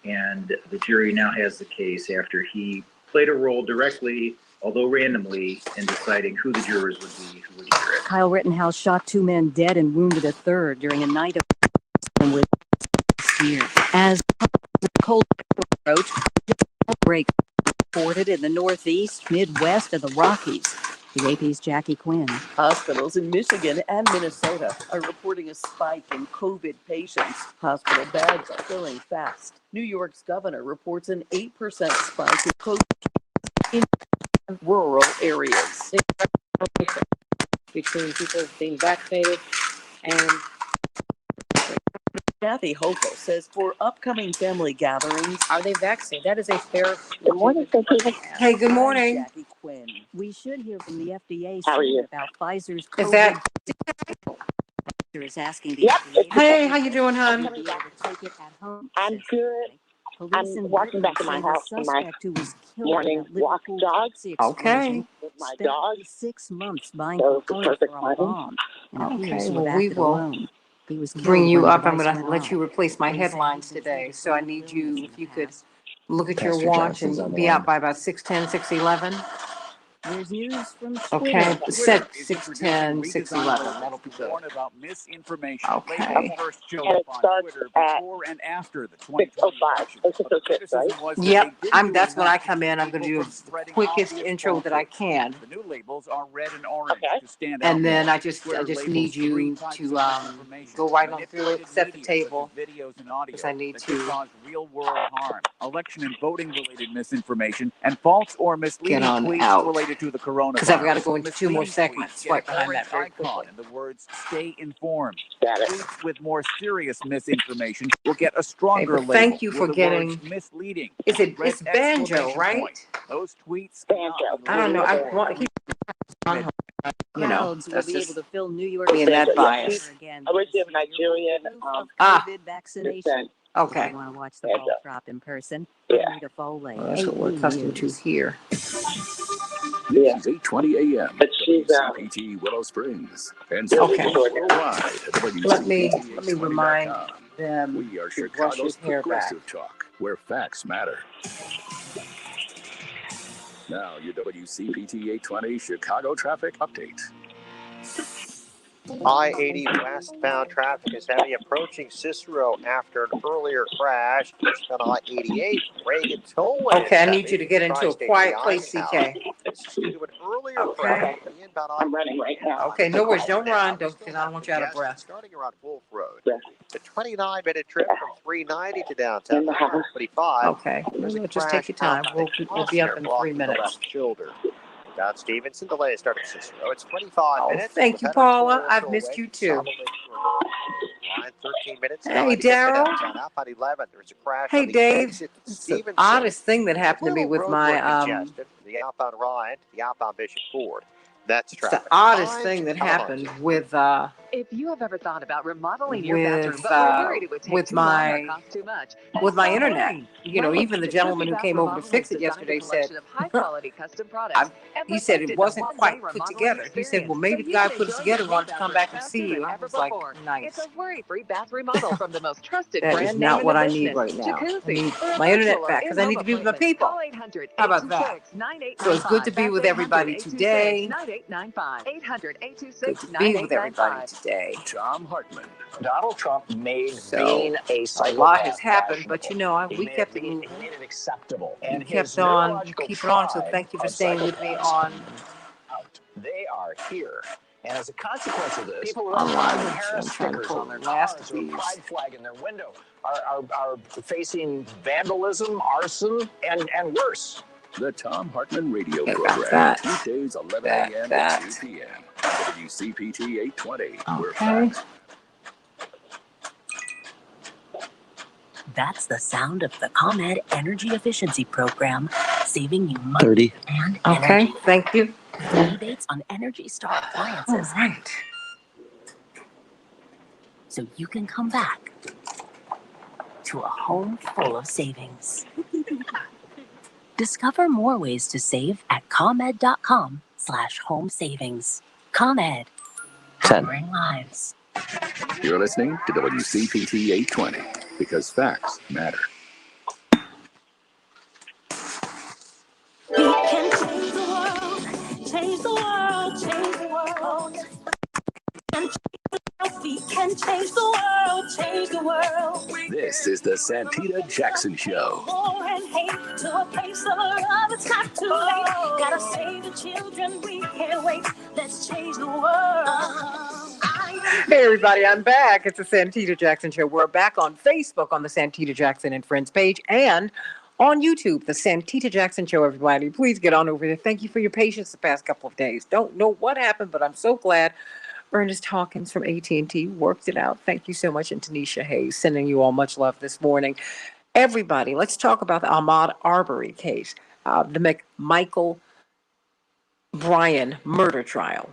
and the jury now has the case after he played a role directly, although randomly, in deciding who the jurors would be who would hear it. Kyle Rittenhouse shot 2 men dead and wounded a third during a night of with here. As the cold approach, break reported in the Northeast, Midwest, and the Rockies. The AP's Jackie Quinn. Hospitals in Michigan and Minnesota are reporting a spike in COVID patients. Hospital beds are filling fast. New York's governor reports an 8% spike in COVID in rural areas. Between people being vaccinated and Kathy Hochul says for upcoming family gatherings, are they vaccinated? That is a fair. Good morning, Santita. Hey, good morning. Jackie Quinn. We should hear from the FDA How are soon you? about Pfizer's Is COVID. that? Is asking the Yep. FDA Hey, how you doing, hon? to be able to take it at home. I'm good. Police I'm in walking back to Britain my say house the for my suspect who was killed morning in that walk Liverpool jog. taxi Okay. explosion With my spent dog. 6 months buying So it's the components perfect for a timing. bomb and appears Okay, to well, have we acted will alone. He was bring killed you when the up. I'm device going to went let you off. replace my Police say headlines he was today. treated So for I mental need you, illness in if you the could past. look at your watch and be out by about 6:10, 6:11. There's news from Twitter. Okay, set 6:10, 6:11. That'll be good. About misinformation. Okay. First showed And up it on starts Twitter at before and after the 2020 6:05 election. or 6:06, right? Yep, that's when I come in. I'm going to do the quickest intro that I can. The new labels are red and orange Okay. to stand out. And then more. I just Twitter need labels you three types to of misinformation. go right on through it, Manipulated set the media, table, such as videos and audio because I need that could to cause real-world harm, election and voting-related misinformation, and false or misleading get on tweets out. related to the coronavirus. Because I've got to go into 2 more Misleading segments tweets right get an behind that very orange icon quickly. and the words "Stay informed." Got it. Tweets with more serious misinformation will get a Okay, stronger but label. thank you with for the getting. words misleading. Is it? Red It's banjo, exclamation right? point. Those tweets Banjo. cannot be I don't know. I listened want. to. You know, Crowds will that's be able just to fill New York being that Banjo, yeah. biased. again. Originally of Nigerian COVID vaccination. descent. Okay. If you want to watch the Banjo. ball drop in person, Yeah. Anita Foley. Well, that's what we're 18 accustomed to years. here. Yeah. This is 8:20 a.m. But she's WCPT Willow Springs and really Okay. extraordinary. worldwide at Let me remind WCPT820.com. them We are to brush his Chicago's hair back. progressive talk, where facts matter. Now, your WCPT 820 Chicago traffic update. I-80 westbound traffic is heavy approaching Cicero after an earlier crash. On I-88, Reagan Tollway. Okay, I need you to get into a quiet place, CK. This is due to an earlier Okay. crash. The inbound I'm running right now. Okay, no worries. Don't run. Don't. I don't want you out of breath. Starting around Wolf Road. Yeah. The 29-minute trip from 390 to downtown In the house. 25. Okay. There's a No, just crash take your time. out by We'll be up in Crosshair, 3 blocking the minutes. left shoulder. Down Stevenson, delay starting Cicero. It's 25 Oh, minutes. thank you, The Paula. Veterans I've Memorial missed Way, you too. South Lake Shore. Line 13 minutes. Hey, now to get to Daryl. downtown. Up on 11. There's a crash Hey, on the Dave. exit to It's the Stevenson. oddest thing that happened to me with Little my roadwork congested. The outbound Ryan, the outbound Bishop Ford. That's it's the traffic. oddest Lines thing that are happened marching. with If you have ever thought about remodeling your bathroom, with but were worried it would take with too long or my cost too much, with my don't internet. worry. You know, even the gentleman who came over to fix it yesterday said, high-quality custom products. he said it wasn't quite put together. He said, well, maybe the guy who put it together wanted to come back and see you. I was like, nice. It's a worry-free bath remodel from the most trusted That brand is name not in what the I business. need right now. I Jacuzzi. need For a my internet virtual or back because I need to be with my in-home people. appointment, How about that? 826-9895. So it's good to be with everybody That's today. 800-826-9895. Good to be with everybody 800-826-9895. today. Tom Hartman. Donald Trump made So being a psychopath a lot has happened, but fashionable. you know, He we made kept it, it moving. he made it acceptable. You And his kept on, you neurological keep it on. So tribe thank you for of staying with me psychopaths on out. They are here. And as a consequence of this, people who online. have I'm Harris trying to stickers pull on their the last cars of or a these. pride flag in their window are facing vandalism, arson, and worse. The Tom Hartman Radio Okay, Program. that. Weekdays 11 That, a.m. that. to 2 p.m. WCPT 820. We're Okay. facts. That's the sound of the ComEd Energy Efficiency Program, saving you money and Okay, energy. thank you. Rebates on Energy Star All appliances, right. so you can come back to a home full of savings. Discover more ways to save at ComEd.com/home savings. ComEd, powering lives. You're listening to WCPT 820 because facts matter. change the world, change the world. This is the Santita Jackson Show. War and hate to a place of love, it's not too late. Gotta save the children, we can't wait. Let's change the world. Hey, everybody, I'm back. It's the Santita Jackson Show. We're back on Facebook on the Santita Jackson and Friends page and on YouTube, the Santita Jackson Show, everybody. Please get on over there. Thank you for your patience the past couple of days. Don't know what happened, but I'm so glad Ernest Hawkins from AT&T worked it out. Thank you so much. And Tanisha Hayes, sending you all much love this morning. Everybody, let's talk about the Ahmaud Arbery case, the Michael Bryan murder trial.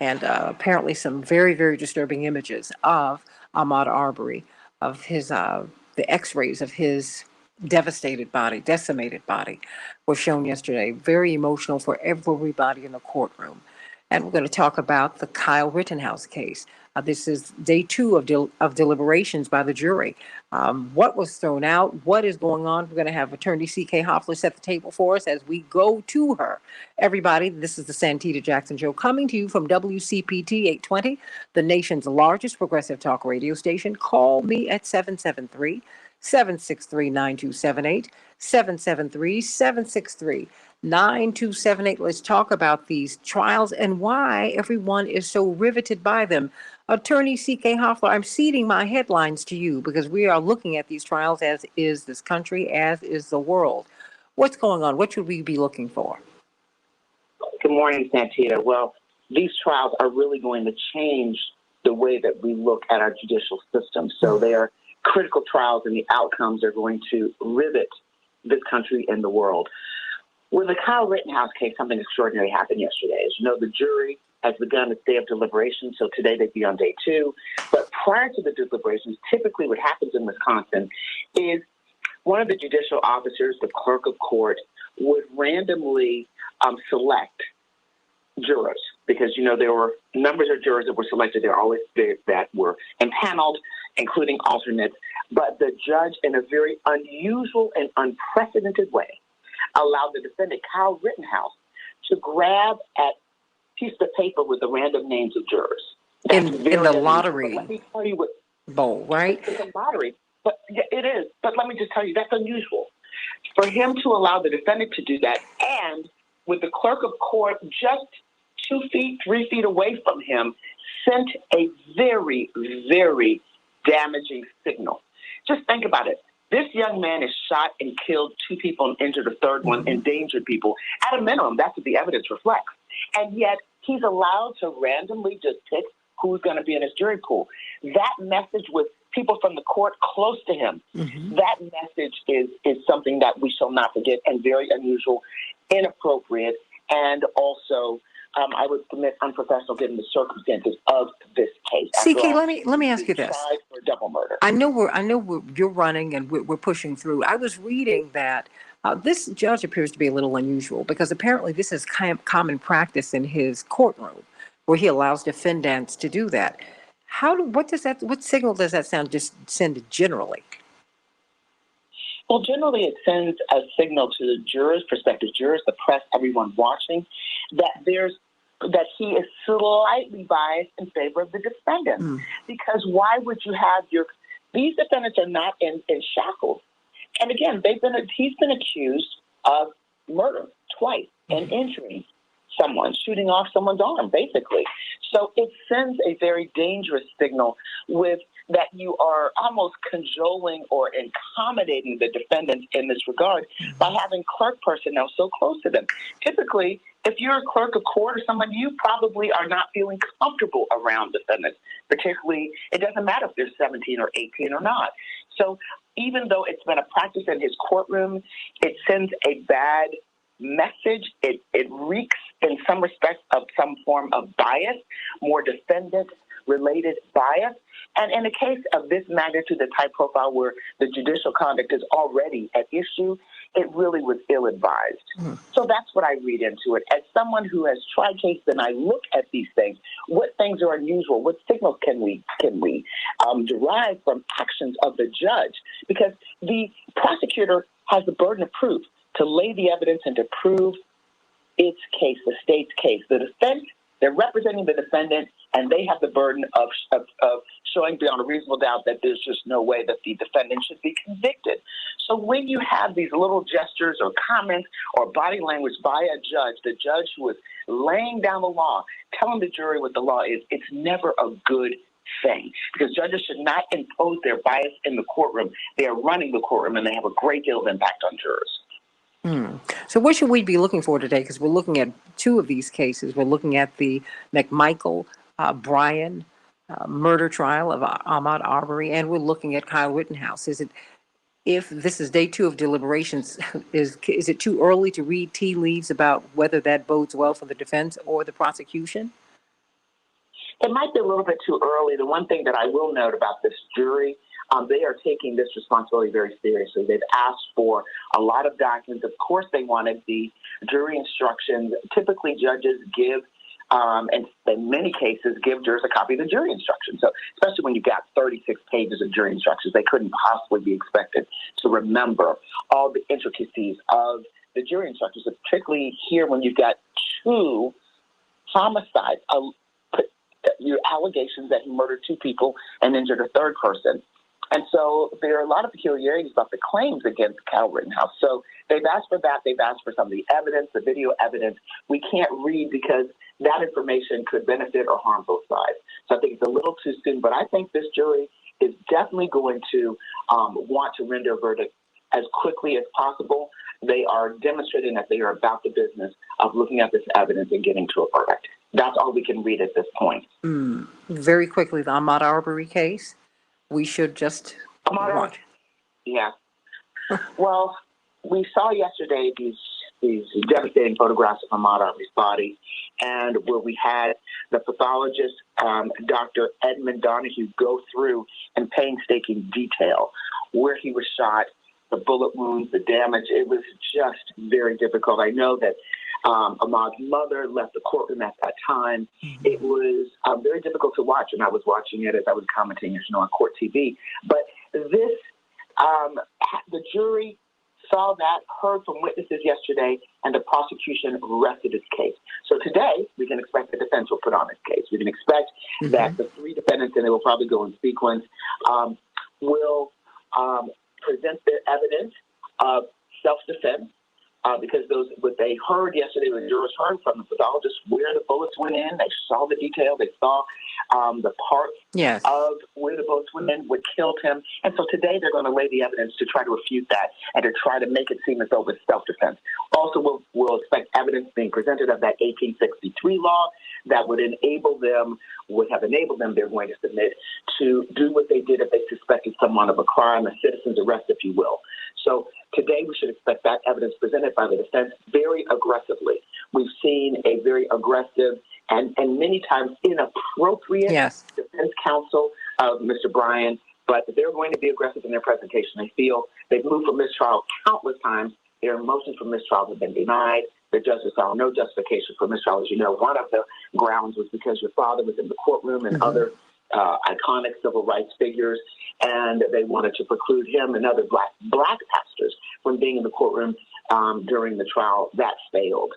And apparently some very, very disturbing images of Ahmaud Arbery, of his the x-rays of his devastated body, decimated body, were shown yesterday. Very emotional for everybody in the courtroom. And we're going to talk about the Kyle Rittenhouse case. This is day 2 of deliberations by the jury. What was thrown out? What is going on? We're going to have attorney C.K. Hoffler set the table for us as we go to her. Everybody, this is the Santita Jackson Show coming to you from WCPT 820, the nation's largest progressive talk radio station. Call me at 773-763-9278, 773-763-9278. Let's talk about these trials and why everyone is so riveted by them. Attorney C.K. Hoffler, I'm ceding my headlines to you because we are looking at these trials, as is this country, as is the world. What's going on? What should we be looking for? Good morning, Santita. Well, these trials are really going to change the way that we look at our judicial system. So they are critical trials, and the outcomes are going to rivet this country and the world. With the Kyle Rittenhouse case, something extraordinary happened yesterday. As you know, the jury has begun its day of deliberation, so today they'd be on day 2. But prior to the deliberations, typically what happens in Wisconsin is one of the judicial officers, the clerk of court, would randomly select jurors, because, you know, there were numbers of jurors that were selected. There are always that were impaneled, including alternates. But the judge, in a very unusual and unprecedented way, allowed the defendant, Kyle Rittenhouse, to grab at piece of paper with the random names of jurors. In the lottery let me tell you what, bowl, right? It's a lottery, but yeah, it is. But let me just tell you, that's unusual. For him to allow the defendant to do that, and with the clerk of court just 2 feet, 3 feet away from him, sent a very, very damaging signal. Just think about it. This young man is shot and killed 2 people and injured a third one, endangered people. At a minimum, that's what the evidence reflects. And yet he's allowed to randomly just pick who's going to be in his jury pool. That message with people from the court close to him, that message is something that we shall not forget, and very unusual, inappropriate, and also I would submit unprofessional given the circumstances of this case. CK, let me ask you this. Tried for double murder. I know you're running and we're pushing through. I was reading that this judge appears to be a little unusual because apparently this is common practice in his courtroom, where he allows defendants to do that. What signal does that send generally? Well, generally it sends a signal to the jurors, prospective jurors, the press, everyone watching, that he is slightly biased in favor of the defendant. Because why would you have these defendants are not in shackles. And again, he's been accused of murder twice and injuring someone, shooting off someone's arm, basically. So it sends a very dangerous signal with that you are almost cajoling or accommodating the defendants in this regard by having clerk personnel so close to them. Typically, if you're a clerk of court or someone, you probably are not feeling comfortable around defendants, particularly, it doesn't matter if they're 17 or 18 or not. So even though it's been a practice in his courtroom, it sends a bad message. It reeks in some respects of some form of bias, more defendant-related bias. And in a case of this magnitude, the type profile where the judicial conduct is already at issue, it really was ill-advised. So that's what I read into it. As someone who has tried cases and I look at these things, what things are unusual? What signals can we derive from actions of the judge? Because the prosecutor has the burden of proof to lay the evidence and to prove its case, the state's case. The defense, they're representing the defendant, and they have the burden of showing beyond a reasonable doubt that there's just no way that the defendant should be convicted. So when you have these little gestures or comments or body language by a judge, the judge who is laying down the law, telling the jury what the law is, it's never a good thing, because judges should not impose their bias in the courtroom. They are running the courtroom, and they have a great deal of impact on jurors. So what should we be looking for today? Because we're looking at two of these cases. We're looking at the McMichael Bryan murder trial of Ahmaud Arbery, and we're looking at Kyle Rittenhouse. If this is day 2 of deliberations, is it too early to read tea leaves about whether that bodes well for the defense or the prosecution? It might be a little bit too early. The one thing that I will note about this jury, they are taking this responsibility very seriously. They've asked for a lot of documents. Of course, they wanted the jury instructions. Typically, judges give, and in many cases, give jurors a copy of the jury instructions. So, especially when you've got 36 pages of jury instructions, they couldn't possibly be expected to remember all the intricacies of the jury instructions, particularly here when you've got 2 homicides, your allegations that he murdered 2 people and injured a 3rd person. And so there are a lot of peculiarities about the claims against Kyle Rittenhouse. So they've asked for that. They've asked for some of the evidence, the video evidence. We can't read because that information could benefit or harm both sides. So I think it's a little too soon, but I think this jury is definitely going to want to render a verdict as quickly as possible. They are demonstrating that they are about the business of looking at this evidence and getting to a verdict. That's all we can read at this point. Very quickly, the Ahmaud Arbery case. We should just watch. Yeah. Well, we saw yesterday these devastating photographs of Ahmaud Arbery's body, and where we had the pathologist, Dr. Edmund Donahue, go through in painstaking detail where he was shot, the bullet wounds, the damage. It was just very difficult. I know that Ahmaud's mother left the courtroom at that time. It was very difficult to watch, and I was watching it as I was commenting, as you know, on court TV. But this, the jury saw that, heard from witnesses yesterday, and the prosecution rested its case. So today, we can expect the defense will put on its case. We can expect that the 3 defendants, and they will probably go in sequence, will present their evidence of self-defense. Because what they heard yesterday, the jurors heard from the pathologist where the bullets went in. They saw the detail. They saw the parts of where the bullets went in, what killed him. And so today they're going to lay the evidence to try to refute that and to try to make it seem as though it's self-defense. Also, we'll expect evidence being presented of that 1863 law that would have enabled them, they're going to submit, to do what they did if they suspected someone of a crime, a citizen's arrest, if you will. So today we should expect that evidence presented by the defense very aggressively. We've seen a very aggressive and many times inappropriate defense counsel of Mr. Bryan, but they're going to be aggressive in their presentation. They feel they've moved for mistrial countless times. Their motions for mistrial have been denied. The judges found no justification for mistrial. As you know, one of the grounds was because your father was in the courtroom and other iconic civil rights figures, and they wanted to preclude him and other black pastors from being in the courtroom during the trial. That failed.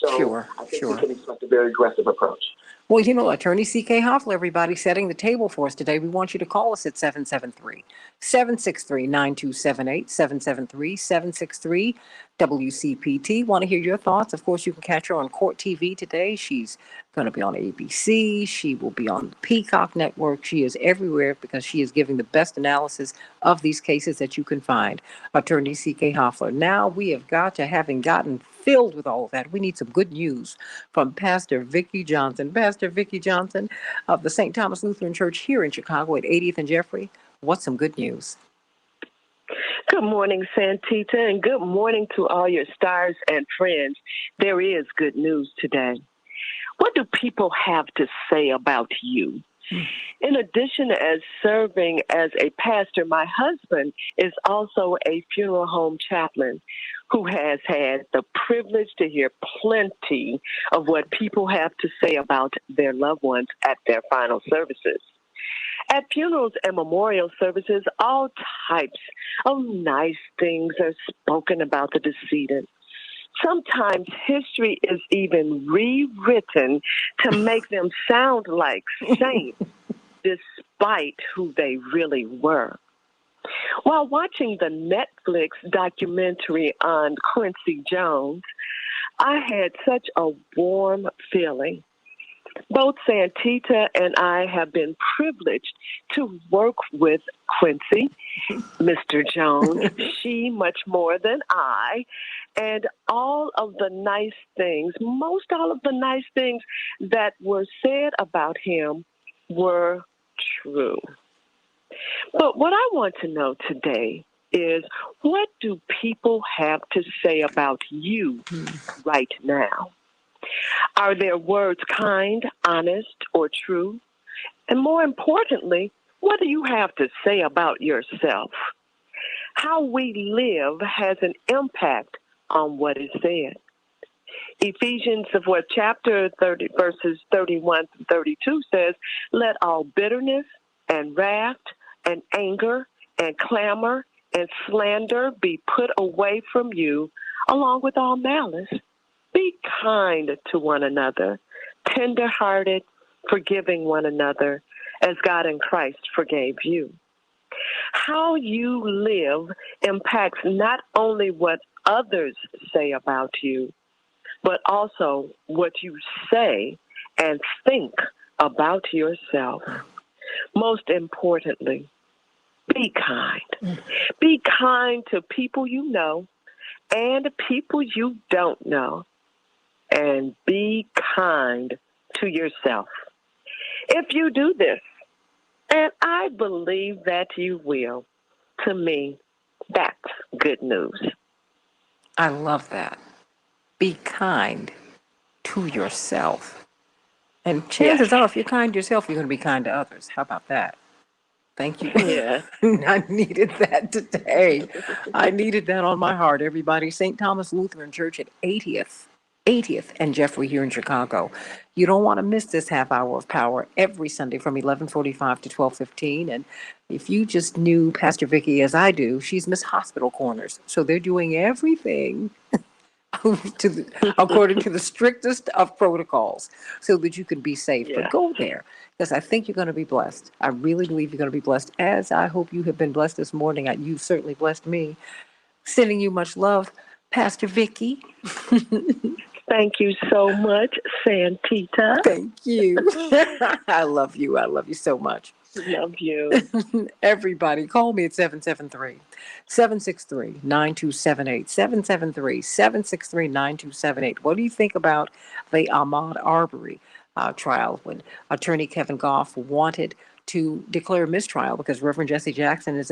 So I think we can expect a very aggressive approach. Well, you know, Attorney C.K. Hoffler, everybody, setting the table for us today. We want you to call us at 773-763-9278, 773-763 WCPT. Want to hear your thoughts? Of course, you can catch her on Court TV today. She's going to be on ABC. She will be on the Peacock Network. She is everywhere because she is giving the best analysis of these cases that you can find. Attorney C.K. Hoffler. Now we have got to, having gotten filled with all of that, we need some good news from Pastor Vicki Johnson. Pastor Vicki Johnson of the St. Thomas Lutheran Church here in Chicago at 80th and Jeffrey. What's some good news? Good morning, Santita, and good morning to all your stars and friends. There is good news today. What do people have to say about you? In addition as serving as a pastor, my husband is also a funeral home chaplain who has had the privilege to hear plenty of what people have to say about their loved ones at their final services. At funerals and memorial services, all types of nice things are spoken about the decedent. Sometimes history is even rewritten to make them sound like saints despite who they really were. While watching the Netflix documentary on Quincy Jones, I had such a warm feeling. Both Santita and I have been privileged to work with Quincy, Mr. Jones, she much more than I, and all of the nice things, most all of the nice things that were said about him were true. But what I want to know today is, what do people have to say about you right now? Are their words kind, honest, or true? And more importantly, what do you have to say about yourself? How we live has an impact on what is said. Ephesians of what chapter 30, verses 31 through 32 says, let all bitterness and wrath and anger and clamor and slander be put away from you, along with all malice. Be kind to one another, tender-hearted, forgiving one another, as God in Christ forgave you. How you live impacts not only what others say about you, but also what you say and think about yourself. Most importantly, be kind. Be kind to people you know and people you don't know. And be kind to yourself. If you do this, and I believe that you will, to me, that's good news. I love that. Be kind to yourself. And chances are, if you're kind to yourself, you're going to be kind to others. How about that? Thank you. Yeah. I needed that today. I needed that on my heart, everybody. St. Thomas Lutheran Church at 80th and Jeffrey here in Chicago. You don't want to miss this half hour of power every Sunday from 11:45 to 12:15. And if you just knew Pastor Vicki as I do, she's Miss Hospital Corners. So they're doing everything according to the strictest of protocols so that you can be safe. Yeah. But go there, because I think you're going to be blessed. I really believe you're going to be blessed, as I hope you have been blessed this morning. You've certainly blessed me. Sending you much love, Pastor Vicki. Thank you so much, Santita. Thank you. I love you. I love you so much. Love you. Everybody, call me at 773-763-9278. 773-763-9278. What do you think about the Ahmaud Arbery trial, when attorney Kevin Goff wanted to declare mistrial because Reverend Jesse Jackson was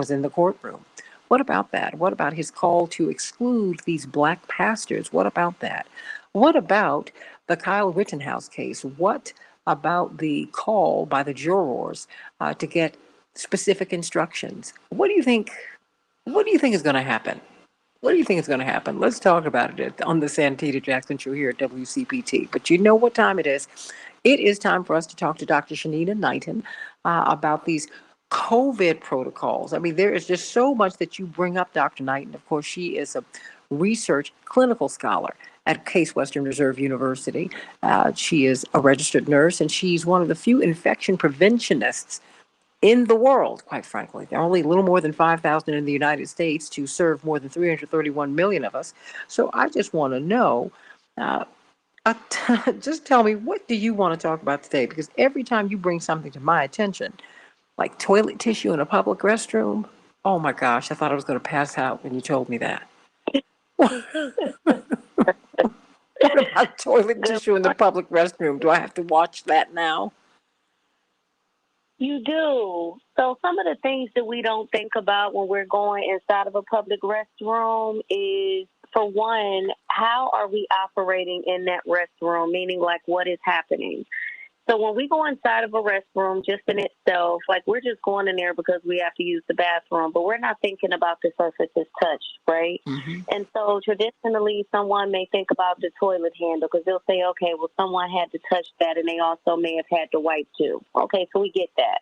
in the courtroom? What about that? What about his call to exclude these black pastors? What about that? What about the Kyle Rittenhouse case? What about the call by the jurors to get specific instructions? What do you think? What do you think is going to happen? What do you think is going to happen? Let's talk about it on the Santita Jackson Show here at WCPT. But you know what time it is. It is time for us to talk to Dr. Shanita Knighton about these COVID protocols. I mean, there is just so much that you bring up, Dr. Knighton. Of course, she is a research clinical scholar at Case Western Reserve University. She is a registered nurse, and she's one of the few infection preventionists in the world, quite frankly. There are only a little more than 5,000 in the United States to serve more than 331 million of us. So I just want to know, just tell me, what do you want to talk about today? Because every time you bring something to my attention, like toilet tissue in a public restroom, oh my gosh, I thought I was going to pass out when you told me that. What about toilet tissue in the public restroom? Do I have to watch that now? You do. So some of the things that we don't think about when we're going inside of a public restroom is, for one, how are we operating in that restroom? Meaning, like, what is happening? So when we go inside of a restroom, just in itself, like, we're just going in there because we have to use the bathroom, but we're not thinking about the surfaces touched, right? Mm-hmm. And so traditionally, someone may think about the toilet handle because they'll say, okay, well, someone had to touch that and they also may have had to wipe too. Okay, so we get that.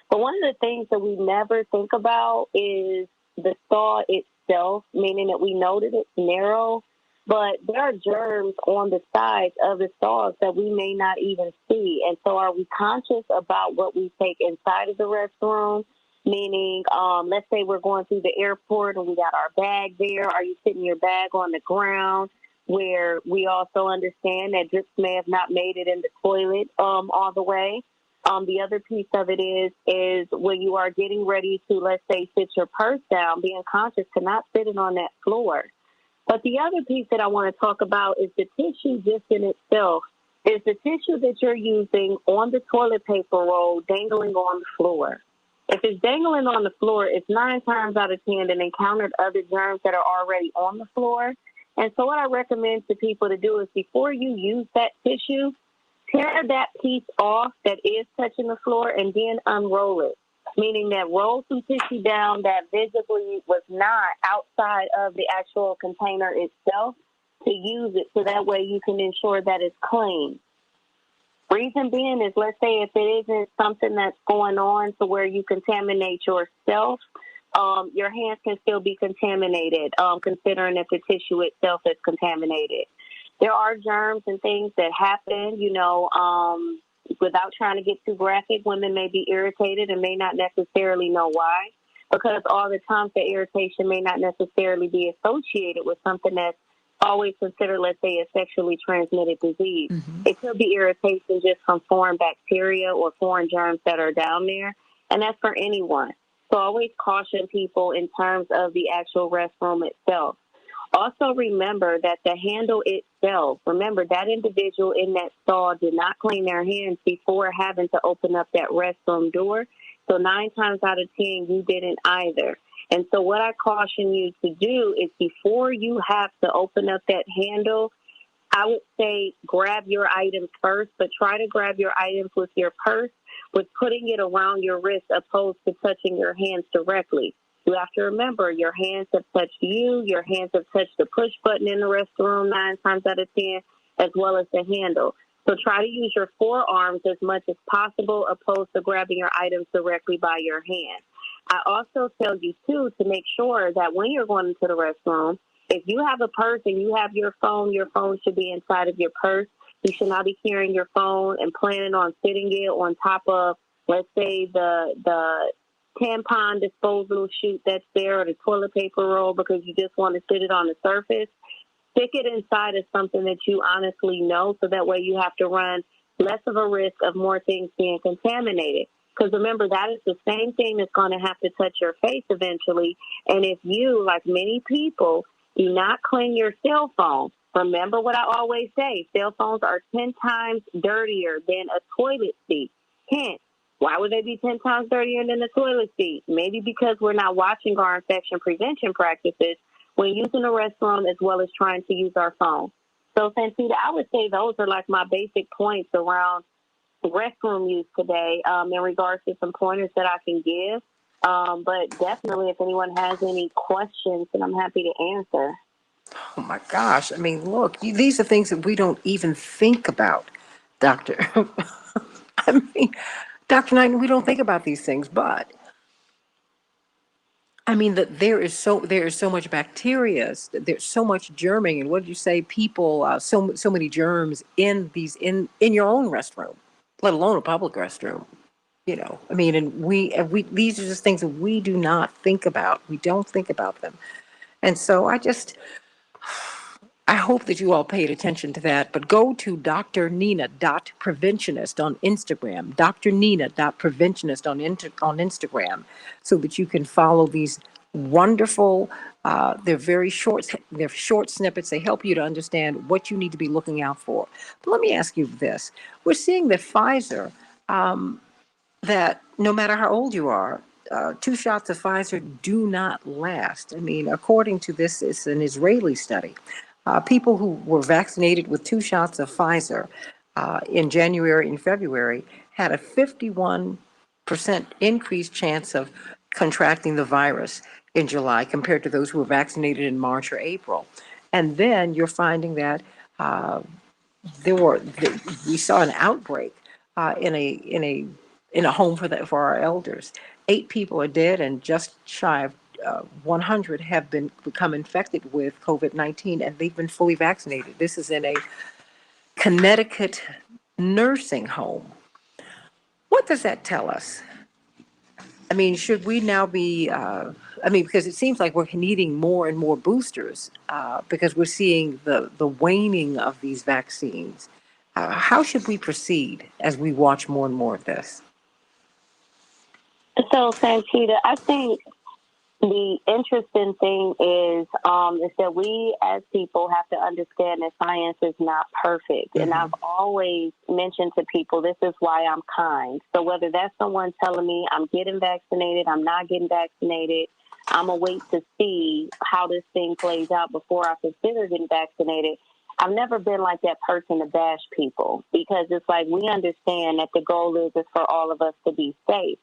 But one of the things that we never think about is the stall itself, meaning that we know that it's narrow, but there are germs on the sides of the stalls that we may not even see. And so are we conscious about what we take inside of the restroom? Meaning, let's say we're going through the airport and we got our bag there. Are you sitting your bag on the ground? Where we also understand that drips may have not made it in the toilet all the way. The other piece of it is when you are getting ready to, let's say, sit your purse down, being conscious to not sit it on that floor. But the other piece that I want to talk about is the tissue just in itself. Is the tissue that you're using on the toilet paper roll dangling on the floor? If it's dangling on the floor, it's 9 times out of 10 and encountered other germs that are already on the floor. And so what I recommend to people to do is before you use that tissue, tear that piece off that is touching the floor and then unroll it, meaning that roll some tissue down that visibly was not outside of the actual container itself to use it so that way you can ensure that it's clean. Reason being is, let's say if it isn't something that's going on to where you contaminate yourself, your hands can still be contaminated, considering if the tissue itself is contaminated. There are germs and things that happen, without trying to get too graphic. Women may be irritated and may not necessarily know why, because all the times the irritation may not necessarily be associated with something that's always considered, let's say, a sexually transmitted disease. Mm-hmm. It could be irritation just from foreign bacteria or foreign germs that are down there, and that's for anyone. So always caution people in terms of the actual restroom itself. Also remember that the handle itself, remember that individual in that stall did not clean their hands before having to open up that restroom door. So 9 times out of 10, you didn't either. And so what I caution you to do is before you have to open up that handle, I would say grab your items first, but try to grab your items with your purse, with putting it around your wrist opposed to touching your hands directly. You have to remember your hands have touched you, your hands have touched the push button in the restroom 9 times out of 10, as well as the handle. So try to use your forearms as much as possible opposed to grabbing your items directly by your hand. I also tell you, too, to make sure that when you're going into the restroom, if you have a purse and you have your phone should be inside of your purse. You should not be carrying your phone and planning on sitting it on top of, let's say, the tampon disposal chute that's there or the toilet paper roll because you just want to sit it on the surface. Stick it inside of something that you honestly know so that way you have to run less of a risk of more things being contaminated. Because remember, that is the same thing that's going to have to touch your face eventually. And if you, like many people, do not clean your cell phone, remember what I always say, cell phones are 10 times dirtier than a toilet seat. Hence, why would they be 10 times dirtier than a toilet seat? Maybe because we're not watching our infection prevention practices when using the restroom as well as trying to use our phone. So, Santita, I would say those are like my basic points around restroom use today in regards to some pointers that I can give. But definitely if anyone has any questions, then I'm happy to answer. Oh my gosh. I mean, look, these are things that we don't even think about, Doctor. I mean, Dr. Knight, we don't think about these things, but I mean that there is so much bacteria, there's so much germing, and what did you say? People, so many germs in your own restroom, let alone a public restroom. I mean, and we these are just things that we do not think about. We don't think about them, and so I hope that you all paid attention to that, but go to drnina.preventionist on Instagram, drnina.preventionist on Instagram, so that you can follow these wonderful, they're short snippets. They help you to understand what you need to be looking out for. But let me ask you this. We're seeing that Pfizer, that no matter how old you are, 2 shots of Pfizer do not last. I mean, according to this, it's an Israeli study. People who were vaccinated with 2 shots of Pfizer in January and February had a 51% increased chance of contracting the virus in July compared to those who were vaccinated in March or April. And then you're finding that we saw an outbreak in a home for our elders. 8 people are dead, and just shy of 100 have become infected with COVID-19, and they've been fully vaccinated. This is in a Connecticut nursing home. What does that tell us? I mean, should we now be, because it seems like we're needing more and more boosters because we're seeing the waning of these vaccines. How should we proceed as we watch more and more of this? So, Santita, I think the interesting thing is that we as people have to understand that science is not perfect. And I've always mentioned to people, this is why I'm kind. So whether that's someone telling me I'm getting vaccinated, I'm not getting vaccinated, I'm going to wait to see how this thing plays out before I consider getting vaccinated. I've never been like that person to bash people, because it's like we understand that the goal is for all of us to be safe.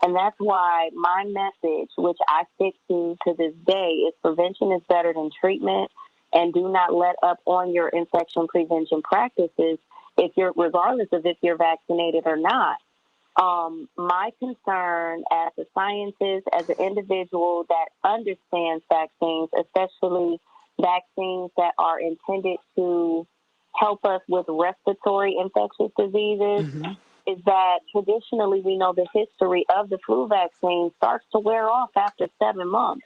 And that's why my message, which I stick to this day, is prevention is better than treatment, and do not let up on your infection prevention practices regardless of if you're vaccinated or not. My concern as a scientist, as an individual that understands vaccines, especially vaccines that are intended to help us with respiratory infectious diseases, is that traditionally we know the history of the flu vaccine starts to wear off after 7 months.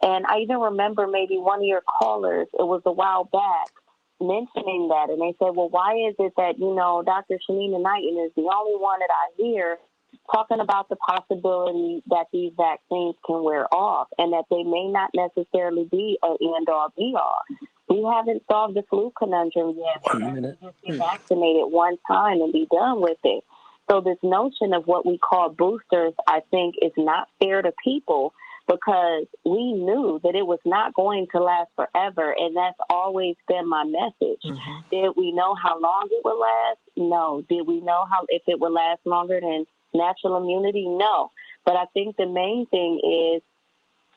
And I even remember maybe one of your callers, it was a while back, mentioning that. And they said, well, why is it that, Dr. Shanina Knighton is the only one that I hear talking about the possibility that these vaccines can wear off and that they may not necessarily be an end-all, be-all. We haven't solved the flu conundrum yet. Just be vaccinated one time and be done with it. So this notion of what we call boosters, I think, is not fair to people, because we knew that it was not going to last forever, and that's always been my message. Did we know how long it would last? No. Did we know if it would last longer than natural immunity? No. But I think the main thing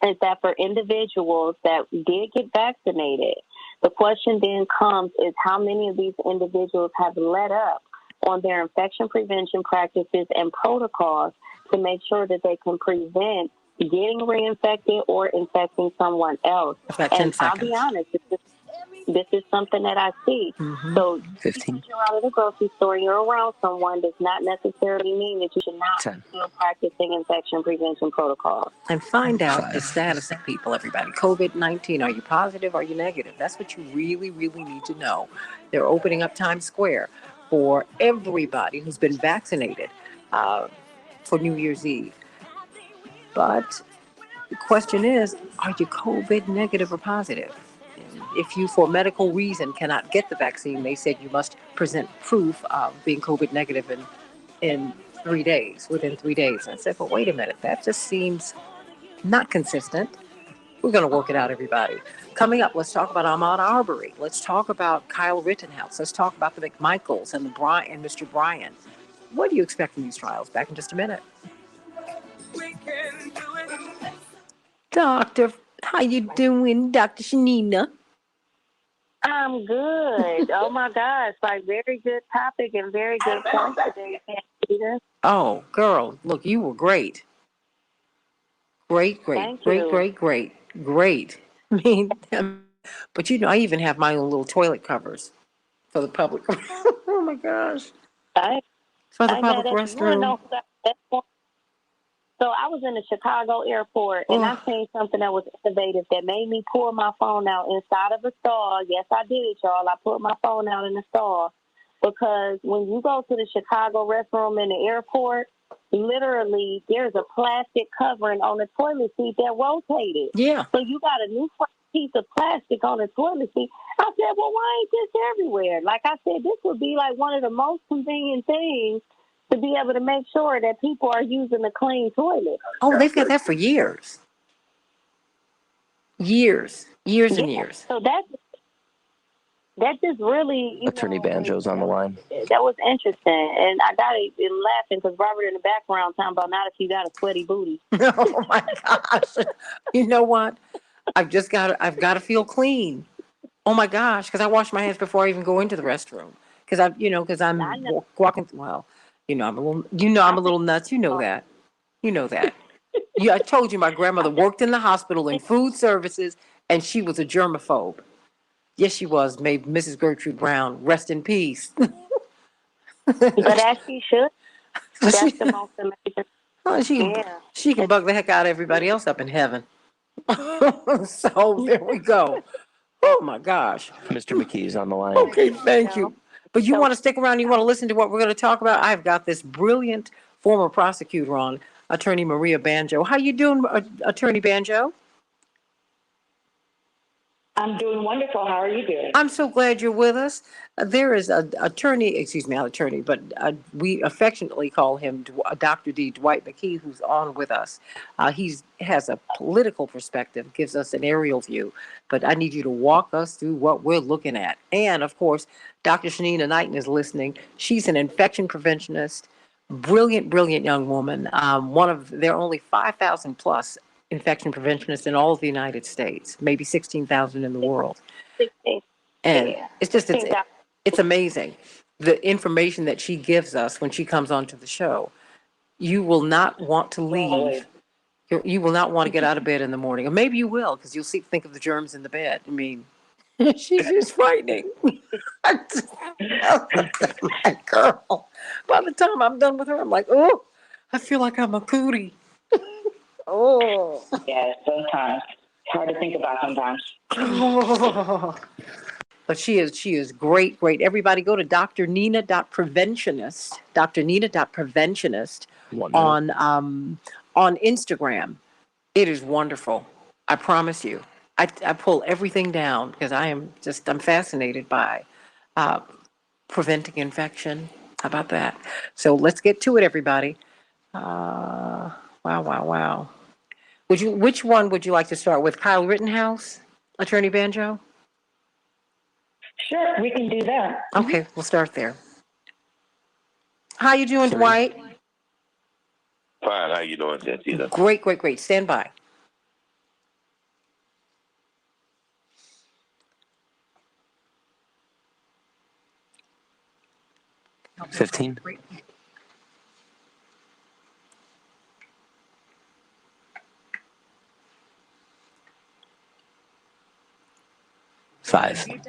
is that for individuals that did get vaccinated, the question then comes is how many of these individuals have let up on their infection prevention practices and protocols to make sure that they can prevent getting reinfected or infecting someone else. And I'll be honest, this is something that I see. So just because you're out of the grocery store, you're around someone, does not necessarily mean that you should not still practicing infection prevention protocols. And find out the status of people, everybody. COVID-19, are you positive? Are you negative? That's what you really, really need to know. They're opening up Times Square for everybody who's been vaccinated for New Year's Eve. But the question is, are you COVID negative or positive? If you, for medical reason, cannot get the vaccine, they said you must present proof of being COVID negative in 3 days, within 3 days. I said, but wait a minute, that just seems not consistent. We're going to work it out, everybody. Coming up, let's talk about Ahmaud Arbery. Let's talk about Kyle Rittenhouse. Let's talk about the McMichaels and Mr. Bryan. What do you expect from these trials? Back in just a minute. Doctor, how you doing, Dr. Shanina? I'm good. Oh my gosh, like very good topic and very good point today, Santita. Oh, girl, look, you were great. Great. I mean, but I even have my own little toilet covers for the public. Oh my gosh. For the public restroom. So I was in the Chicago airport, and I seen something that was innovative that made me pull my phone out inside of a stall. Yes, I did it, y'all. I put my phone out in the stall because when you go to the Chicago restroom in the airport, literally there's a plastic covering on the toilet seat that rotated. Yeah. So you got a new piece of plastic on the toilet seat. I said, well, why ain't this everywhere? Like I said, this would be like one of the most convenient things to be able to make sure that people are using a clean toilet. Oh, they've got that for years. Years and years. So that just really, Attorney Banjo's on the line. That was interesting. And I got it laughing because Robert in the background talking about not if you got a sweaty booty. Oh my gosh. You know what? I've got to feel clean. Oh my gosh. Because I wash my hands before I even go into the restroom. Because I'm walking. Well, I'm a little nuts. You know that. Yeah, I told you my grandmother worked in the hospital in food services, and she was a germaphobe. Yes, she was. May Mrs. Gertrude Brown rest in peace. But as she should. That's the most amazing. Oh, Yeah. she can bug the heck out of everybody else up in heaven. So there we go. Oh my gosh. Mr. McKee's on the line. Okay, thank you. But you So- want to stick around? You want to listen to what we're going to talk about? I've got this brilliant former prosecutor on, Attorney Maria Banjo. How you doing, Attorney Banjo? I'm doing wonderful. How are you doing? I'm so glad you're with us. There is a attorney, excuse me, not attorney, but we affectionately call him Dr. D. Dwight McKee, who's on with us. He has a political perspective, gives us an aerial view, but I need you to walk us through what we're looking at. And of course, Dr. Shanina Knighton is listening. She's an infection preventionist, brilliant, brilliant young woman. There are only 5,000 plus infection preventionists in all of the United States, maybe 16,000 in the world. And it's amazing the information that she gives us when she comes onto the show. You will not want to leave. You will not want to get out of bed in the morning, or maybe you will, because you'll think of the germs in the bed. I mean, she's just frightening. My girl. By the time I'm done with her, I'm like, oh, I feel like I'm a cootie. Oh. Yeah, sometimes. It's hard to think about sometimes. But she is great, great. Everybody go to drnina.preventionist, drnina.preventionist on Instagram. It is wonderful. I promise you. I pull everything down because I'm fascinated by preventing infection. How about that? So let's get to it, everybody. Wow. Which one would you like to start with? Kyle Rittenhouse, Attorney Banjo? Sure, we can do that. Okay, we'll start there. How you doing, Dwight? Fine. How you doing, Santita? Great. Stand by. $15. $5.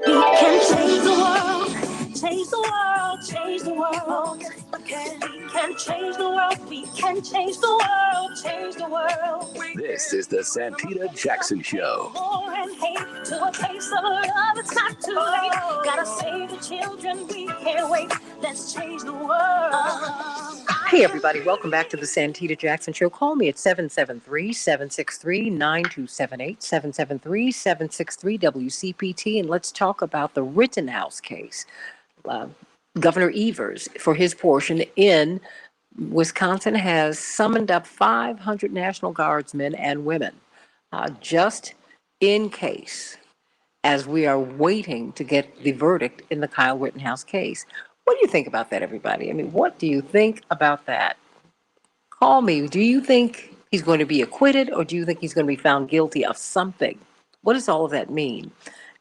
You can change the world, change the world, change the world. Okay. We can change the world, we can change the world, change the world. This is the Santita Jackson Show. War and hate to a place of love, it's not too late. Gotta save the children, we can't wait. Let's change the world. Hey, everybody. Welcome back to the Santita Jackson Show. Call me at 773-763-9278, 773-763-WCPT, and let's talk about the Rittenhouse case. Governor Evers, for his portion in Wisconsin, has summoned up 500 National Guardsmen and women just in case, as we are waiting to get the verdict in the Kyle Rittenhouse case. What do you think about that, everybody? I mean, what do you think about that? Call me. Do you think he's going to be acquitted, or do you think he's going to be found guilty of something? What does all of that mean?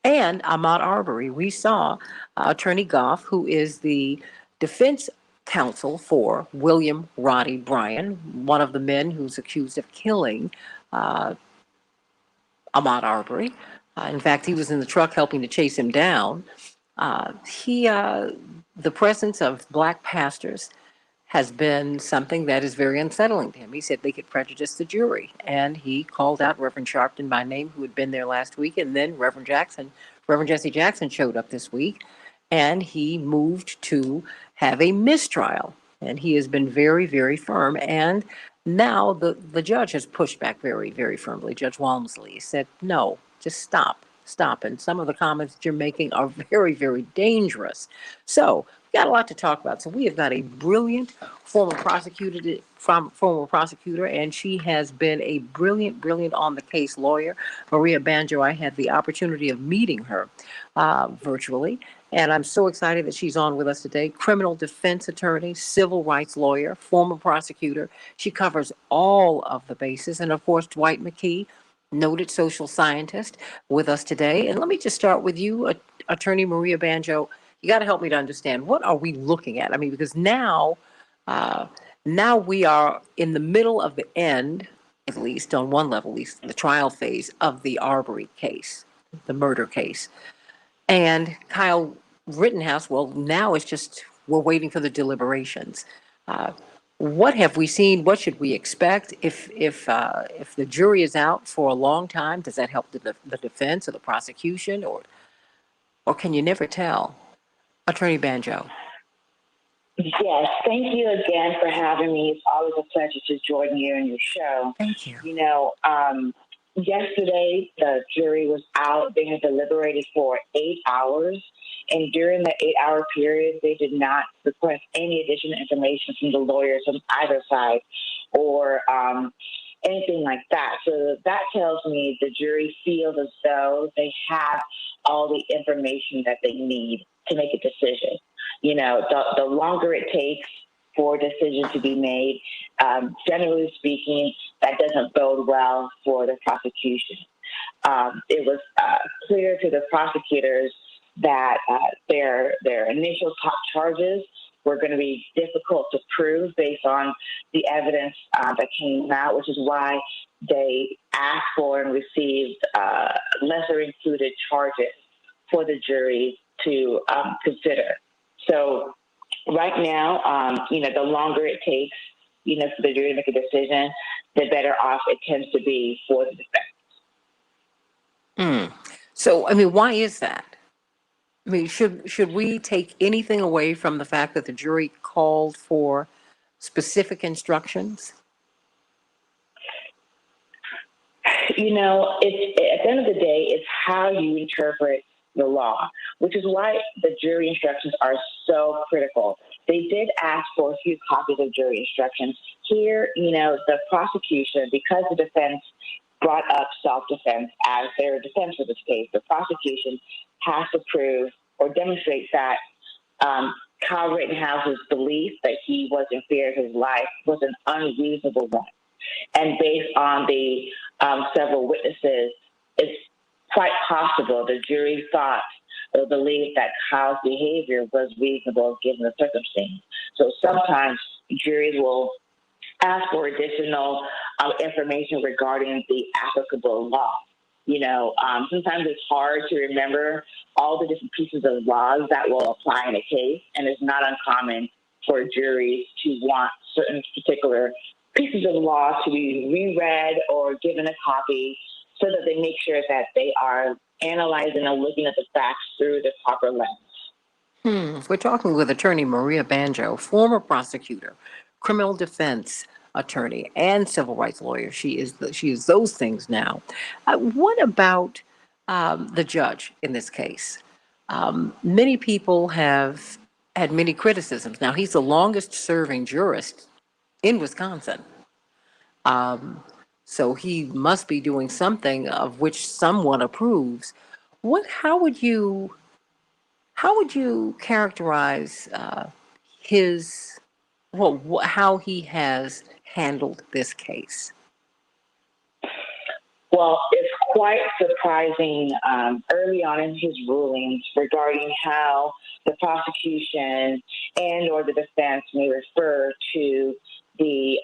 And Ahmaud Arbery, we saw Attorney Goff, who is the defense counsel for William Roddy Bryan, one of the men who's accused of killing Ahmaud Arbery. In fact, he was in the truck helping to chase him down. The presence of black pastors has been something that is very unsettling to him. He said they could prejudice the jury, and he called out Reverend Sharpton by name, who had been there last week, and then Reverend Jesse Jackson showed up this week, and he moved to have a mistrial, and he has been very, very firm. And now the judge has pushed back very, very firmly. Judge Walmsley said, no, just stop. And some of the comments that you're making are very, very dangerous. So we've got a lot to talk about. So we have got a brilliant former prosecutor, and she has been a brilliant on the case lawyer, Maria Banjo. I had the opportunity of meeting her virtually, and I'm so excited that she's on with us today. Criminal defense attorney, civil rights lawyer, former prosecutor. She covers all of the bases. And of course, Dwight McKee, noted social scientist, with us today. And let me just start with you, Attorney Maria Banjo. you got to help me to understand, what are we looking at? I mean, because now we are in the middle of the end, at least on one level, at least the trial phase of the Arbery case, the murder case. And Kyle Rittenhouse, well, now it's just, we're waiting for the deliberations. What have we seen? What should we expect? If the jury is out for a long time, does that help the defense or the prosecution, or can you never tell? Attorney Banjo. Yes, thank you again for having me. It's always a pleasure to join you on your show. Thank you. You know, yesterday the jury was out. They had deliberated for 8 hours, and during the 8-hour period, they did not request any additional information from the lawyers on either side, or anything like that. So that tells me the jury feels as though they have all the information that they need to make a decision. You know, the longer it takes for a decision to be made, generally speaking, that doesn't bode well for the prosecution. It was clear to the prosecutors that their initial top charges were going to be difficult to prove based on the evidence that came out, which is why they asked for and received lesser included charges for the jury to consider. So right now, you know, the longer it takes, you know, for the jury to make a decision, the better off it tends to be for the defense. So, I mean, why is that? I mean, should we take anything away from the fact that the jury called for specific instructions? You know, it's, at the end of the day, it's how you interpret the law, which is why the jury instructions are so critical. They did ask for a few copies of jury instructions. Here, you know, the prosecution, because the defense brought up self-defense as their defense for this case, the prosecution has to prove or demonstrate that Kyle Rittenhouse's belief that he was in fear of his life was an unreasonable one. And based on the several witnesses, it's quite possible the jury thought or believed that Kyle's behavior was reasonable given the circumstance. So sometimes juries will ask for additional information regarding the applicable law. You know, sometimes it's hard to remember all the different pieces of laws that will apply in a case, and it's not uncommon for juries to want certain particular pieces of law to be reread or given a copy so that they make sure that they are analyzing and looking at the facts through the proper lens. We're talking with attorney Maria Banjo, former prosecutor, criminal defense attorney, and civil rights lawyer. She is those things now. What about the judge in this case? Many people have had many criticisms. Now, he's the longest serving jurist in Wisconsin. So he must be doing something of which someone approves. How would you characterize how he has handled this case? Well, it's quite surprising early on in his rulings regarding how the prosecution and or the defense may refer to the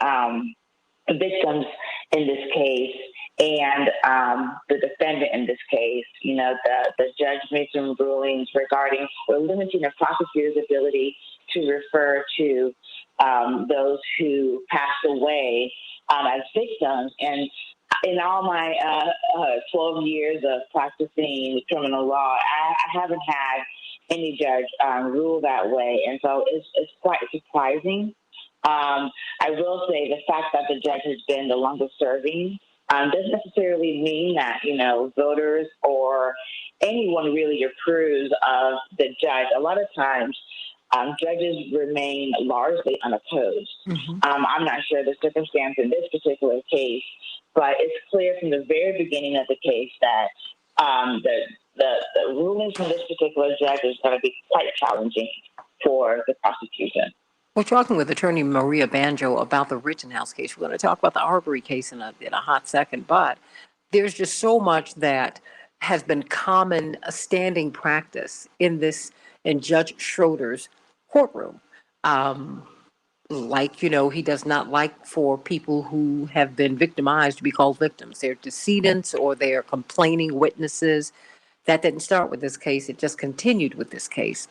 victims in this case and the defendant in this case. You know, the judge made some rulings regarding or limiting the prosecutor's ability to refer to those who passed away as victims. And in all my 12 years of practicing criminal law, I haven't had any judge rule that way. And so it's quite surprising. I will say the fact that the judge has been the longest serving doesn't necessarily mean that, you know, voters or anyone really approves of the judge. A lot of times, judges remain largely unopposed. I'm not sure the circumstance in this particular case, but it's clear from the very beginning of the case that the rulings from this particular judge is going to be quite challenging for the prosecution. We're talking with attorney Maria Banjo about the Rittenhouse case. We're going to talk about the Arbery case in a hot second, but there's just so much that has been common standing practice in this in Judge Schroeder's courtroom. He does not like for people who have been victimized to be called victims. They're decedents or they're complaining witnesses. That didn't start with this case, it just continued with this case.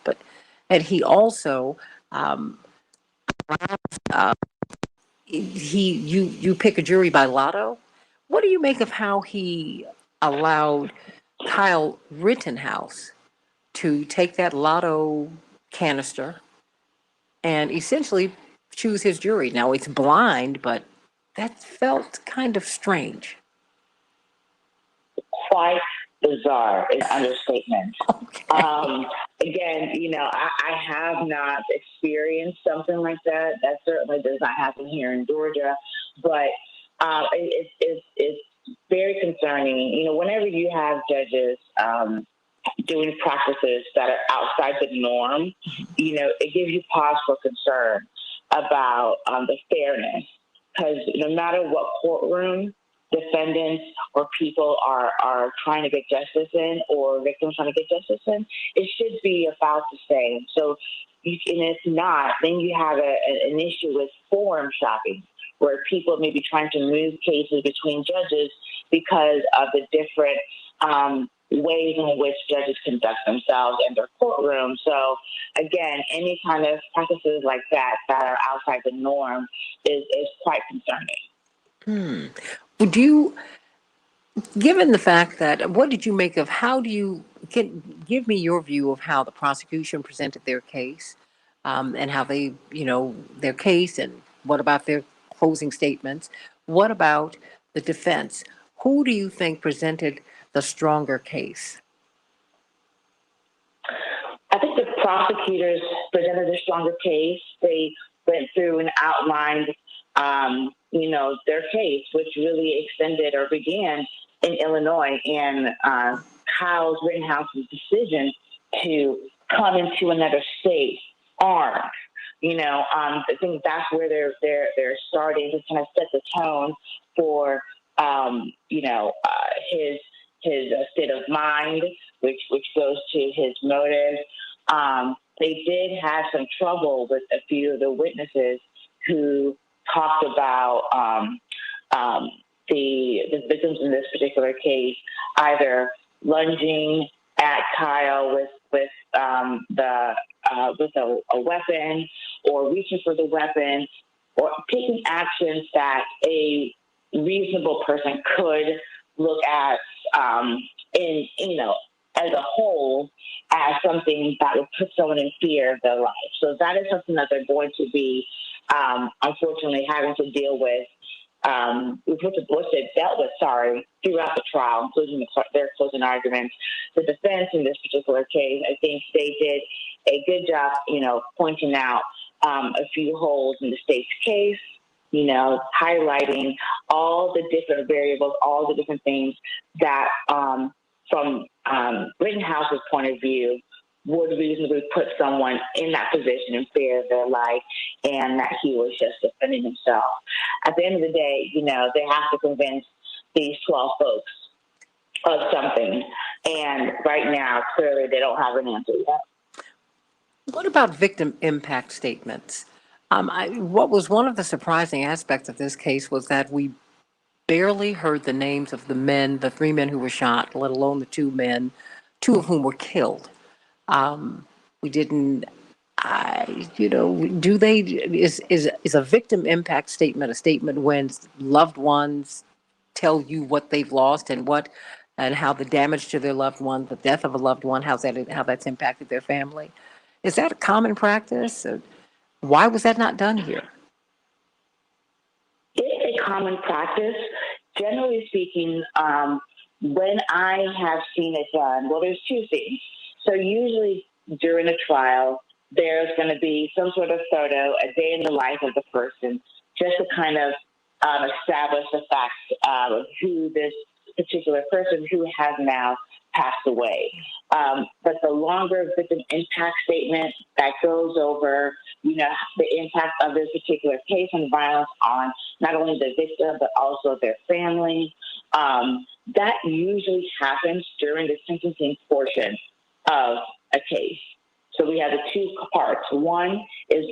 And he also, um, uh, you pick a jury by lotto. What do you make of how he allowed Kyle Rittenhouse to take that lotto canister and essentially choose his jury? Now it's blind, but that felt kind of strange. Quite bizarre is understatement. Okay. Again, I have not experienced something like that. That certainly does not happen here in Georgia, but it's very concerning. Whenever you have judges doing practices that are outside the norm, it gives you pause for concern about the fairness. Because no matter what courtroom defendants or people are trying to get justice in, or victims trying to get justice in, it should be about the same. So, and if not, then you have an issue with forum shopping, where people may be trying to move cases between judges because of the different ways in which judges conduct themselves in their courtroom. So, again, any kind of practices like that are outside the norm is quite concerning. Would you, given the fact that, what did you make of, give me your view of how the prosecution presented their case, and how they, their case, and what about their closing statements? What about the defense? Who do you think presented the stronger case? I think the prosecutors presented a stronger case. They went through and outlined, their case, which really extended or began in Illinois, and Kyle Rittenhouse's decision to come into another state armed. I think that's where they're starting to kind of set the tone for, his state of mind, which goes to his motive. They did have some trouble with a few of the witnesses who talked about the victims in this particular case either lunging at Kyle with a weapon, or reaching for the weapon, or taking actions that a reasonable person could look at as a whole, as something that would put someone in fear of their life. So that is something that they're going to be, unfortunately, having to deal with, which they've dealt with, throughout the trial, including their closing arguments. The defense in this particular case, I think they did a good job, pointing out a few holes in the state's case, highlighting all the different variables, all the different things that, from Rittenhouse's point of view, would reasonably put someone in that position in fear of their life, and that he was just defending himself. At the end of the day, they have to convince these 12 folks of something, and right now, clearly, they don't have an answer yet. What about victim impact statements? What was one of the surprising aspects of this case was that we barely heard the names of the 3 men who were shot, let alone the 2 men, 2 of whom were killed. We didn't, is a victim impact statement a statement when loved ones tell you what they've lost and how the damage to their loved one, the death of a loved one, how that's impacted their family? Is that a common practice? Why was that not done here? It's a common practice. Generally speaking, when I have seen it done, well, there's 2 things. So usually during a trial, there's going to be some sort of photo, a day in the life of the person, just to kind of establish the facts of who this particular person who has now passed away. But the longer victim impact statement that goes over, the impact of this particular case and violence on not only the victim, but also their family, that usually happens during the sentencing portion of a case. So we have the two parts. One is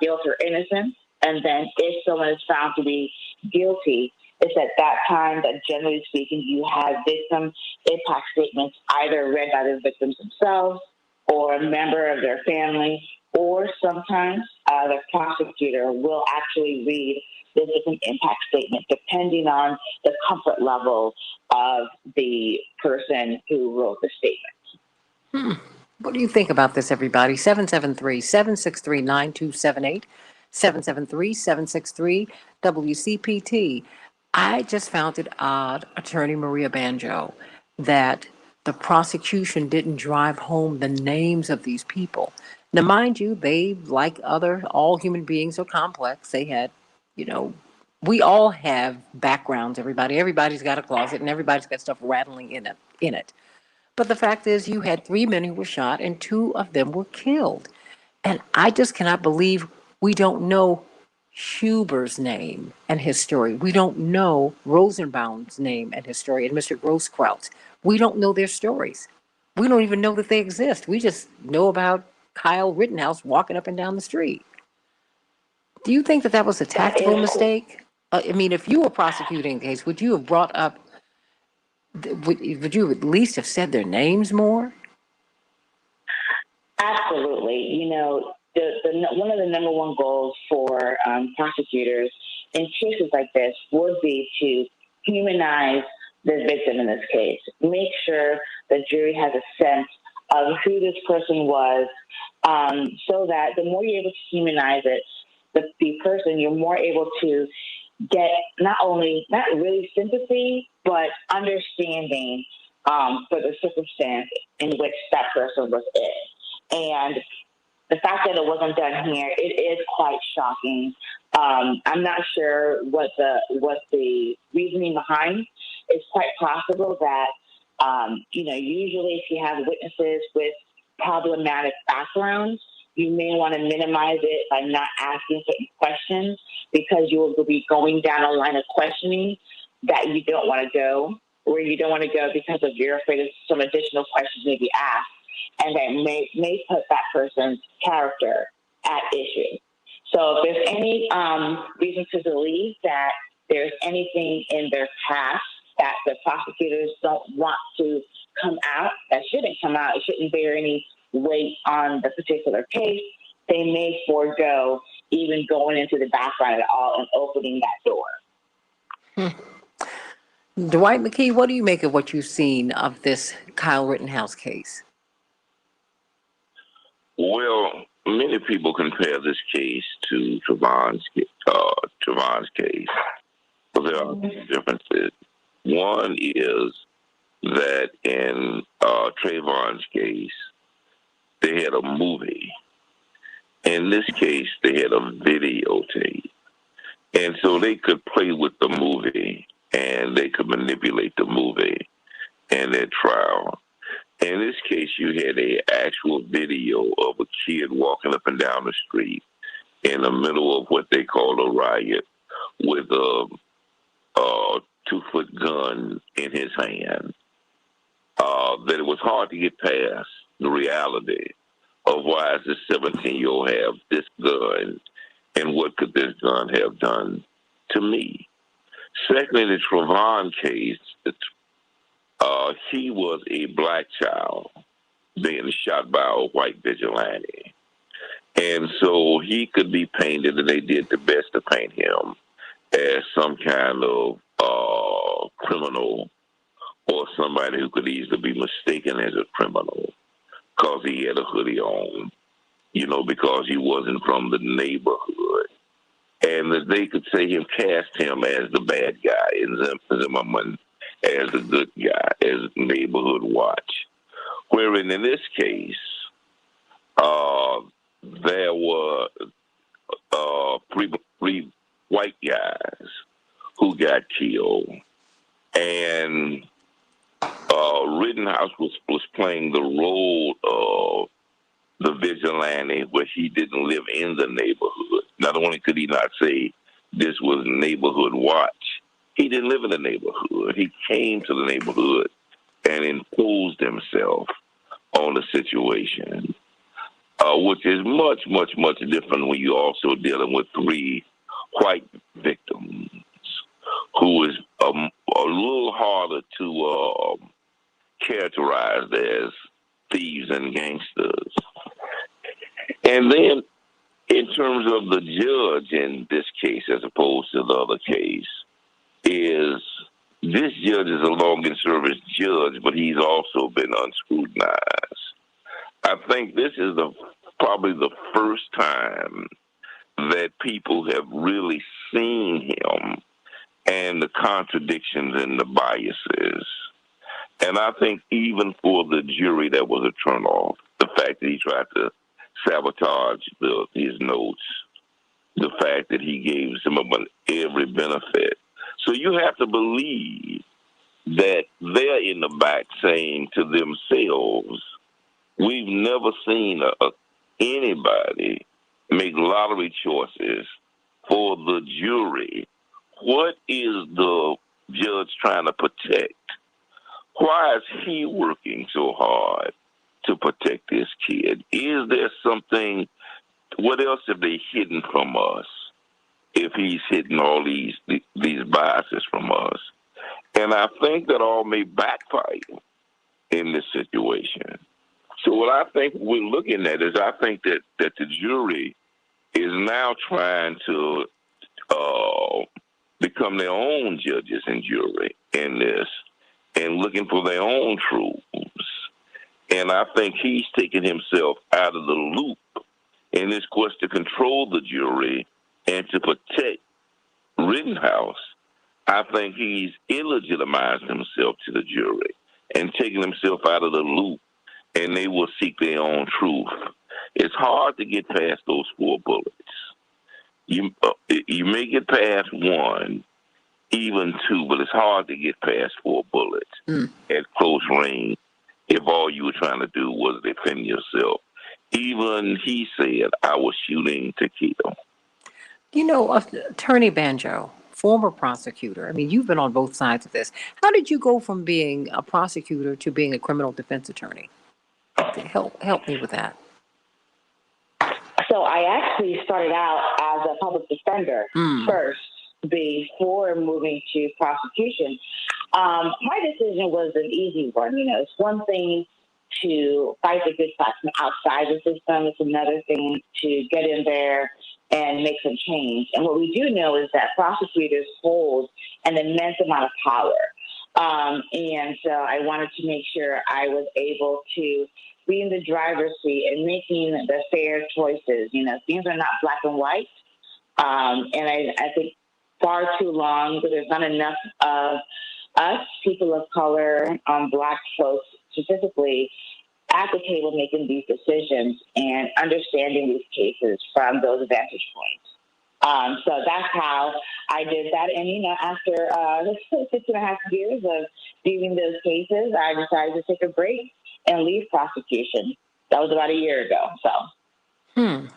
guilt or innocence, and then if someone is found to be guilty, it's at that time that, generally speaking, you have victim impact statements either read by the victims themselves or a member of their family, or sometimes the prosecutor will actually read the victim impact statement, depending on the comfort level of the person who wrote the statement. What do you think about this, everybody? 773-763-9278, 773-763-WCPT. I just found it odd, Attorney Maria Banjo, that the prosecution didn't drive home the names of these people. Now, mind you, they, like all human beings are complex. They had, we all have backgrounds, everybody. Everybody's got a closet and everybody's got stuff rattling in it. But the fact is, you had 3 men who were shot and 2 of them were killed. And I just cannot believe we don't know Huber's name and his story. We don't know Rosenbaum's name and his story, and Mr. Grosskreutz. We don't know their stories. We don't even know that they exist. We just know about Kyle Rittenhouse walking up and down the street. Do you think that was a tactical mistake? I mean, if you were prosecuting the case, would you have brought up, would you at least have said their names more? Absolutely. One of the number one goals for prosecutors in cases like this would be to humanize the victim in this case. Make sure the jury has a sense of who this person was, so that the more you're able to humanize it, the person, you're more able to get not really sympathy, but understanding for the circumstance in which that person was in. And the fact that it wasn't done here, it is quite shocking. I'm not sure what the reasoning behind. It's quite possible that, usually if you have witnesses with problematic backgrounds, you may want to minimize it by not asking certain questions, because you will be going down a line of questioning that you don't want to go, where you don't want to go because of you're afraid of some additional questions may be asked, and that may put that person's character at issue. So if there's any reason to believe that there's anything in their past that the prosecutors don't want to come out, that shouldn't come out, it shouldn't bear any weight on the particular case, they may forego even going into the background at all and opening that door. Dwight McKee, what do you make of what you've seen of this Kyle Rittenhouse case? Well, many people compare this case to Trayvon's case, but there are differences. One is that in Trayvon's case, they had a movie. In this case, they had a videotape. And so they could play with the movie and they could manipulate the movie in their trial. In this case, you had an actual video of a kid walking up and down the street in the middle of what they call a riot with a 2-foot gun in his hand. That it was hard to get past the reality of why does this 17-year-old have this gun and what could this gun have done to me? Secondly, the Trayvon case, he was a black child being shot by a white vigilante. And so he could be painted, and they did the best to paint him as some kind of criminal or somebody who could easily be mistaken as a criminal because he had a hoodie on, because he wasn't from the neighborhood. And that they could cast him as the bad guy and Zimmerman as the good guy, as neighborhood watch. Wherein in this case, there were three white guys who got killed. And Rittenhouse was playing the role of the vigilante where he didn't live in the neighborhood. Not only could he not say this was neighborhood watch, he didn't live in the neighborhood. He came to the neighborhood and imposed himself on the situation. which is much, much, much different when you're also dealing with 3 white victims, who is a little harder to characterize as thieves and gangsters. And then in terms of the judge in this case, as opposed to the other case, is this judge is a long-in-service judge, but he's also been unscrutinized. I think this is probably the first time that people have really seen him and the contradictions and the biases. And I think even for the jury, that was a turnoff. The fact that he tried to sabotage his notes, the fact that he gave some of every benefit. So you have to believe that they're in the back saying to themselves, we've never seen anybody make lottery choices for the jury. What is the judge trying to protect? Why is he working so hard to protect this kid? Is there something, what else have they hidden from us if he's hidden all these biases from us? And I think that all may backfire in this situation. So what I think we're looking at is I think that the jury is now trying to become their own judges and jury in this and looking for their own truths. And I think he's taking himself out of the loop in this quest to control the jury and to protect Rittenhouse. I think he's illegitimized himself to the jury and taking himself out of the loop, and they will seek their own truth. It's hard to get past those 4 bullets. You may get past 1, even 2, but it's hard to get past 4 bullets at close range if all you were trying to do was defend yourself. Even he said, I was shooting to kill. You know, Attorney Banjo, former prosecutor, I mean, you've been on both sides of this. How did you go from being a prosecutor to being a criminal defense attorney? Help me with that. So I actually started out as a public defender first before moving to prosecution. My decision was an easy one. You know, it's one thing to fight the good fight from outside the system. It's another thing to get in there and make some change. And what we do know is that prosecutors hold an immense amount of power. And so I wanted to make sure I was able to be in the driver's seat and making the fair choices. You know, things are not black and white. And I think far too long, there's not enough of us, people of color, Black folks specifically, at the table making these decisions and understanding these cases from those vantage points. So that's how I did that. And, you know, after 6.5 years of doing those cases, I decided to take a break and leave prosecution. That was about a year ago. So,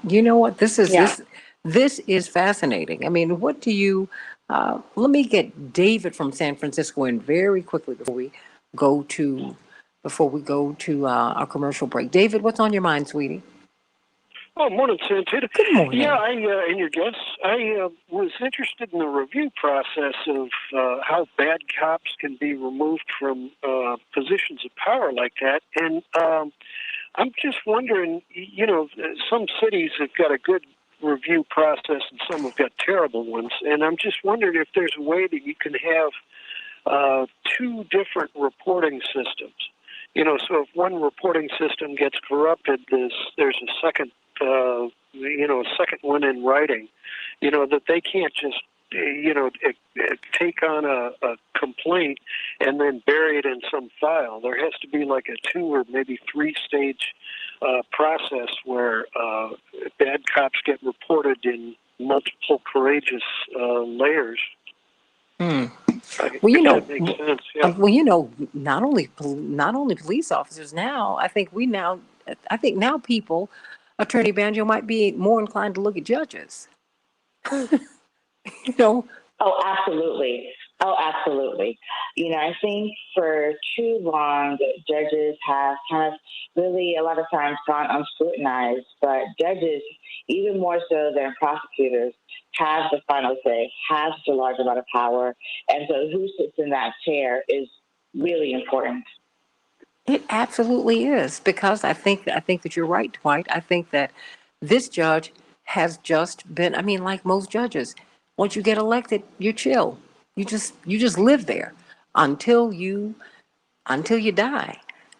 You know what? This is fascinating. I mean, what do you? Let me get David from San Francisco in very quickly before we go to our commercial break. David, what's on your mind, sweetie? Oh, morning, Santita. Good morning. Yeah, and your guests. I was interested in the review process of how bad cops can be removed from positions of power like that. And I'm just wondering, you know, some cities have got a good review process and some have got terrible ones. And I'm just wondering if there's a way that you can have 2 different reporting systems. You know, so if one reporting system gets corrupted, there's a second second one in writing, you know, that they can't just, take on a complaint and then bury it in some file. There has to be like a 2 or maybe 3-stage process where bad cops get reported in multiple courageous layers. Well, you know, that makes sense. Yeah. well, you know, not only police officers now. I think now people, Attorney Banjo, might be more inclined to look at judges. You know. Oh, absolutely. Oh, absolutely. You know, I think for too long, judges have kind of really a lot of times gone unscrutinized, but judges, even more so than prosecutors, have the final say, have such a large amount of power. And so who sits in that chair is really important. It absolutely is, because I think that you're right, Dwight. I think that this judge has just been, I mean, like most judges, once you get elected, you're chill. You just live there until you die.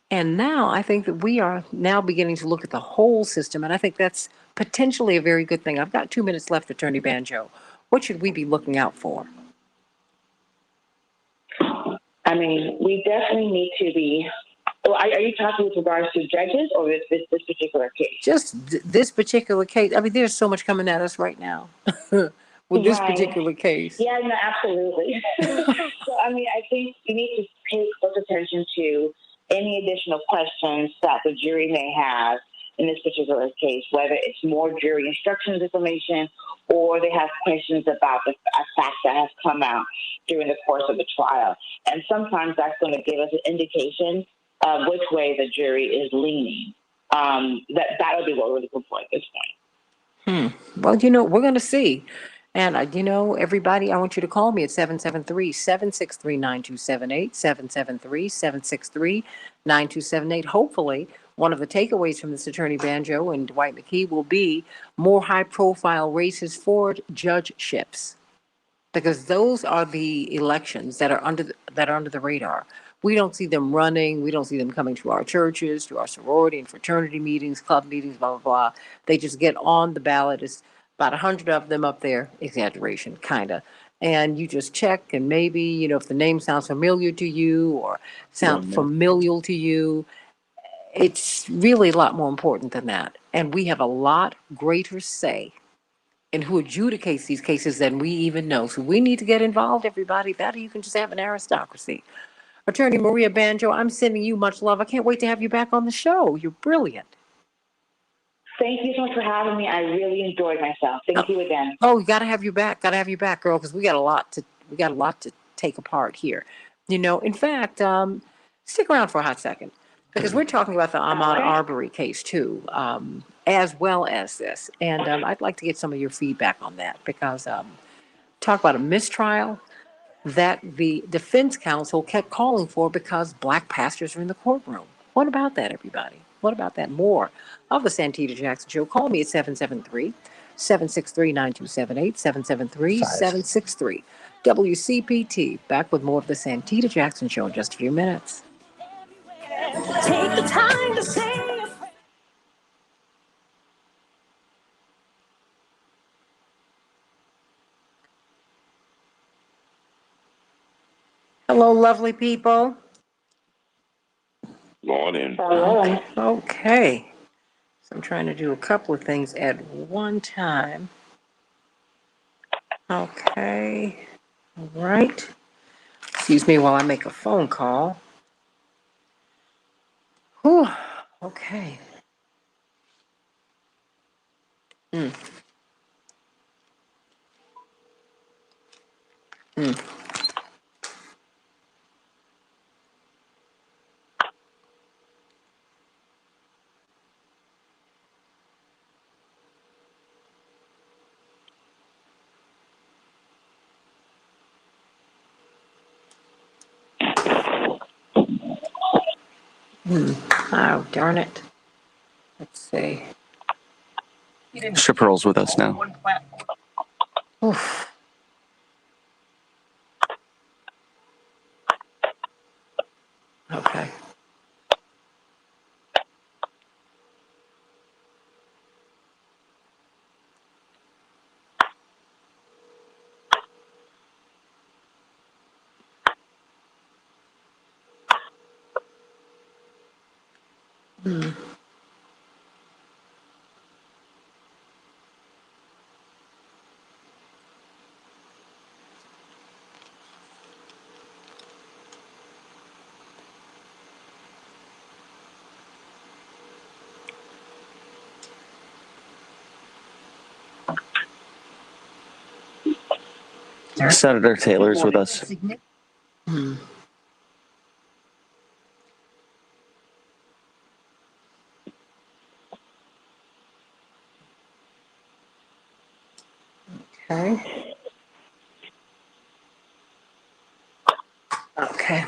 And now I think that we are now beginning to look at the whole system, and I think that's potentially a very good thing. I've got 2 minutes left, Attorney Banjo. What should we be looking out for? I mean, we definitely need to be. Well, are you talking with regards to judges or this particular case? Just this particular case. I mean, there's so much coming at us right now with this Right. particular case. Yeah, no, absolutely. So, I mean, I think you need to pay close attention to any additional questions that the jury may have in this particular case, whether it's more jury instructions information or they have questions about the facts that have come out during the course of the trial. And sometimes that's going to give us an indication of which way the jury is leaning. That'll be what we're looking for at this point. Well, we're going to see. And, everybody, I want you to call me at 773-763-9278, 773-763-9278. Hopefully, one of the takeaways from this Attorney Banjo and Dwight McKee will be more high-profile races for judgeships, because those are the elections that are under the radar. We don't see them running. We don't see them coming to our churches, to our sorority and fraternity meetings, club meetings, blah blah blah. They just get on the ballot. It's about 100 of them up there. Exaggeration, kind of. And you just check, and maybe if the name sounds familiar to you or sound familial to you. It's really a lot more important than that, and we have a lot greater say and who adjudicates these cases than we even know. So we need to get involved, everybody. That, or you can just have an aristocracy. Attorney Maria Banjo, I'm sending you much love. I can't wait to have you back on the show. You're brilliant. Thank you so much for having me. I really enjoyed myself. Thank you again. Oh, got to have you back. Got to have you back, girl, because we got a lot to take apart here. In fact, stick around for a hot second, because we're talking about the Ahmaud Arbery case too, as well as this. And I'd like to get some of your feedback on that, because talk about a mistrial that the defense counsel kept calling for because black pastors are in the courtroom. What about that, everybody? What about that? More of the Santita Jackson Show. Call me at 773-763-9278, 773-763. WCPT. Back with more of the Santita Jackson Show in just a few minutes. Take the time to say a prayer. Hello, lovely people. Morning. Hello. Okay. So I'm trying to do a couple of things at one time. Okay. All right. Excuse me while I make a phone call. Whew. Okay. Mm. Mm. Oh, darn it. Let's see. Chaparral's with us now. Oof. Okay. Hmm. Senator Taylor's with us. Okay. Okay.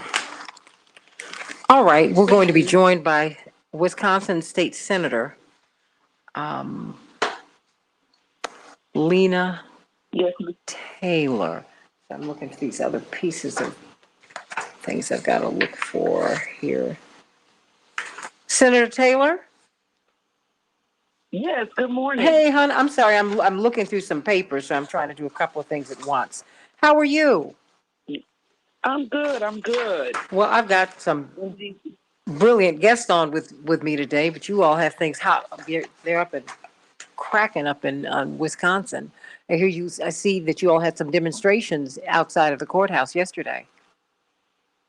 All right. We're going to be joined by Wisconsin State Senator Lena Taylor. I'm looking for these other pieces of things I've got to look for here. Senator Taylor? Yes, good morning. Hey, hon, I'm sorry. I'm looking through some papers, so I'm trying to do a couple of things at once. How are you? I'm good. Well, I've got some brilliant guests on with me today, but you all have things hot. They're up and cracking up in Wisconsin. I see that you all had some demonstrations outside of the courthouse yesterday.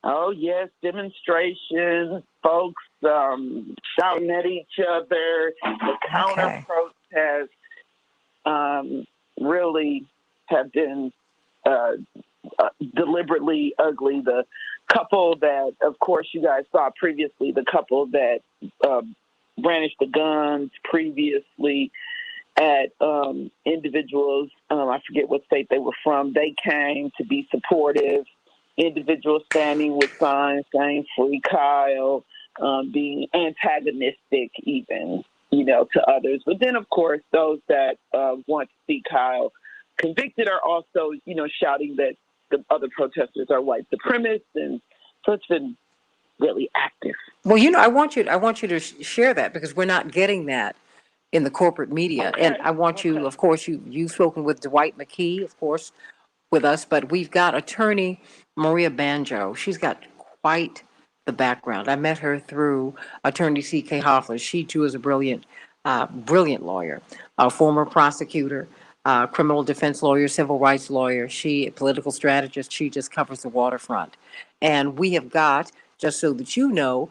Oh, yes, demonstrations, folks shouting at each other, the counter protests really have been deliberately ugly. The couple that, of course, you guys saw previously, the couple that brandished the guns previously at individuals, I forget what state they were from, they came to be supportive. Individuals standing with signs saying "Free Kyle," being antagonistic even, to others. But then, of course, those that want to see Kyle convicted are also, shouting that the other protesters are white supremacists, and so it's been really active. Well, I want you to share that because we're not getting that in the corporate media, and I want you, of course, you've spoken with Dwight McKee, of course, with us, but we've got attorney Maria Banjo. She's got quite the background. I met her through attorney C.K. Hoffler. She too is a brilliant lawyer, a former prosecutor, criminal defense lawyer, civil rights lawyer. She a political strategist. She just covers the waterfront. And we have got, just so that you know,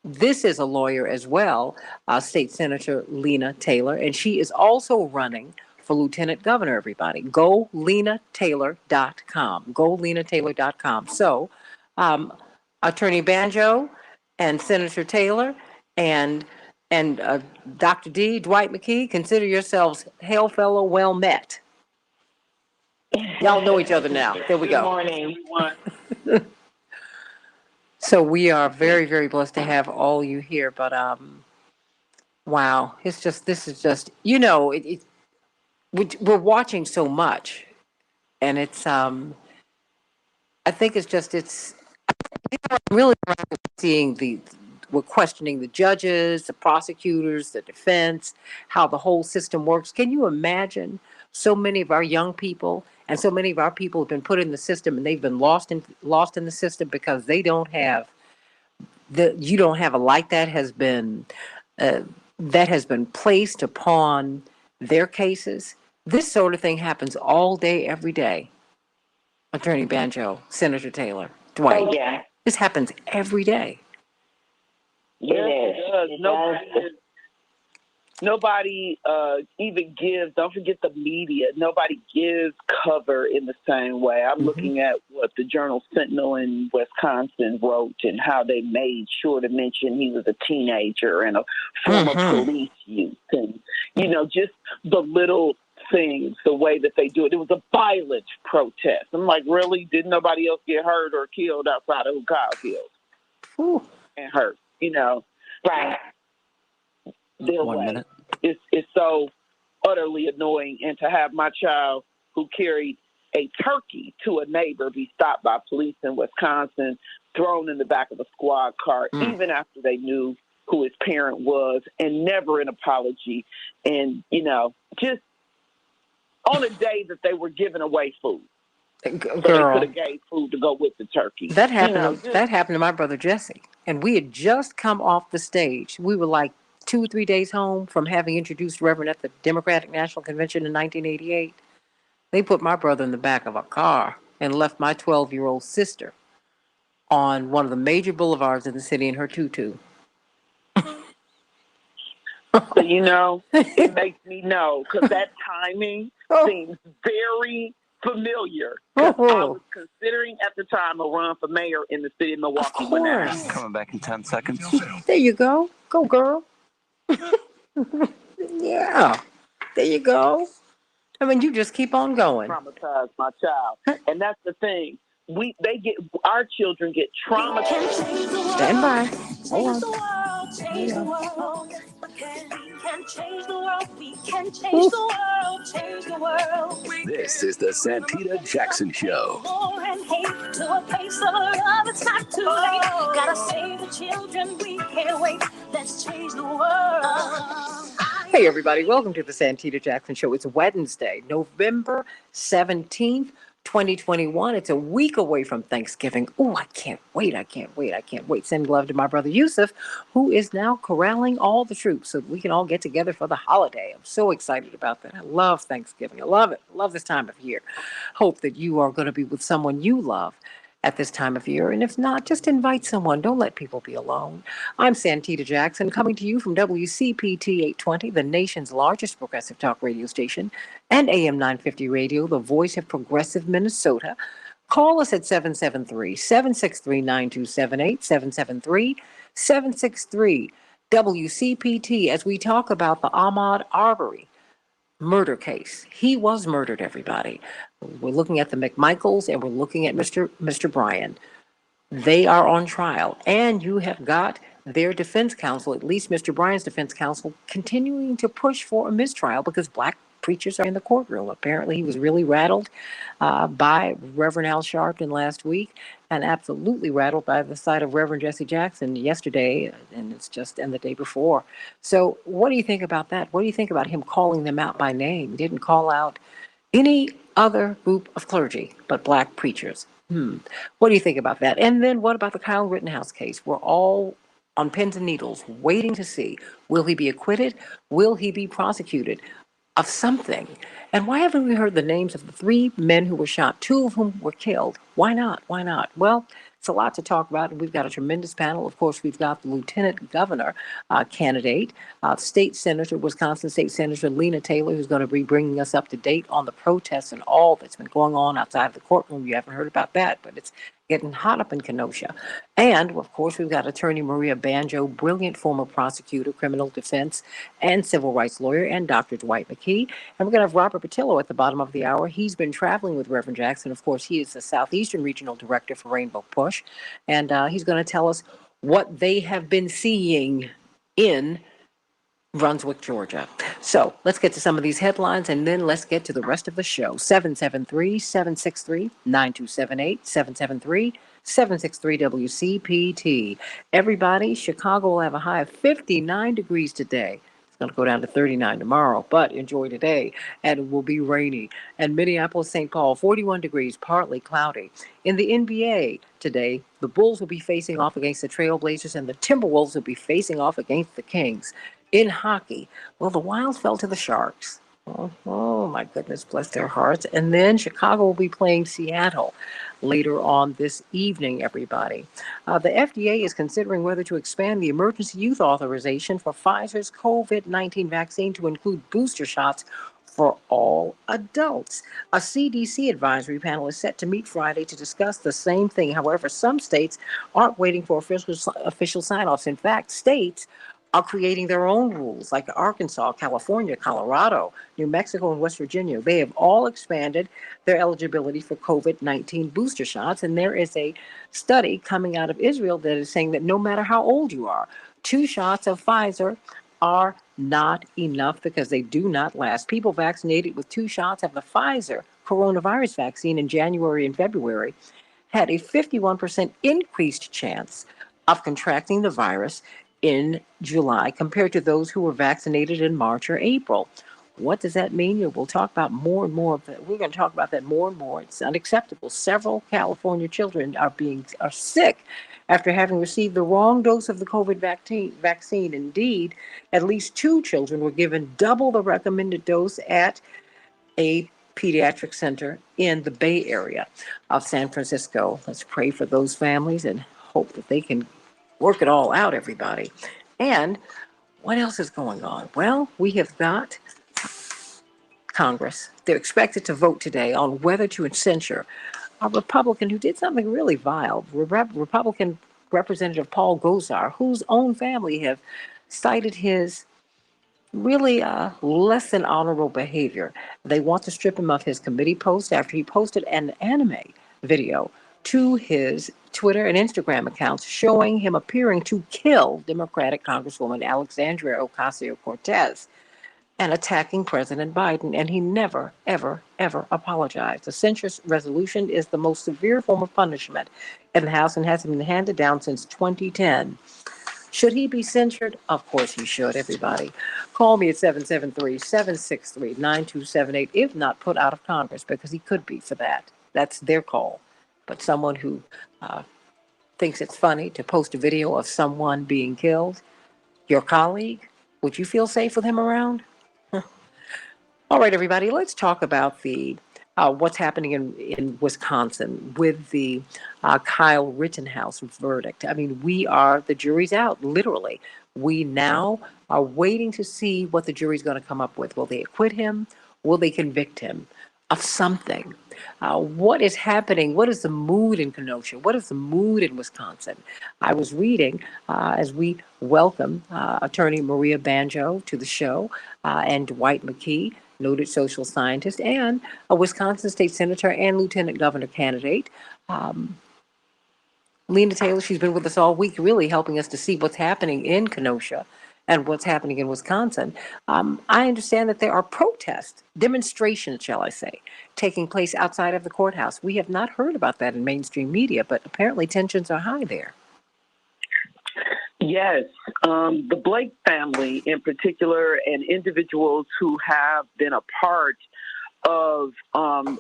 this is a lawyer as well, State Senator Lena Taylor, and she is also running for lieutenant governor, everybody. Go LenaTaylor.com. Go LenaTaylor.com. So, Attorney Banjo and Senator Taylor and Dr. D, Dwight McKee, consider yourselves hail fellow well met. Y'all know each other now. There we go. Good morning, everyone. So we are very, very blessed to have all you here. But wow, this is just, we're watching so much, and it's I think it's really seeing we're questioning the judges, the prosecutors, the defense, how the whole system works. Can you imagine so many of our young people and so many of our people have been put in the system and they've been lost in the system because they don't have you don't have a light that has been placed upon their cases. This sort of thing happens all day, every day. Attorney Banjo, Senator Taylor, Dwight. Oh, yeah. This happens every day. Yes, it does. Nobody even gives, don't forget the media, nobody gives cover in the same way. I'm looking at what the Journal Sentinel in Wisconsin wrote and how they made sure to mention he was a teenager and a former police youth. And, just the little things, the way that they do it. It was a violent protest. I'm like, really? Didn't nobody else get hurt or killed outside of who Kyle killed? And hurt, Right. Their way. It's so utterly annoying. And to have my child who carried a turkey to a neighbor be stopped by police in Wisconsin, thrown in the back of a squad car, even after they knew who his parent was, and never an apology. And, just on a day that they were giving away food. So they could have gave food to go with the turkey. That happened. That happened to my brother Jesse, and we had just come off the stage. We were like 2 or 3 days home from having introduced Reverend at the Democratic National Convention in 1988. They put my brother in the back of a car and left my 12-year-old sister on one of the major boulevards in the city in her tutu. So, it makes me know, because that timing seems very familiar. 'Cause I Oh, was considering at the time a run for mayor in the city of Milwaukee of when that course. happened. Coming back in 10 seconds. There you go. Go, girl. Yeah. There you go. I mean, you just keep on going. Traumatize my child, and that's the thing. Our children get traumatized. Stand by. Hold on. Change the world. We can change the world. We can change the world. Change the world. This is the Santita Jackson Show. War and hate to a place of love. It's not too late. Gotta save the children. We can't wait. Let's change the world. Hey, everybody. Welcome to the Santita Jackson Show. It's Wednesday, November 17th, 2021. It's a week away from Thanksgiving. Oh, I can't wait. I can't wait. I can't wait. Send love to my brother Yusuf, who is now corralling all the troops so that we can all get together for the holiday. I'm so excited about that. I love Thanksgiving. I love it. I love this time of year. Hope that you are going to be with someone you love at this time of year. And if not, just invite someone. Don't let people be alone. I'm Santita Jackson, coming to you from WCPT 820, the nation's largest progressive talk radio station, and AM 950 Radio, the voice of progressive Minnesota. Call us at 773-763-9278, 773-763-WCPT, as we talk about the Ahmaud Arbery murder case. He was murdered, everybody. We're looking at the McMichaels and we're looking at Mr. Bryan. They are on trial, and you have got their defense counsel, at least Mr. Bryan's defense counsel, continuing to push for a mistrial because black preachers are in the courtroom. Apparently, he was really rattled by Reverend Al Sharpton last week, and absolutely rattled by the sight of Reverend Jesse Jackson yesterday, and the day before. So, what do you think about that? What do you think about him calling them out by name? He didn't call out any other group of clergy but black preachers. What do you think about that? And then what about the Kyle Rittenhouse case? We're all on pins and needles waiting to see, will he be acquitted? Will he be prosecuted of something? And why haven't we heard the names of the three men who were shot, two of whom were killed? Why not? Why not? Well, it's a lot to talk about, and we've got a tremendous panel. Of course, we've got the lieutenant governor candidate, Wisconsin State Senator Lena Taylor, who's going to be bringing us up to date on the protests and all that's been going on outside of the courtroom. You haven't heard about that, but it's getting hot up in Kenosha. And, of course, we've got Attorney Maria Banjo, brilliant former prosecutor, criminal defense, and civil rights lawyer, and Dr. Dwight McKee. And we're going to have Robert Patillo at the bottom of the hour. He's been traveling with Reverend Jackson. Of course, he is the Southeastern Regional Director for Rainbow Push. And he's going to tell us what they have been seeing in Brunswick, Georgia. So let's get to some of these headlines, and then let's get to the rest of the show. 773-763-9278, 773-763-WCPT. Everybody, Chicago will have a high of 59 degrees today. It's going to go down to 39 tomorrow, but enjoy today, and it will be rainy. And Minneapolis, St. Paul, 41 degrees, partly cloudy. In the NBA today, the Bulls will be facing off against the Trailblazers, and the Timberwolves will be facing off against the Kings. In hockey, well, the Wild fell to the Sharks. Oh, my goodness, bless their hearts. And then Chicago will be playing Seattle later on this evening, everybody. The FDA is considering whether to expand the emergency use authorization for Pfizer's COVID-19 vaccine to include booster shots for all adults. A CDC advisory panel is set to meet Friday to discuss the same thing. However, some states aren't waiting for official sign-offs. In fact, states are creating their own rules, like Arkansas, California, Colorado, New Mexico, and West Virginia. They have all expanded their eligibility for COVID-19 booster shots, and there is a study coming out of Israel that is saying that no matter how old you are, 2 shots of Pfizer are not enough because they do not last. People vaccinated with 2 shots of the Pfizer coronavirus vaccine in January and February had a 51% increased chance of contracting the virus in July compared to those who were vaccinated in March or April. What does that mean? We'll talk about more and more of that. We're going to talk about that more and more. It's unacceptable. Several California children are sick after having received the wrong dose of the COVID vaccine. Indeed, at least 2 children were given double the recommended dose at a pediatric center in the Bay Area of San Francisco. Let's pray for those families and hope that they can work it all out, everybody. And what else is going on? Well, we have got Congress. They're expected to vote today on whether to censure a Republican who did something really vile. Republican Representative Paul Gosar, whose own family have cited his really less than honorable behavior. They want to strip him of his committee post after he posted an anime video to his Twitter and Instagram accounts showing him appearing to kill Democratic Congresswoman Alexandria Ocasio-Cortez and attacking President Biden, and he never, ever, ever apologized. The censure resolution is the most severe form of punishment in the House and hasn't been handed down since 2010. Should he be censured? Of course he should, everybody. Call me at 773-763-9278, if not put out of Congress, because he could be for that. That's their call. But someone who thinks it's funny to post a video of someone being killed, your colleague, would you feel safe with him around? All right, everybody, let's talk about the what's happening in Wisconsin with the Kyle Rittenhouse verdict. I mean, the jury's out, literally. We now are waiting to see what the jury's going to come up with. Will they acquit him? Will they convict him of something? What is happening? What is the mood in Kenosha? What is the mood in Wisconsin? I was reading as we welcome attorney Maria Banjo to the show and Dwight McKee, noted social scientist, and a Wisconsin state senator and lieutenant governor candidate. Lena Taylor, she's been with us all week, really helping us to see what's happening in Kenosha and what's happening in Wisconsin. I understand that there are protests, demonstrations, shall I say, taking place outside of the courthouse. We have not heard about that in mainstream media, but apparently tensions are high there. Yes, the Blake family in particular and individuals who have been a part of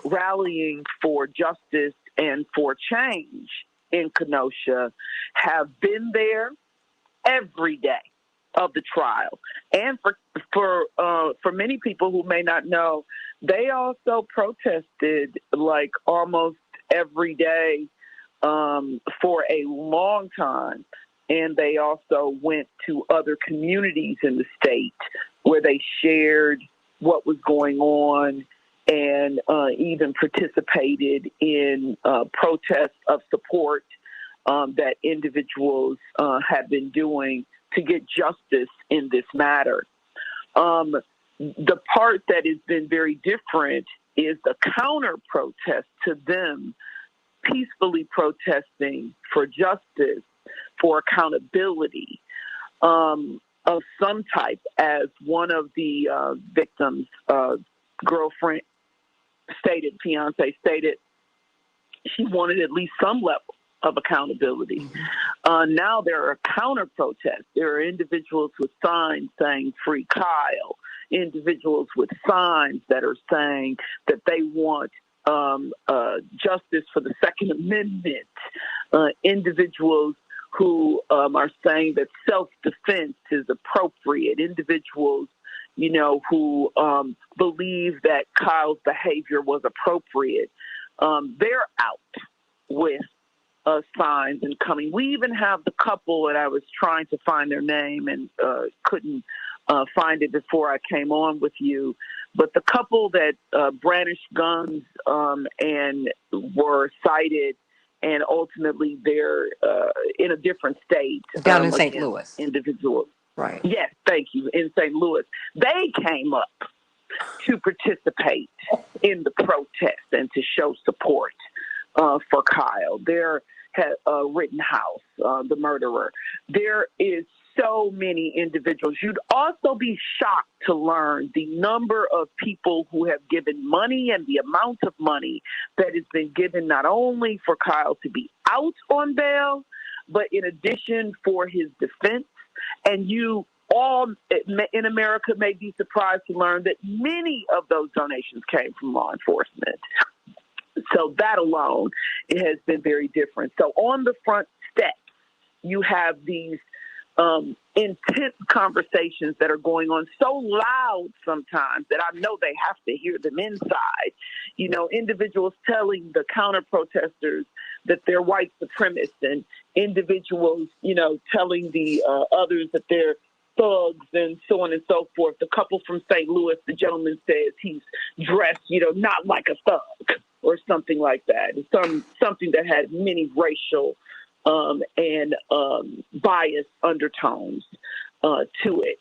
rallying for justice and for change in Kenosha have been there every day of the trial. And for many people who may not know, they also protested like almost every day for a long time. And they also went to other communities in the state where they shared what was going on and even participated in protests of support that individuals have been doing to get justice in this matter. The part that has been very different is the counter protest to them peacefully protesting for justice, for accountability of some type, as one of the victims' girlfriend fiance stated, she wanted at least some level of accountability. Now there are counter protests. There are individuals with signs saying "Free Kyle," individuals with signs that are saying that they want justice for the Second Amendment, individuals who are saying that self-defense is appropriate, individuals, who believe that Kyle's behavior was appropriate. They're out with signs and coming. We even have the couple, and I was trying to find their name and couldn't find it before I came on with you, but the couple that brandished guns and were cited, and ultimately they're in a different state. Down in St. Louis. Individuals. Right. Yes, thank you. In St. Louis. They came up to participate in the protest and to show support for Kyle. There had Rittenhouse, the murderer. There is so many individuals. You'd also be shocked to learn the number of people who have given money and the amount of money that has been given not only for Kyle to be out on bail, but in addition for his defense. And you all in America may be surprised to learn that many of those donations came from law enforcement. So that alone, it has been very different. So on the front steps, you have these intense conversations that are going on so loud sometimes that I know they have to hear them inside. Individuals telling the counter protesters that they're white supremacists, and individuals, telling the others that they're thugs and so on and so forth. The couple from St. Louis, the gentleman says he's dressed, not like a thug or something like that. Something that had many racial and bias undertones to it.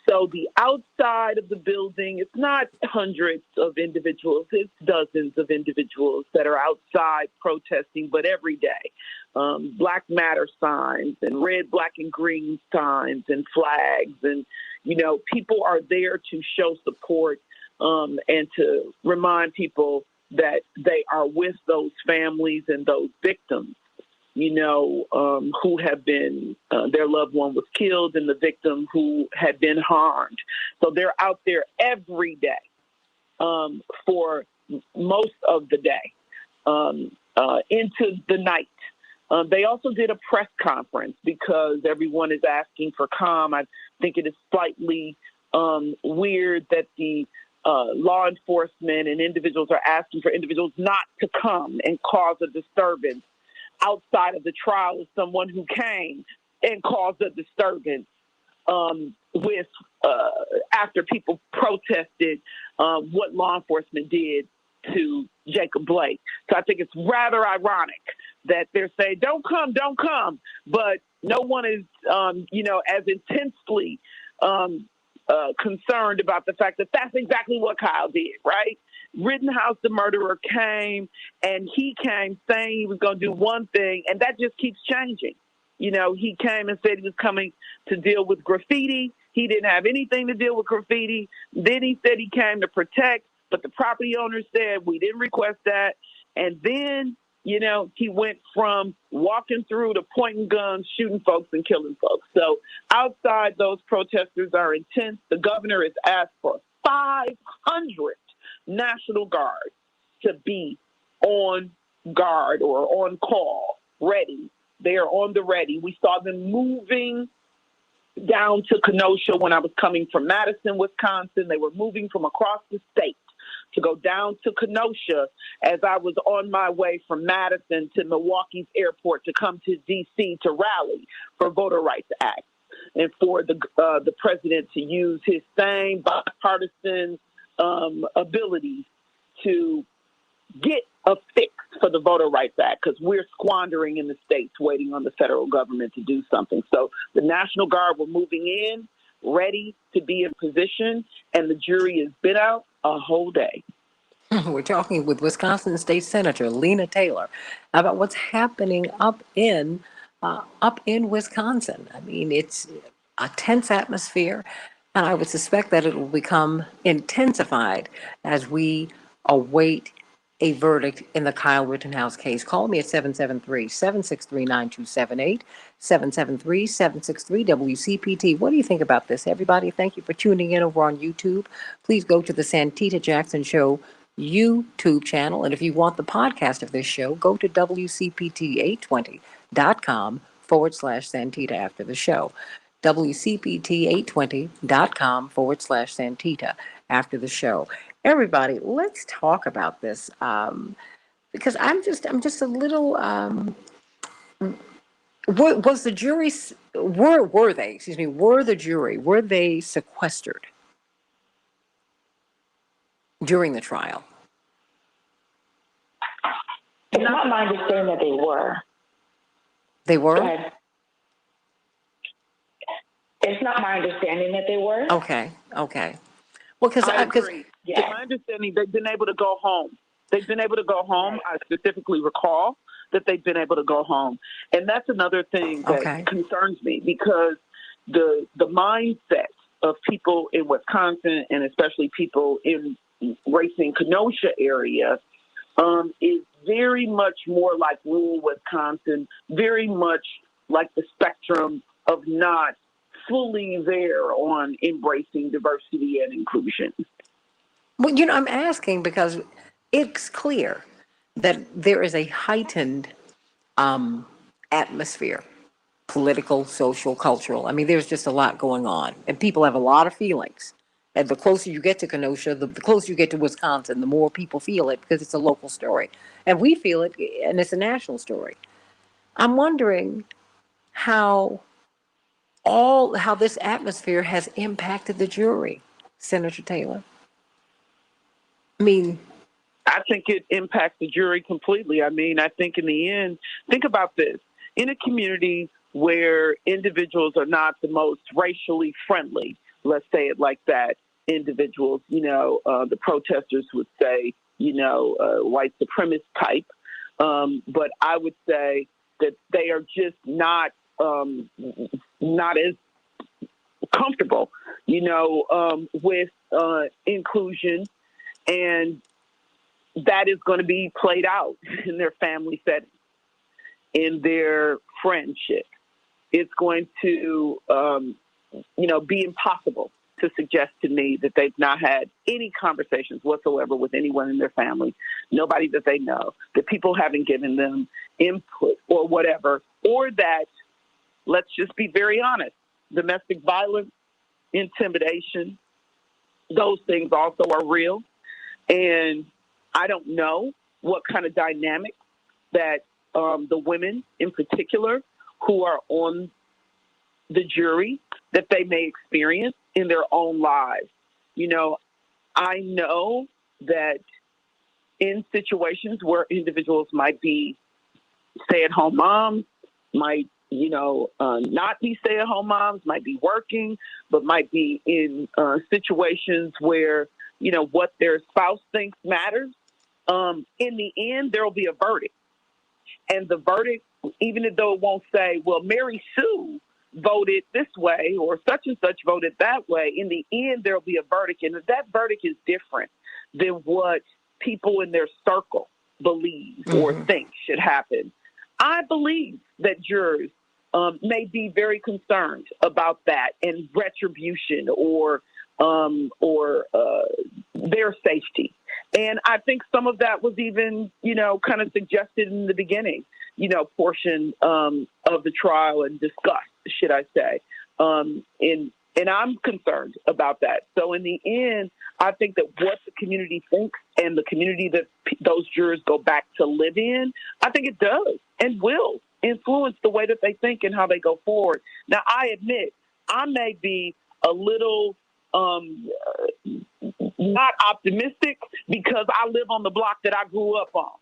So the outside of the building, it's not hundreds of individuals, it's dozens of individuals that are outside protesting, but every day. Black Matter signs and red, black, and green signs and flags. And, people are there to show support and to remind people that they are with those families and those victims, who have been, their loved one was killed and the victim who had been harmed. So they're out there every day for most of the day into the night. They also did a press conference because everyone is asking for calm. I think it is slightly weird that the law enforcement and individuals are asking for individuals not to come and cause a disturbance outside of the trial of someone who came and caused a disturbance with after people protested what law enforcement did to Jacob Blake. So I think it's rather ironic that they're saying, don't come, but no one is, as intensely concerned about the fact that that's exactly what Kyle did, right? Rittenhouse, the murderer, came, and he came saying he was going to do one thing, and that just keeps changing. He came and said he was coming to deal with graffiti. He didn't have anything to deal with graffiti. Then he said he came to protect, but the property owner said, we didn't request that. And then, he went from walking through to pointing guns, shooting folks, and killing folks. So outside, those protesters are intense. The governor has asked for 500 National Guard to be on guard or on call, ready. They are on the ready. We saw them moving down to Kenosha when I was coming from Madison, Wisconsin. They were moving from across the state to go down to Kenosha as I was on my way from Madison to Milwaukee's airport to come to D.C. to rally for Voter Rights Act and for the president to use his same bipartisan abilities to get a fix for the Voter Rights Act, because we're squandering in the states waiting on the federal government to do something. So the National Guard were moving in, ready to be in position, and the jury has been out a whole day. We're talking with Wisconsin State Senator Lena Taylor about what's happening up in Wisconsin. I mean, it's a tense atmosphere, and I would suspect that it will become intensified as we await a verdict in the Kyle Rittenhouse case. Call me at 773-763-9278, 773-763-WCPT. What do you think about this, everybody? Thank you for tuning in over on YouTube. Please go to the Santita Jackson Show YouTube channel. And if you want the podcast of this show, go to WCPT820.com/Santita after the show. WCPT820.com/Santita after the show. Everybody, let's talk about this because I'm just a little. Was the jury were the jury were they sequestered during the trial? It's not my understanding that they were. They were? Go ahead. It's not my understanding that they were. Okay. Well, because I agree. Yeah. My understanding, they've been able to go home. I specifically recall that they've been able to go home. And that's another thing that concerns me, because the mindset of people in Wisconsin, and especially people in Racine, Kenosha area, is very much more like rural Wisconsin, very much like the spectrum of not fully there on embracing diversity and inclusion. Well, I'm asking because it's clear that there is a heightened atmosphere, political, social, cultural. I mean, there's just a lot going on, and people have a lot of feelings. And the closer you get to Kenosha, the closer you get to Wisconsin, the more people feel it because it's a local story. And we feel it, and it's a national story. I'm wondering how all how this atmosphere has impacted the jury, Senator Taylor? I mean, I think it impacts the jury completely. I mean, I think in the end, think about this. In a community where individuals are not the most racially friendly, let's say it like that, individuals, the protesters would say, white supremacist type. But I would say that they are just not as comfortable, with inclusion, and that is going to be played out in their family setting, in their friendship. It's going to, be impossible to suggest to me that they've not had any conversations whatsoever with anyone in their family, nobody that they know, that people haven't given them input or whatever, or that, let's just be very honest, domestic violence, intimidation, those things also are real. And I don't know what kind of dynamic that the women in particular who are on the jury that they may experience in their own lives. I know that in situations where individuals might be stay-at-home moms, might, not be stay-at-home moms, might be working, but might be in situations where, what their spouse thinks matters. In the end, there will be a verdict. And the verdict, even though it won't say, well, Mary Sue voted this way or such and such voted that way, in the end, there will be a verdict. And that verdict is different than what people in their circle believe or think should happen. I believe that jurors may be very concerned about that and retribution or their safety. And I think some of that was even, kind of suggested in the beginning, portion of the trial and discussed, should I say. And I'm concerned about that. So in the end, I think that what the community thinks and the community that those jurors go back to live in, I think it does and will influence the way that they think and how they go forward. Now, I admit, I may be a little not optimistic because I live on the block that I grew up on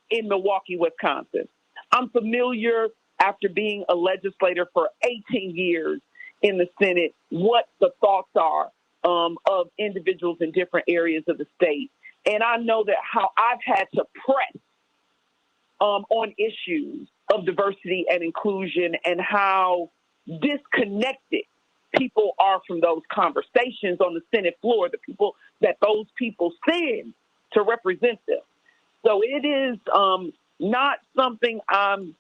in Milwaukee, Wisconsin. I'm familiar, after being a legislator for 18 years in the Senate, what the thoughts are of individuals in different areas of the state. And I know that how I've had to press on issues of diversity and inclusion and how disconnected people are from those conversations on the Senate floor, the people that those people send to represent them. So it is not something I'm,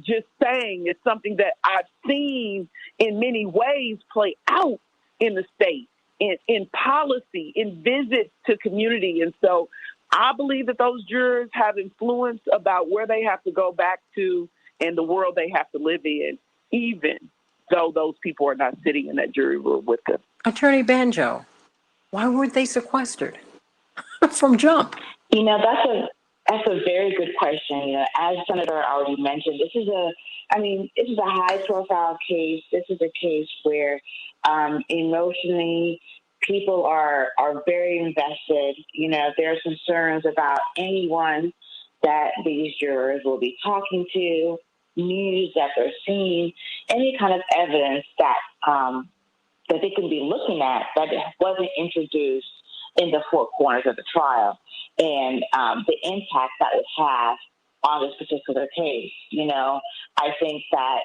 just saying. It's something that I've seen in many ways play out in the state, in policy, in visits to community. And so I believe that those jurors have influence about where they have to go back to and the world they have to live in, even though those people are not sitting in that jury room with them. Attorney Banjo, why weren't they sequestered from jump? That's a very good question. As Senator already mentioned, this is a high-profile case. This is a case where emotionally people are very invested. There's concerns about anyone that these jurors will be talking to, news that they're seeing, any kind of evidence that that they can be looking at that wasn't introduced in the four corners of the trial, and the impact that it has on this particular case. I think that,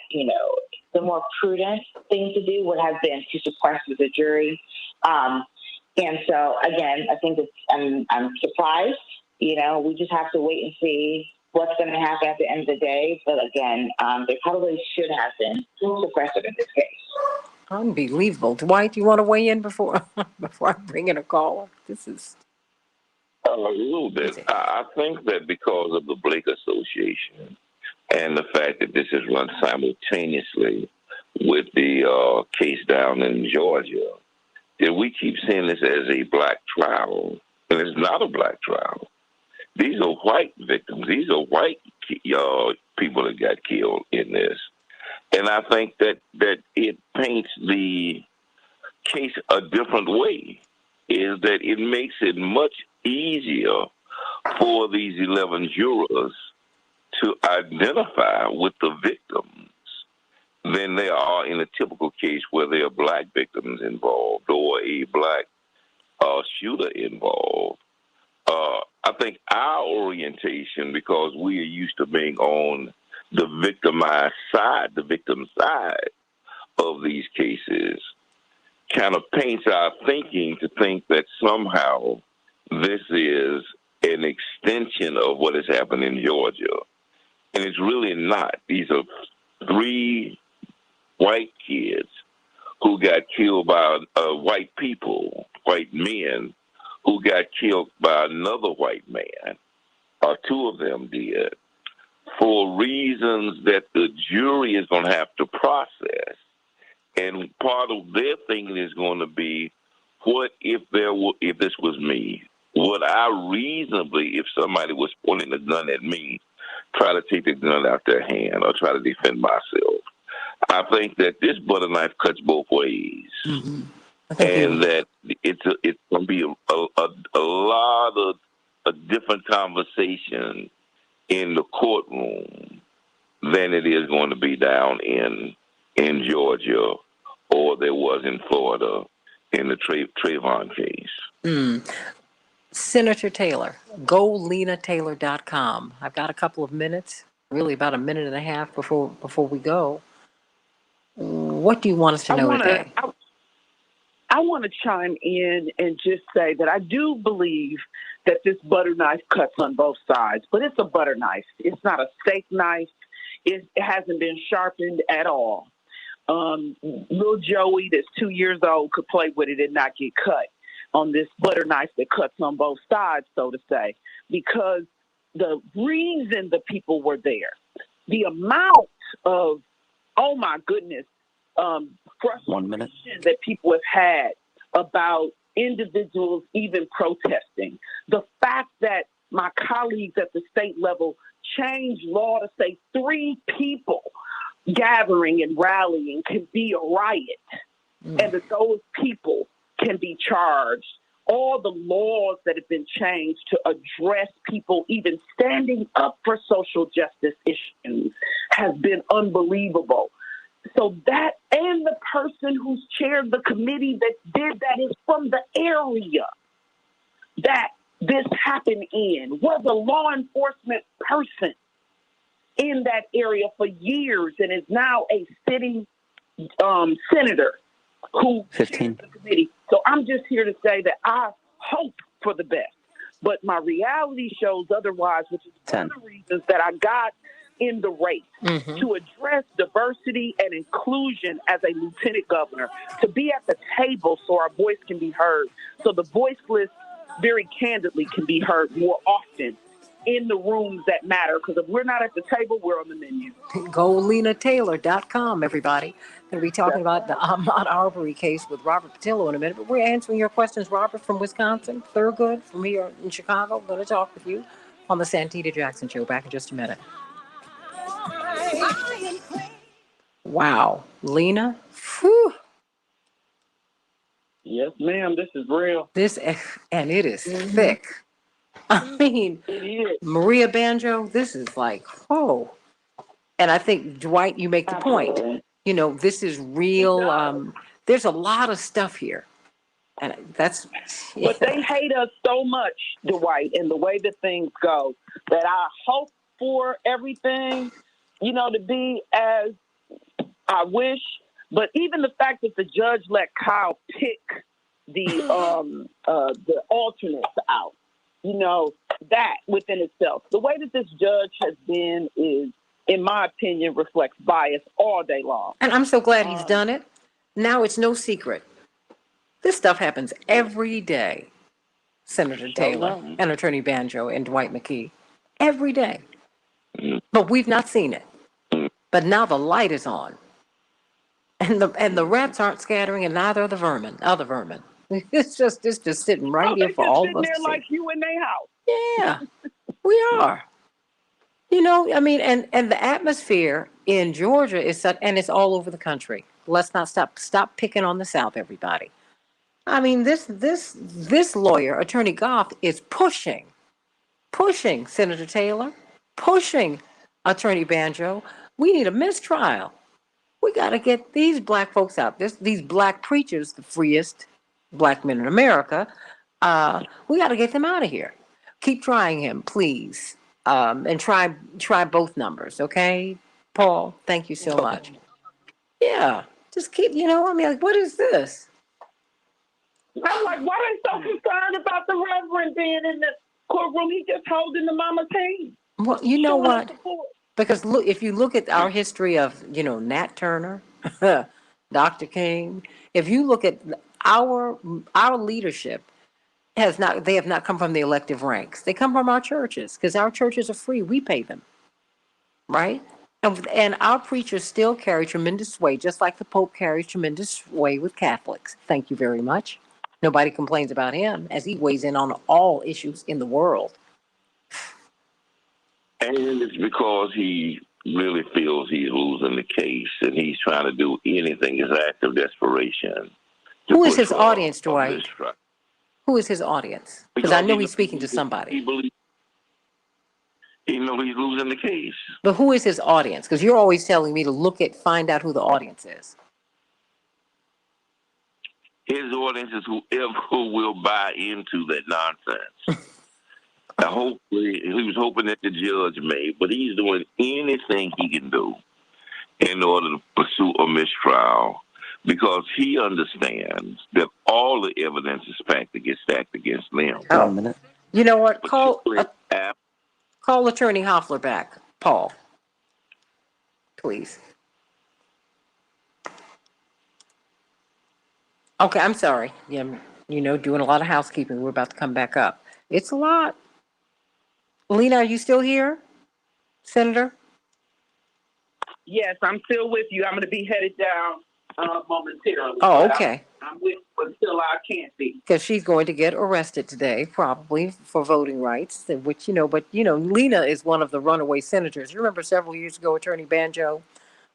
the more prudent thing to do would have been to sequester the jury. And so, again, I think I'm surprised. We just have to wait and see what's going to happen at the end of the day. But again, they probably should have been sequestered in this case. Unbelievable. Dwight, do you want to weigh in before I bring in a caller? This is a little bit. I think that because of the Blake Association and the fact that this is run simultaneously with the case down in Georgia, that we keep seeing this as a black trial, and it's not a black trial. These are white victims. These are white people that got killed in this. And I think that it paints the case a different way, is that it makes it much easier for these 11 jurors to identify with the victims than they are in a typical case where there are black victims involved or a black shooter involved. I think our orientation, because we are used to being on the victimized side, the victim side of these cases, kind of paints our thinking to think that somehow this is an extension of what has happened in Georgia. And it's really not. These are 3 white kids who got killed by white people, white men, who got killed by another white man, or 2 of them did, for reasons that the jury is going to have to process. And part of their thinking is going to be, what if this was me? Would I reasonably, if somebody was pointing a gun at me, try to take the gun out their hand or try to defend myself? I think that this butter knife cuts both ways. Mm-hmm. And that it's going to be a lot of a different conversation in the courtroom than it is going to be down in Georgia or there was in Florida in the Trayvon case. Senator Taylor, GoLenaTaylor.com. I've got a couple of minutes, really about a minute and a half before we go. What do you want us to know today? I want to chime in and just say that I do believe that this butter knife cuts on both sides, but it's a butter knife. It's not a steak knife. It hasn't been sharpened at all. Little Joey, that's 2 years old, could play with it and not get cut on this butter knife that cuts on both sides, so to say, because the reason the people were there, the amount of, oh my goodness, frustration that people have had about individuals even protesting. The fact that my colleagues at the state level changed law to say 3 people gathering and rallying can be a riot, and that those people can be charged. All the laws that have been changed to address people even standing up for social justice issues has been unbelievable. So that, and the person who's chaired the committee that did that is from the area that this happened in, was a law enforcement person in that area for years and is now a sitting senator who chairs the committee. So I'm just here to say that I hope for the best, but my reality shows otherwise, which is one of the reasons that I got in the race to address diversity and inclusion as a lieutenant governor, to be at the table so our voice can be heard, so the voiceless very candidly can be heard more often in the rooms that matter, because if we're not at the table, we're on the menu. GoLenaTaylor.com, everybody. Going to be talking about the Ahmaud Arbery case with Robert Patillo in a minute, but we're answering your questions. Robert from Wisconsin, Thurgood from here in Chicago, going to talk with you on the Santita Jackson Show. Back in just a minute. Wow. Lena? Whew. Yes, ma'am. This is real. And it is thick. I mean, Maria Banjo, this is like, oh. And I think, Dwight, you make the point. You know, this is real. There's a lot of stuff here. And that's. Yeah. But they hate us so much, Dwight, and the way that things go, that I hope for everything, you know, to be as I wish. But even the fact that the judge let Kyle pick the alternates out, you know, that within itself, the way that this judge has been is, in my opinion, reflects bias all day long. And I'm so glad he's done it. Now it's no secret. This stuff happens every day, Senator Taylor and Attorney Banjo and Dwight McKee. Every day. But we've not seen it. But now the light is on. And the rats aren't scattering, and neither are the vermin, other vermin. It's just sitting right here for all of us to see. Like you in their house. Yeah, we are. You know. I mean, and the atmosphere in Georgia is such, and it's all over the country. Let's not stop picking on the South, everybody. I mean, this lawyer, Attorney Goff, is pushing Senator Taylor, pushing Attorney Banjo. We need a mistrial. We got to get these black folks out. These black preachers, the freest black men in America. We got to get them out of here. Keep trying him, please, and try both numbers, okay? Paul, thank you so much. Yeah, just keep. I mean, like, what is this? I'm like, why are they so concerned about the reverend being in the courtroom? He just holding the mama's hand. Well, you know Showing us what? support. Because look, if you look at our history of, Nat Turner, Dr. King, if you look at our leadership they have not come from the elective ranks. They come from our churches because our churches are free. We pay them, right? And our preachers still carry tremendous sway, just like the Pope carries tremendous sway with Catholics. Thank you very much. Nobody complains about him as he weighs in on all issues in the world. And it's because he really feels he's losing the case, and he's trying to do anything as an act of desperation. Who is his audience, Dwight? Who is his audience? Because I know he's speaking to somebody. He knows he's losing the case. But who is his audience? Because you're always telling me to find out who the audience is. His audience is whoever will buy into that nonsense. Hopefully, he was hoping that the judge may, but he's doing anything he can do in order to pursue a mistrial because he understands that all the evidence is stacked against them. Oh. You know what? Call Attorney Hoffler back, Paul. Please. Okay, I'm sorry. Yeah, doing a lot of housekeeping. We're about to come back up. It's a lot. Lena, are you still here, Senator? Yes, I'm still with you. I'm going to be headed down momentarily. Oh, okay. I'm with you until I can't be. Because she's going to get arrested today, probably for voting rights, which, Lena is one of the runaway senators. You remember several years ago, Attorney Banjo,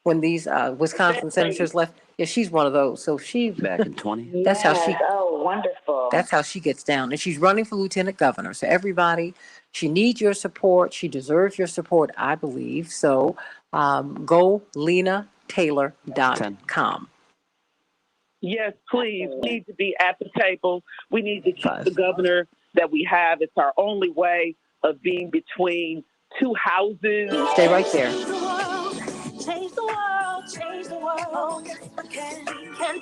when these Wisconsin senators left? Yeah, she's one of those. So back in 20. That's how she. Oh, wonderful. That's how she gets down. And she's running for lieutenant governor. So everybody, she needs your support. She deserves your support, I believe. So go lenataylor.com. Yes, please. We need to be at the table. We need to keep the governor that we have. It's our only way of being between two houses. Stay right there. Change the world, change the world. We can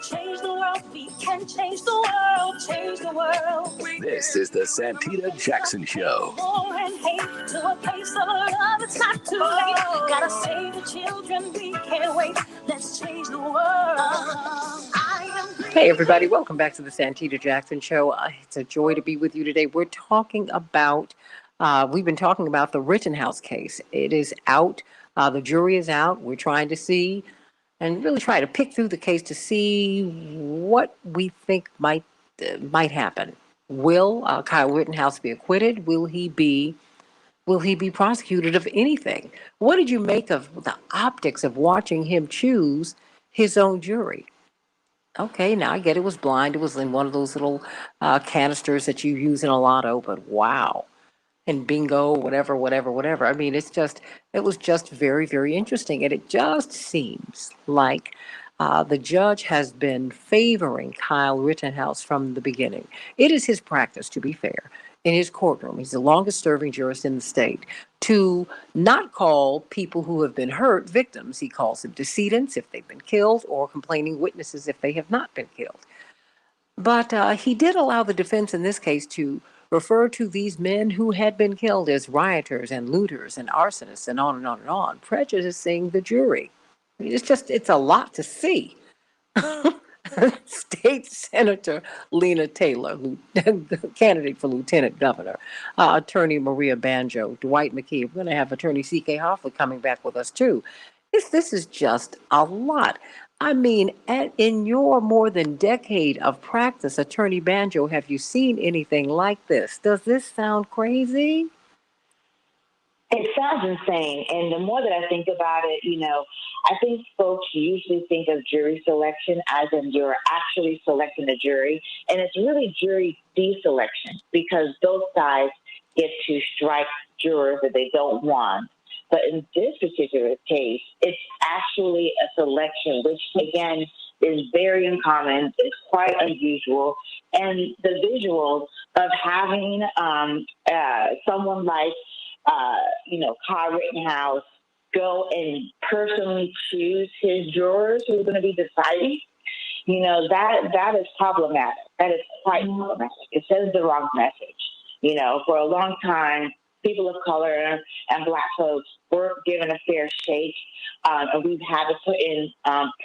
change the world. We can change the world, change the world. This is the Santita Jackson Show. War and hate to a place of love. It's not too late. Gotta save the children. We can't wait. Let's change the world. Hey, everybody. Welcome back to the Santita Jackson Show. It's a joy to be with you today. We're talking about, we've been talking about the Rittenhouse case. It is out. The jury is out. We're trying to see and really try to pick through the case to see what we think might happen. Will Kyle Rittenhouse be acquitted? Will he be prosecuted of anything? What did you make of the optics of watching him choose his own jury? Okay, now I get it was blind. It was in one of those little canisters that you use in a lotto, but wow. And bingo, whatever. I mean, it was just very, very interesting. And it just seems like the judge has been favoring Kyle Rittenhouse from the beginning. It is his practice, to be fair, in his courtroom. He's the longest serving jurist in the state, to not call people who have been hurt victims. He calls them decedents if they've been killed, or complaining witnesses if they have not been killed. But he did allow the defense in this case to refer to these men who had been killed as rioters and looters and arsonists and on and on and on, prejudicing the jury. I mean, it's a lot to see. State Senator Lena Taylor, candidate for lieutenant governor, Attorney Maria Banjo, Dwight McKee. We're going to have Attorney C.K. Hoffler coming back with us too. This is just a lot. I mean, in your more than decade of practice, Attorney Banjo, have you seen anything like this? Does this sound crazy? It sounds insane. And the more that I think about it, I think folks usually think of jury selection as in you're actually selecting a jury. And it's really jury deselection because both sides get to strike jurors that they don't want. But in this particular case, it's actually a selection, which again is very uncommon. It's quite unusual. And the visuals of having someone like Kyle Rittenhouse go and personally choose his jurors who are going to be deciding, that is problematic. That is quite problematic. It sends the wrong message. For a long time, people of color and Black folks weren't given a fair shake, and we've had to put in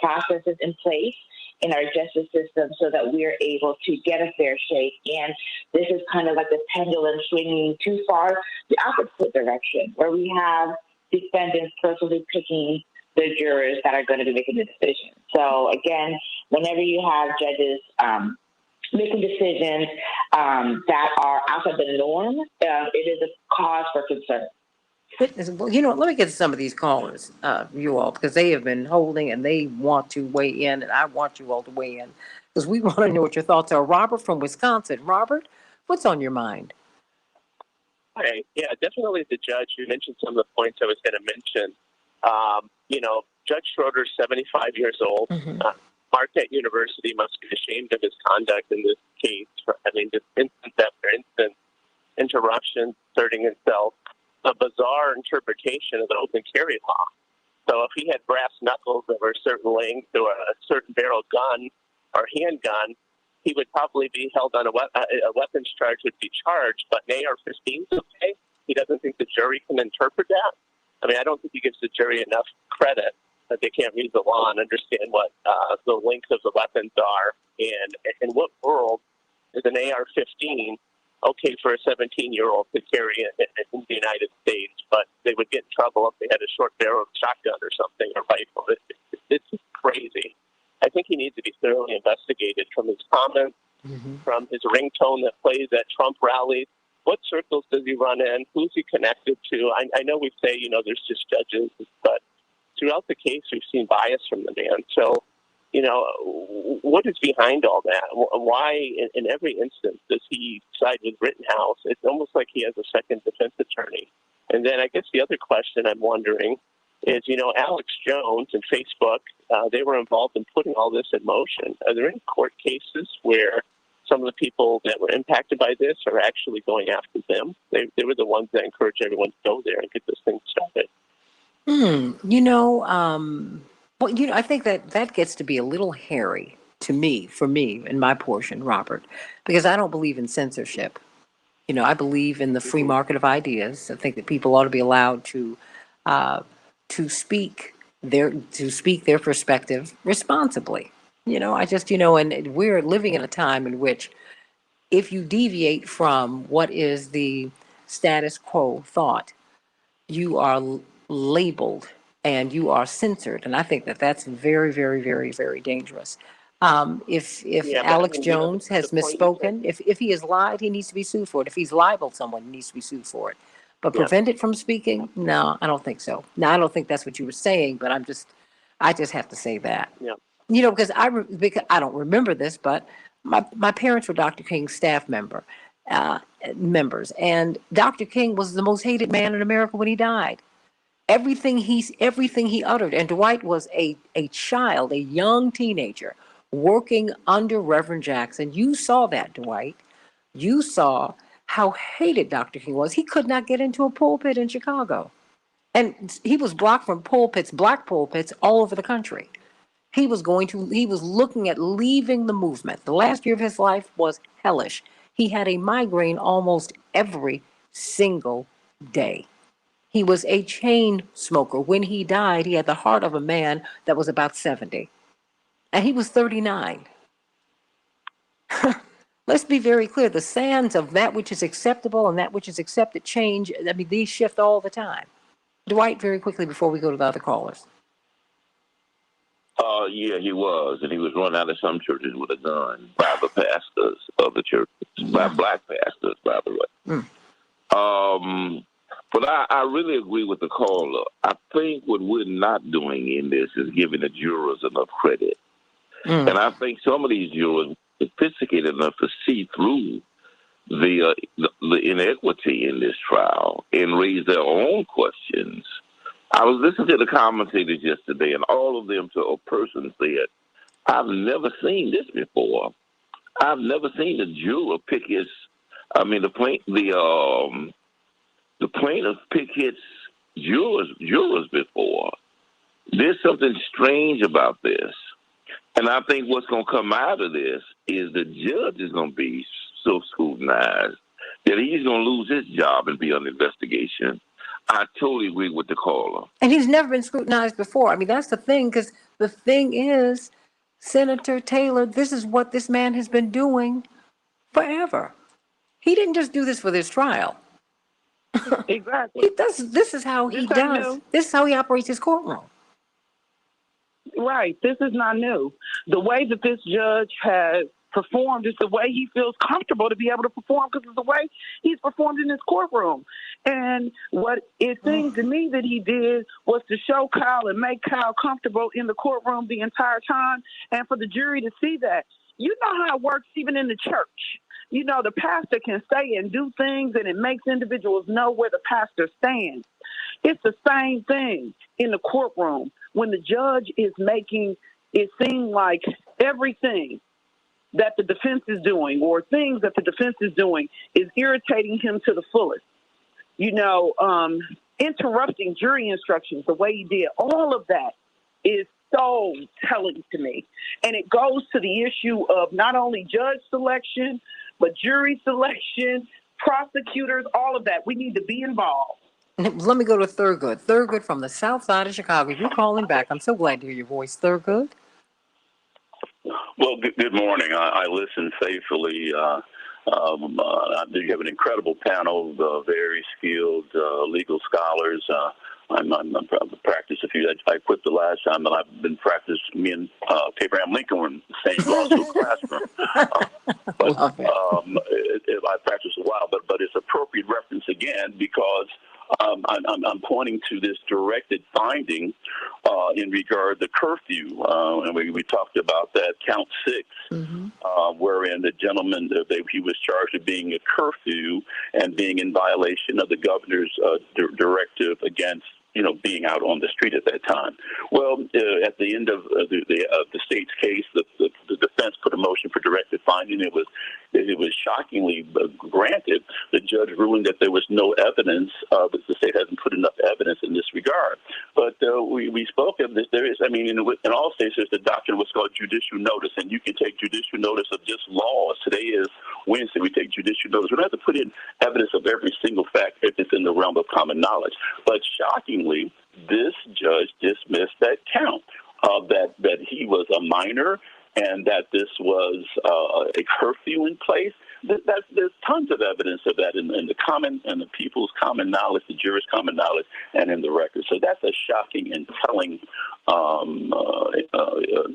processes in place in our justice system so that we're able to get a fair shake. And this is kind of like the pendulum swinging too far the opposite direction, where we have defendants personally picking the jurors that are going to be making the decision. So again, whenever you have judges making decisions that are outside the norm, it is a cause for concern. Well, let me get to some of these callers, you all, because they have been holding and they want to weigh in, and I want you all to weigh in because we want to know what your thoughts are. Robert from Wisconsin. Robert, what's on your mind? Hi. Yeah, definitely the judge. You mentioned some of the points I was going to mention. Judge Schroeder's 75 years old. Mm-hmm. Marquette University must be ashamed of his conduct in this case for having just instance after instance interruptions, asserting himself, a bizarre interpretation of the open carry law. So if he had brass knuckles of a certain length or a certain barrel gun or handgun, he would probably be held on a weapons charge, would be charged, but an AR-15 is okay. He doesn't think the jury can interpret that. I mean, I don't think he gives the jury enough credit that they can't read the law and understand what the length of the weapons are. And in what world is an AR-15 okay for a 17-year-old to carry in the United States, but they would get in trouble if they had a short-barreled shotgun or something, or rifle. It's just crazy. I think he needs to be thoroughly investigated from his comments, from his ringtone that plays at Trump rallies. What circles does he run in? Who's he connected to? I know we say, there's just judges, but throughout the case, we've seen bias from the man. So, what is behind all that? Why, in every instance, does he side with Rittenhouse? It's almost like he has a second defense attorney. And then I guess the other question I'm wondering is, Alex Jones and Facebook, they were involved in putting all this in motion. Are there any court cases where some of the people that were impacted by this are actually going after them? They were the ones that encouraged everyone to go there and get this thing started. I think that gets to be a little hairy for me, in my portion, Robert, because I don't believe in censorship. I believe in the free market of ideas. I think that people ought to be allowed to speak their perspective responsibly. And we're living in a time in which if you deviate from what is the status quo thought, you are labeled and you are censored. And I think that that's very, very, very, very dangerous. If Alex Jones has misspoken, if he has lied, he needs to be sued for it. If he's libeled someone, he needs to be sued for it. But prevent it from speaking? No, I don't think so. Now, I don't think that's what you were saying, but I just have to say that. Yeah. Because I don't remember this, but my parents were Dr. King's staff members, and Dr. King was the most hated man in America when he died. Everything he uttered, and Dwight was a child, a young teenager, working under Reverend Jackson. You saw that, Dwight. You saw how hated Dr. King was. He could not get into a pulpit in Chicago, and he was blocked from black pulpits all over the country. He was looking at leaving the movement. The last year of his life was hellish. He had a migraine almost every single day. He was a chain smoker. When he died, he had the heart of a man that was about 70. And he was 39. Let's be very clear. The sands of that which is acceptable and that which is accepted change. I mean, these shift all the time. Dwight, very quickly before we go to the other callers. Yeah, he was. And he was run out of some churches with a gun by the pastors of the churches, by black pastors, by the way. But I really agree with the caller. I think what we're not doing in this is giving the jurors enough credit. And I think some of these jurors are sophisticated enough to see through the inequity in this trial and raise their own questions. I was listening to the commentators yesterday, and all of them to a person said, I've never seen this before. I've never seen a juror pick his, the plaintiff pick his jurors before. There's something strange about this. And I think what's going to come out of this is the judge is going to be so scrutinized that he's going to lose his job and be under investigation. I totally agree with the caller. And he's never been scrutinized before. I mean, that's the thing, because the thing is, Senator Taylor, this is what this man has been doing forever. He didn't just do this for this trial. Exactly. This is how he does. This is how he operates his courtroom. Right. This is not new. The way that this judge has performed is the way he feels comfortable to be able to perform, because it's the way he's performed in his courtroom. And what it seems to me that he did was to show Kyle and make Kyle comfortable in the courtroom the entire time, and for the jury to see that. You know how it works even in the church. You know, the pastor can say and do things, and it makes individuals know where the pastor stands. It's the same thing in the courtroom when the judge is making it seem like everything that the defense is doing or things that the defense is doing is irritating him to the fullest. You know, interrupting jury instructions the way he did, all of that is so telling to me. And it goes to the issue of not only judge selection, but jury selection, prosecutors, all of that. We need to be involved. Let me go to Thurgood. Thurgood from the south side of Chicago. You're calling back. I'm so glad to hear your voice, Thurgood. Well, good morning. I listen faithfully. You have an incredible panel of very skilled legal scholars. I'm practiced a few. I quit the last time, but I've been practiced. Me and Abraham Lincoln were in the same law school classroom. I practiced a while, but it's appropriate reference again because I'm pointing to this directed finding in regard to curfew, and we talked about that count 6, wherein the gentleman he was charged with being a curfew and being in violation of the governor's directive against being out on the street at that time. Well, at the end of the state's case, the defense put a motion for directed finding. It was shockingly granted. The judge ruling that there was no evidence, but the state hasn't put enough evidence in this regard. But we spoke of this. There is, in all states, there's the doctrine of what's called judicial notice, and you can take judicial notice of just laws. Today is Wednesday. We take judicial notice. We don't have to put in evidence of every single fact if it's in the realm of common knowledge. But shockingly, this judge dismissed that count that he was a minor and that this was a curfew in place. There's tons of evidence of that in the people's common knowledge, the jurors' common knowledge, and in the record. So that's a shocking and telling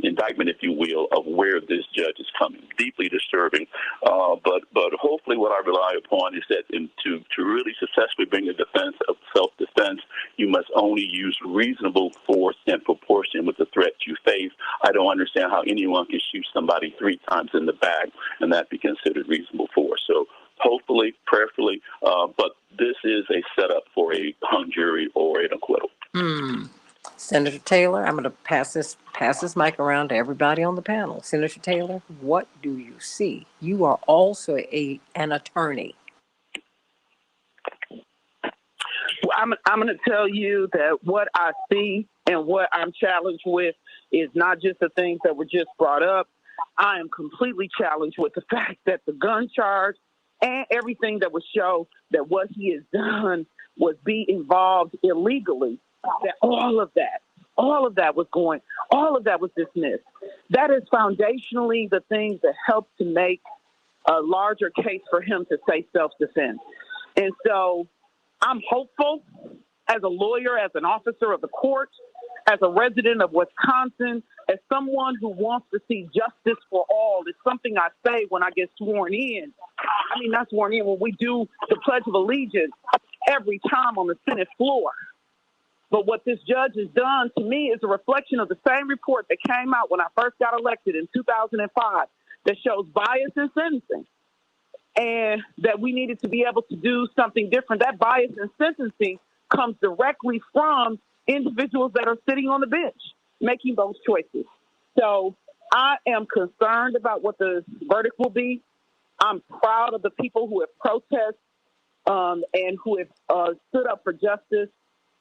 indictment, if you will, of where this judge is coming. Deeply disturbing. But hopefully, what I rely upon is that to really successfully bring a defense of self-defense, you must only use reasonable force and proportion with the threat you face. I don't understand how anyone can shoot somebody 3 times in the back and that be considered reasonable force. So hopefully, prayerfully, but this is a setup for a hung jury or an acquittal. Senator Taylor, I'm going to pass this mic around to everybody on the panel. Senator Taylor, what do you see? You are also an attorney. Well, I'm going to tell you that what I see and what I'm challenged with is not just the things that were just brought up. I am completely challenged with the fact that the gun charge and everything that would show that what he has done was be involved illegally, that all of that was dismissed. That is foundationally the things that help to make a larger case for him to say self-defense. And so I'm hopeful as a lawyer, as an officer of the court, as a resident of Wisconsin, as someone who wants to see justice for all. It's something I say when I get sworn in. Not sworn in, when we do the Pledge of Allegiance. every time on the Senate floor. But what this judge has done to me is a reflection of the same report that came out when I first got elected in 2005 that shows bias in sentencing and that we needed to be able to do something different. That bias in sentencing comes directly from individuals that are sitting on the bench making those choices. So I am concerned about what the verdict will be. I'm proud of the people who have protested and who have stood up for justice.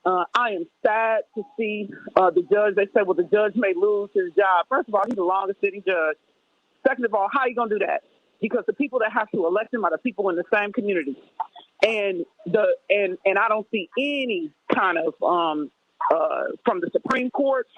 I am sad to see the judge. They say, well, the judge may lose his job. First of all, he's the longest sitting judge. Second of all, how are you going to do that? Because the people that have to elect him are the people in the same community. And I don't see any kind of from the Supreme Court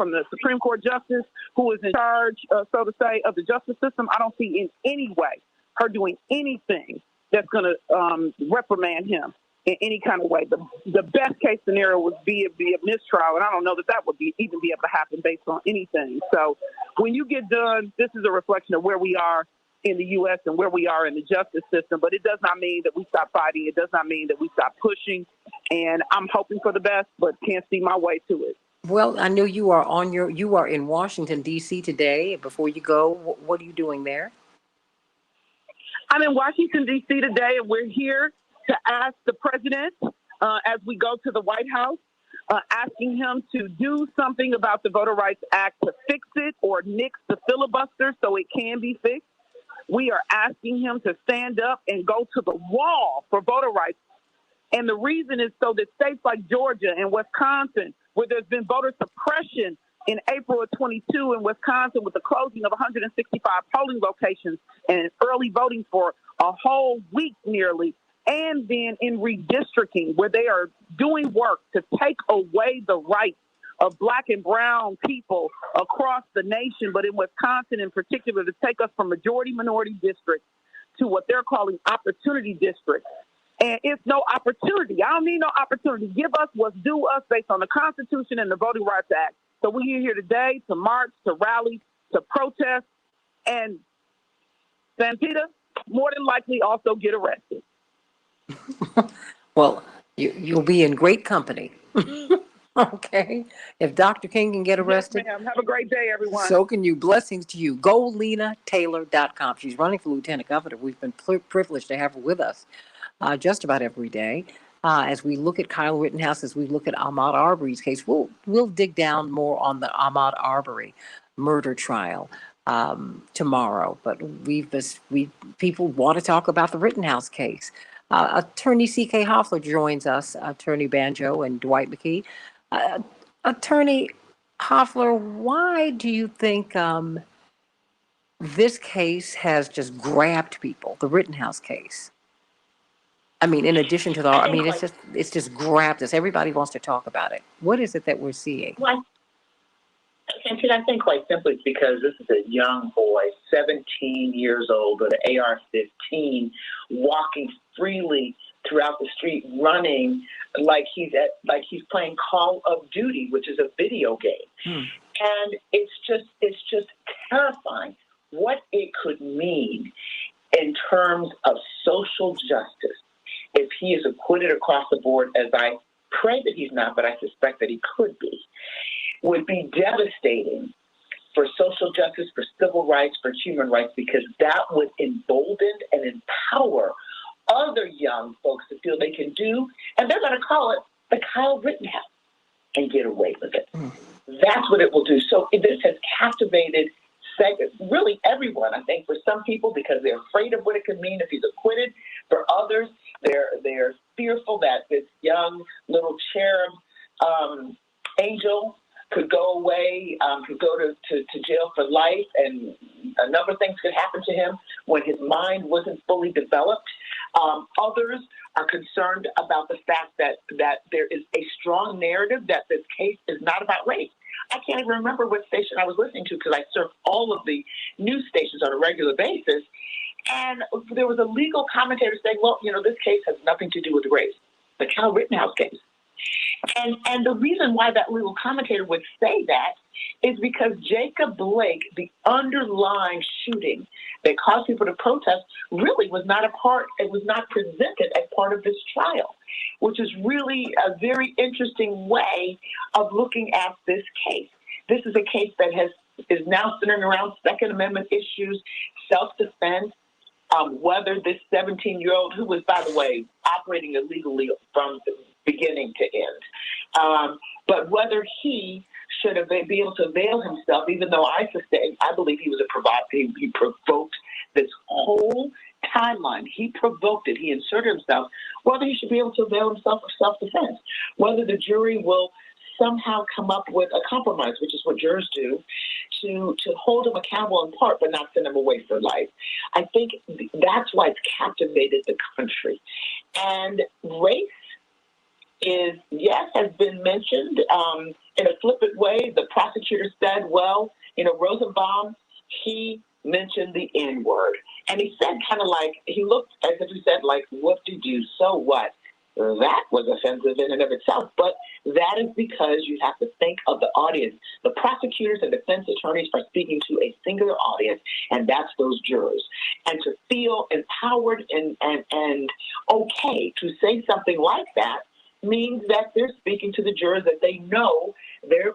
justice who is in charge, so to say, of the justice system. I don't see in any way her doing anything that's going to reprimand him in any kind of way. The best case scenario would be a mistrial, and I don't know that would even be able to happen based on anything. So when you get done, this is a reflection of where we are in the U.S. and where we are in the justice system, but it does not mean that we stop fighting. It does not mean that we stop pushing, and I'm hoping for the best, but can't see my way to it. Well, I know you are in Washington, D.C. today. Before you go, what are you doing there? I'm in Washington, D.C. today, and we're here to ask the president, as we go to the White House, asking him to do something about the Voter Rights Act to fix it or nix the filibuster so it can be fixed. We are asking him to stand up and go to the wall for voter rights. And the reason is so that states like Georgia and Wisconsin, where there's been voter suppression in April of 22 in Wisconsin with the closing of 165 polling locations and early voting for a whole week nearly, and then in redistricting, where they are doing work to take away the rights of Black and brown people across the nation, but in Wisconsin in particular, to take us from majority-minority districts to what they're calling opportunity districts. And it's no opportunity. I don't need no opportunity. Give us what's due us based on the Constitution and the Voting Rights Act. So we're here today to march, to rally, to protest, and Santita more than likely also get arrested. Well, you'll be in great company. Okay. If Dr. King can get arrested. Yes, ma'am. Have a great day, everyone. So can you. Blessings to you. GoLenaTaylor.com. She's running for Lieutenant Governor. We've been privileged to have her with us just about every day. As we look at Kyle Rittenhouse, as we look at Ahmaud Arbery's case, we'll dig down more on the Ahmaud Arbery murder trial tomorrow. But people want to talk about the Rittenhouse case. Attorney C.K. Hoffler joins us, Attorney Banjo and Dwight McKee. Attorney Hoffler, why do you think this case has just grabbed people, the Rittenhouse case? I mean, in addition to it's just grabbed us. Everybody wants to talk about it. What is it that we're seeing? Well, I think quite simply it's because this is a young boy, 17 years old, with an AR-15, walking freely throughout the street, running like he's playing Call of Duty, which is a video game. And it's just terrifying what it could mean in terms of social justice if he is acquitted across the board, as I pray that he's not, but I suspect that he could be. Would be devastating for social justice, for civil rights, for human rights, because that would embolden and empower other young folks to feel they can do, and they're going to call it the Kyle Rittenhouse, and get away with it. That's what it will do. So this has captivated really everyone, I think, for some people, because they're afraid of what it could mean if he's acquitted. For others, they're fearful that this young little cherub angel could go away, could go to jail for life, and a number of things could happen to him when his mind wasn't fully developed. Others are concerned about the fact that there is a strong narrative that this case is not about race. I can't even remember what station I was listening to because I surf all of the news stations on a regular basis. And there was a legal commentator saying, well, this case has nothing to do with race. The Kyle Rittenhouse case And the reason why that legal commentator would say that is because Jacob Blake, the underlying shooting that caused people to protest, really was not it was not presented as part of this trial, which is really a very interesting way of looking at this case. This is a case that is now centering around Second Amendment issues, self-defense, whether this 17-year-old, who was, by the way, operating illegally from the beginning to end, but whether he should have been able to avail himself, even though I believe he was a provocateur. He provoked this whole timeline. He provoked it. He inserted himself. Whether he should be able to avail himself of self-defense, whether the jury will somehow come up with a compromise, which is what jurors do, to hold him accountable in part, but not send him away for life. I think that's why it's captivated the country. And race has been mentioned in a flippant way. The prosecutor said, well, Rosenbaum, he mentioned the N-word. And he said he looked as if he said, whoop-de-doo, so what? That was offensive in and of itself, but that is because you have to think of the audience. The prosecutors and defense attorneys are speaking to a singular audience, and that's those jurors. And to feel empowered and okay to say something like that means that they're speaking to the jurors, that they know their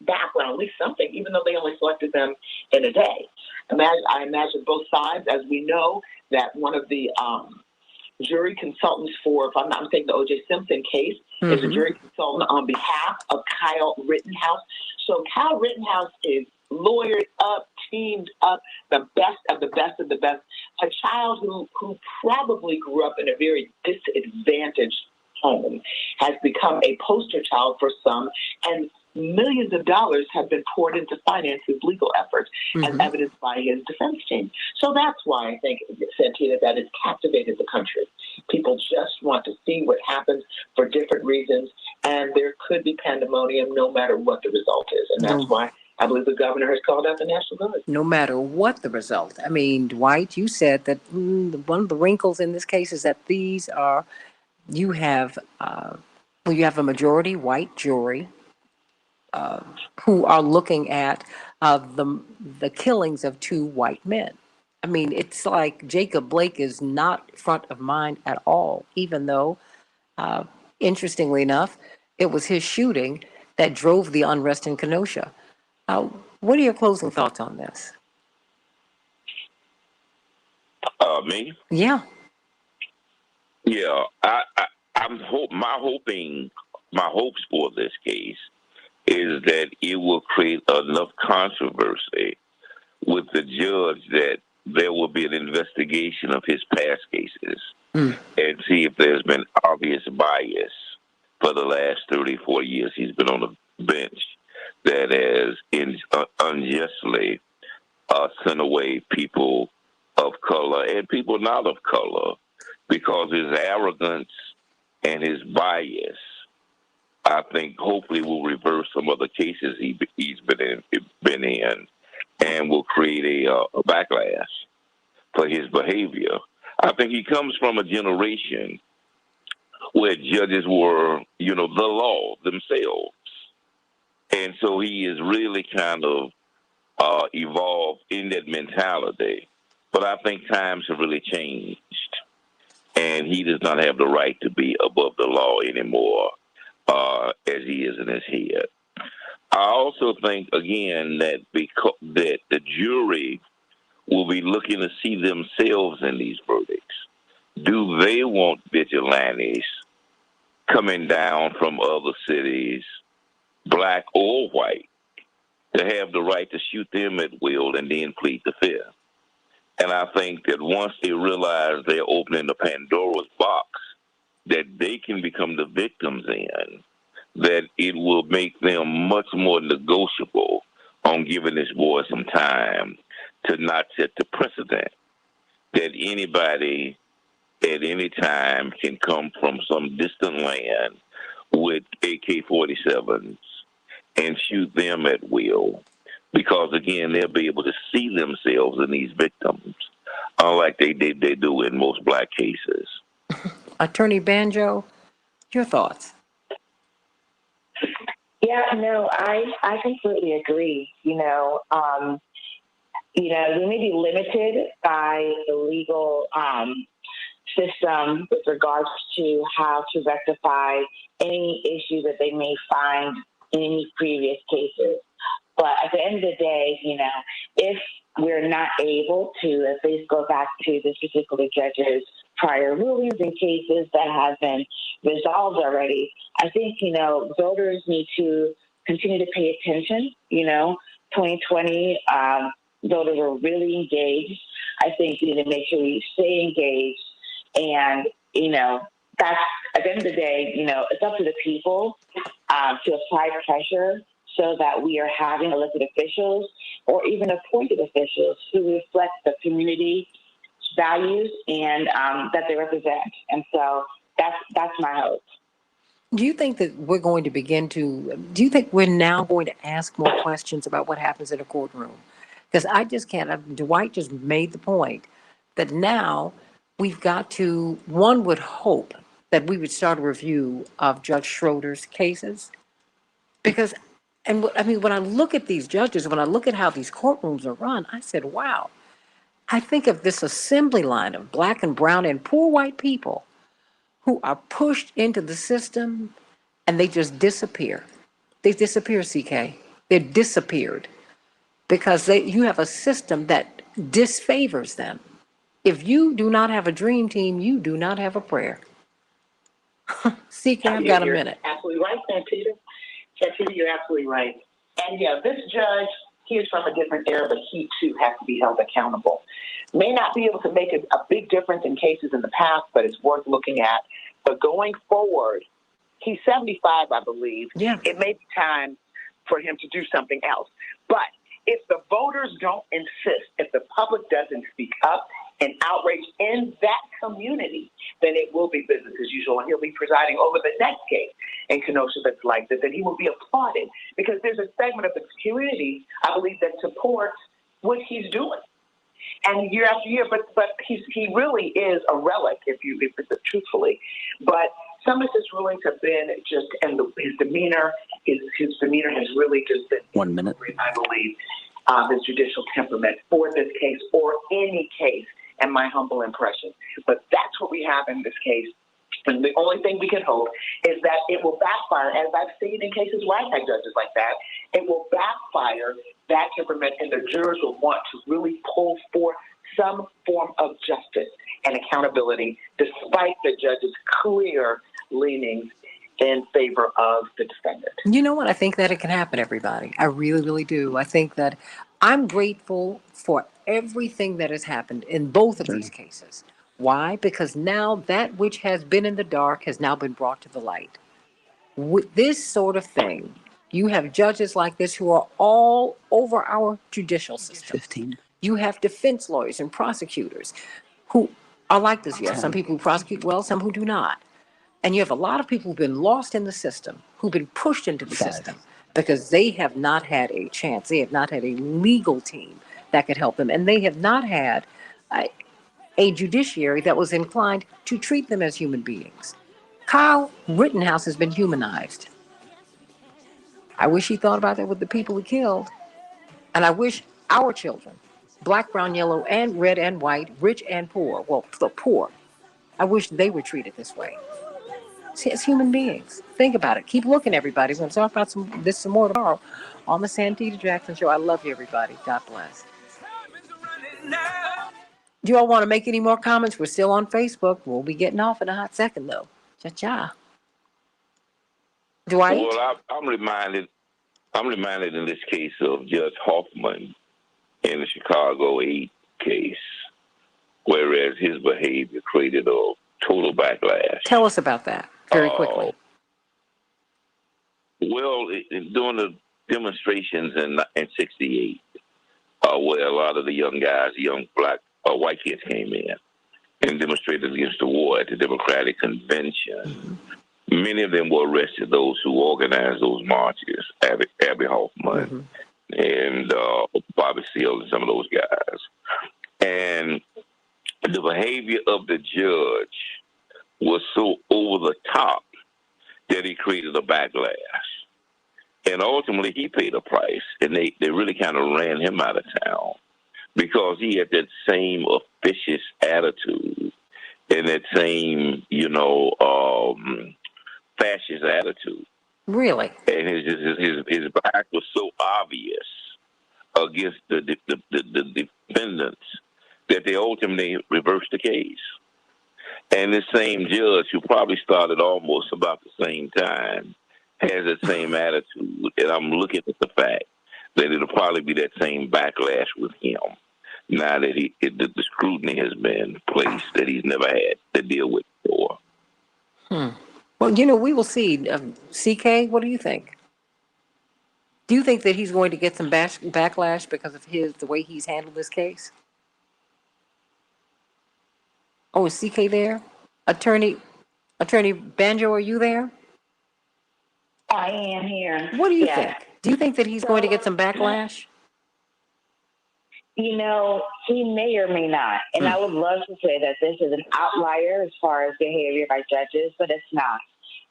background, at least something, even though they only selected them in a day. I imagine both sides, as we know, that one of the jury consultants for, if I'm not mistaken, the O.J. Simpson case, is a jury consultant on behalf of Kyle Rittenhouse. So Kyle Rittenhouse is lawyered up, teamed up, the best of the best of the best. A child who probably grew up in a very disadvantaged home has become a poster child for some, and millions of dollars have been poured into finance his legal efforts, as evidenced by his defense team. So that's why I think, Santita, that it's captivated the country. People just want to see what happens for different reasons, and there could be pandemonium no matter what the result is. And that's why I believe the governor has called out the National Guard. No matter what the result. I mean, Dwight, you said that one of the wrinkles in this case is that you have a majority white jury who are looking at the killings of two white men. I mean, it's like Jacob Blake is not front of mind at all, even though, interestingly enough, it was his shooting that drove the unrest in Kenosha. What are your closing thoughts on this? Me? Yeah. Yeah, my hopes for this case is that it will create enough controversy with the judge that there will be an investigation of his past cases and see if there's been obvious bias for the last 34 years he's been on the bench that has unjustly sent away people of color and people not of color because his arrogance and his bias, I think, hopefully will reverse some of the cases he's been in and will create a backlash for his behavior. I think he comes from a generation where judges were, the law themselves. And so he is really kind of evolved in that mentality. But I think times have really changed. And he does not have the right to be above the law anymore as he is in his head. I also think, again, that that the jury will be looking to see themselves in these verdicts. Do they want vigilantes coming down from other cities, black or white, to have the right to shoot them at will and then plead the fifth? And I think that once they realize they're opening the Pandora's box, that they can become the victims in, that it will make them much more negotiable on giving this boy some time to not set the precedent that anybody at any time can come from some distant land with AK-47s and shoot them at will. Because, again, they'll be able to see themselves in these victims, unlike they do in most black cases. Attorney Banjo, Your thoughts? Yeah, no, I completely agree. We may be limited by the legal system with regards to how to rectify any issue that they may find in any previous cases. But at the end of the day, if we're not able to at least go back to this particular judge's prior rulings in cases that have been resolved already, I think, voters need to continue to pay attention. 2020, voters are really engaged. I think we need to make sure we stay engaged. And, that's, at the end of the day, it's up to the people to apply pressure so that we are having elected officials or even appointed officials who reflect the community values and that they represent. And so that's my hope. Do you think that we're going to do you think we're now going to ask more questions about what happens in a courtroom? Because I just can't, Dwight just made the point that now we've got to, one would hope that we would start a review of Judge Schroeder's cases. Because, when I look at these judges, when I look at how these courtrooms are run, I said, wow, I think of this assembly line of black and brown and poor white people who are pushed into the system and they just disappear. They disappear, CK. They're disappeared because you have a system that disfavors them. If you do not have a dream team, you do not have a prayer. CK, I've got a minute. You're absolutely right, Santita. Santita, you're absolutely right. And yeah, this judge, he is from a different era, but he too has to be held accountable. May not be able to make a big difference in cases in the past, but it's worth looking at. But going forward, he's 75, I believe. Yeah. It may be time for him to do something else. But if the voters don't insist, if the public doesn't speak up and outrage in that community, then it will be business as usual. And he'll be presiding over the next case in Kenosha that's like this, and he will be applauded because there's a segment of the community, I believe, that supports what he's doing. And year after year, but he really is a relic, if truthfully. But some of his rulings have been just, and his demeanor has really just been 1 minute. I believe, his judicial temperament for this case or any case, and my humble impression. But that's what we have in this case. And the only thing we can hope is that it will backfire, as I've seen in cases where I've had judges like that. It will backfire that temperament, and the jurors will want to really pull forth some form of justice and accountability, despite the judge's clear leanings in favor of the defendant. You know what? I think that it can happen, everybody. I really, really do. I think that I'm grateful for everything that has happened in both of these cases. Why? Because now that which has been in the dark has now been brought to the light. With this sort of thing, you have judges like this who are all over our judicial system. 15. You have defense lawyers and prosecutors who are like this. You have some people who prosecute well, some who do not. And you have a lot of people who've been lost in the system, who've been pushed into the system because they have not had a chance. They have not had a legal team that could help them. And they have not had a judiciary that was inclined to treat them as human beings. Kyle Rittenhouse has been humanized. I wish he thought about that with the people he killed. And I wish our children, black, brown, yellow, and red and white, rich and poor, well, the poor, I wish they were treated this way. See, as human beings. Think about it. Keep looking, everybody. We're going to talk about some more tomorrow on the Santita Jackson Show. I love you, everybody. God bless. Do you all want to make any more comments? We're still on Facebook. We'll be getting off in a hot second, though. Cha-cha. Dwight? Well, I'm reminded in this case of Judge Hoffman in the Chicago 8 case, whereas his behavior created a total backlash. Tell us about that very quickly. Well, during the demonstrations in '68, where a lot of the young guys, young white kids came in and demonstrated against the war at the Democratic Convention. Many of them were arrested, those who organized those marches, Abby Hoffman and Bobby Seale and some of those guys. And the behavior of the judge was so over the top that he created a backlash. And ultimately, he paid a price, and they really kind of ran him out of town because he had that same officious attitude and that same, fascist attitude. Really? And his back was so obvious against the defendants that they ultimately reversed the case. And this same judge, who probably started almost about the same time, has that same attitude. And I'm looking at the fact that it'll probably be that same backlash with him now that the scrutiny has been placed that he's never had to deal with before. Well, we will see. CK, what do you think? Do you think that he's going to get some backlash because of the way he's handled this case? Oh, is CK there? Attorney Banjo, are you there? I am here. What do you Yes. think? Do you think that he's going to get some backlash? He may or may not. And I would love to say that this is an outlier as far as behavior by judges, but it's not.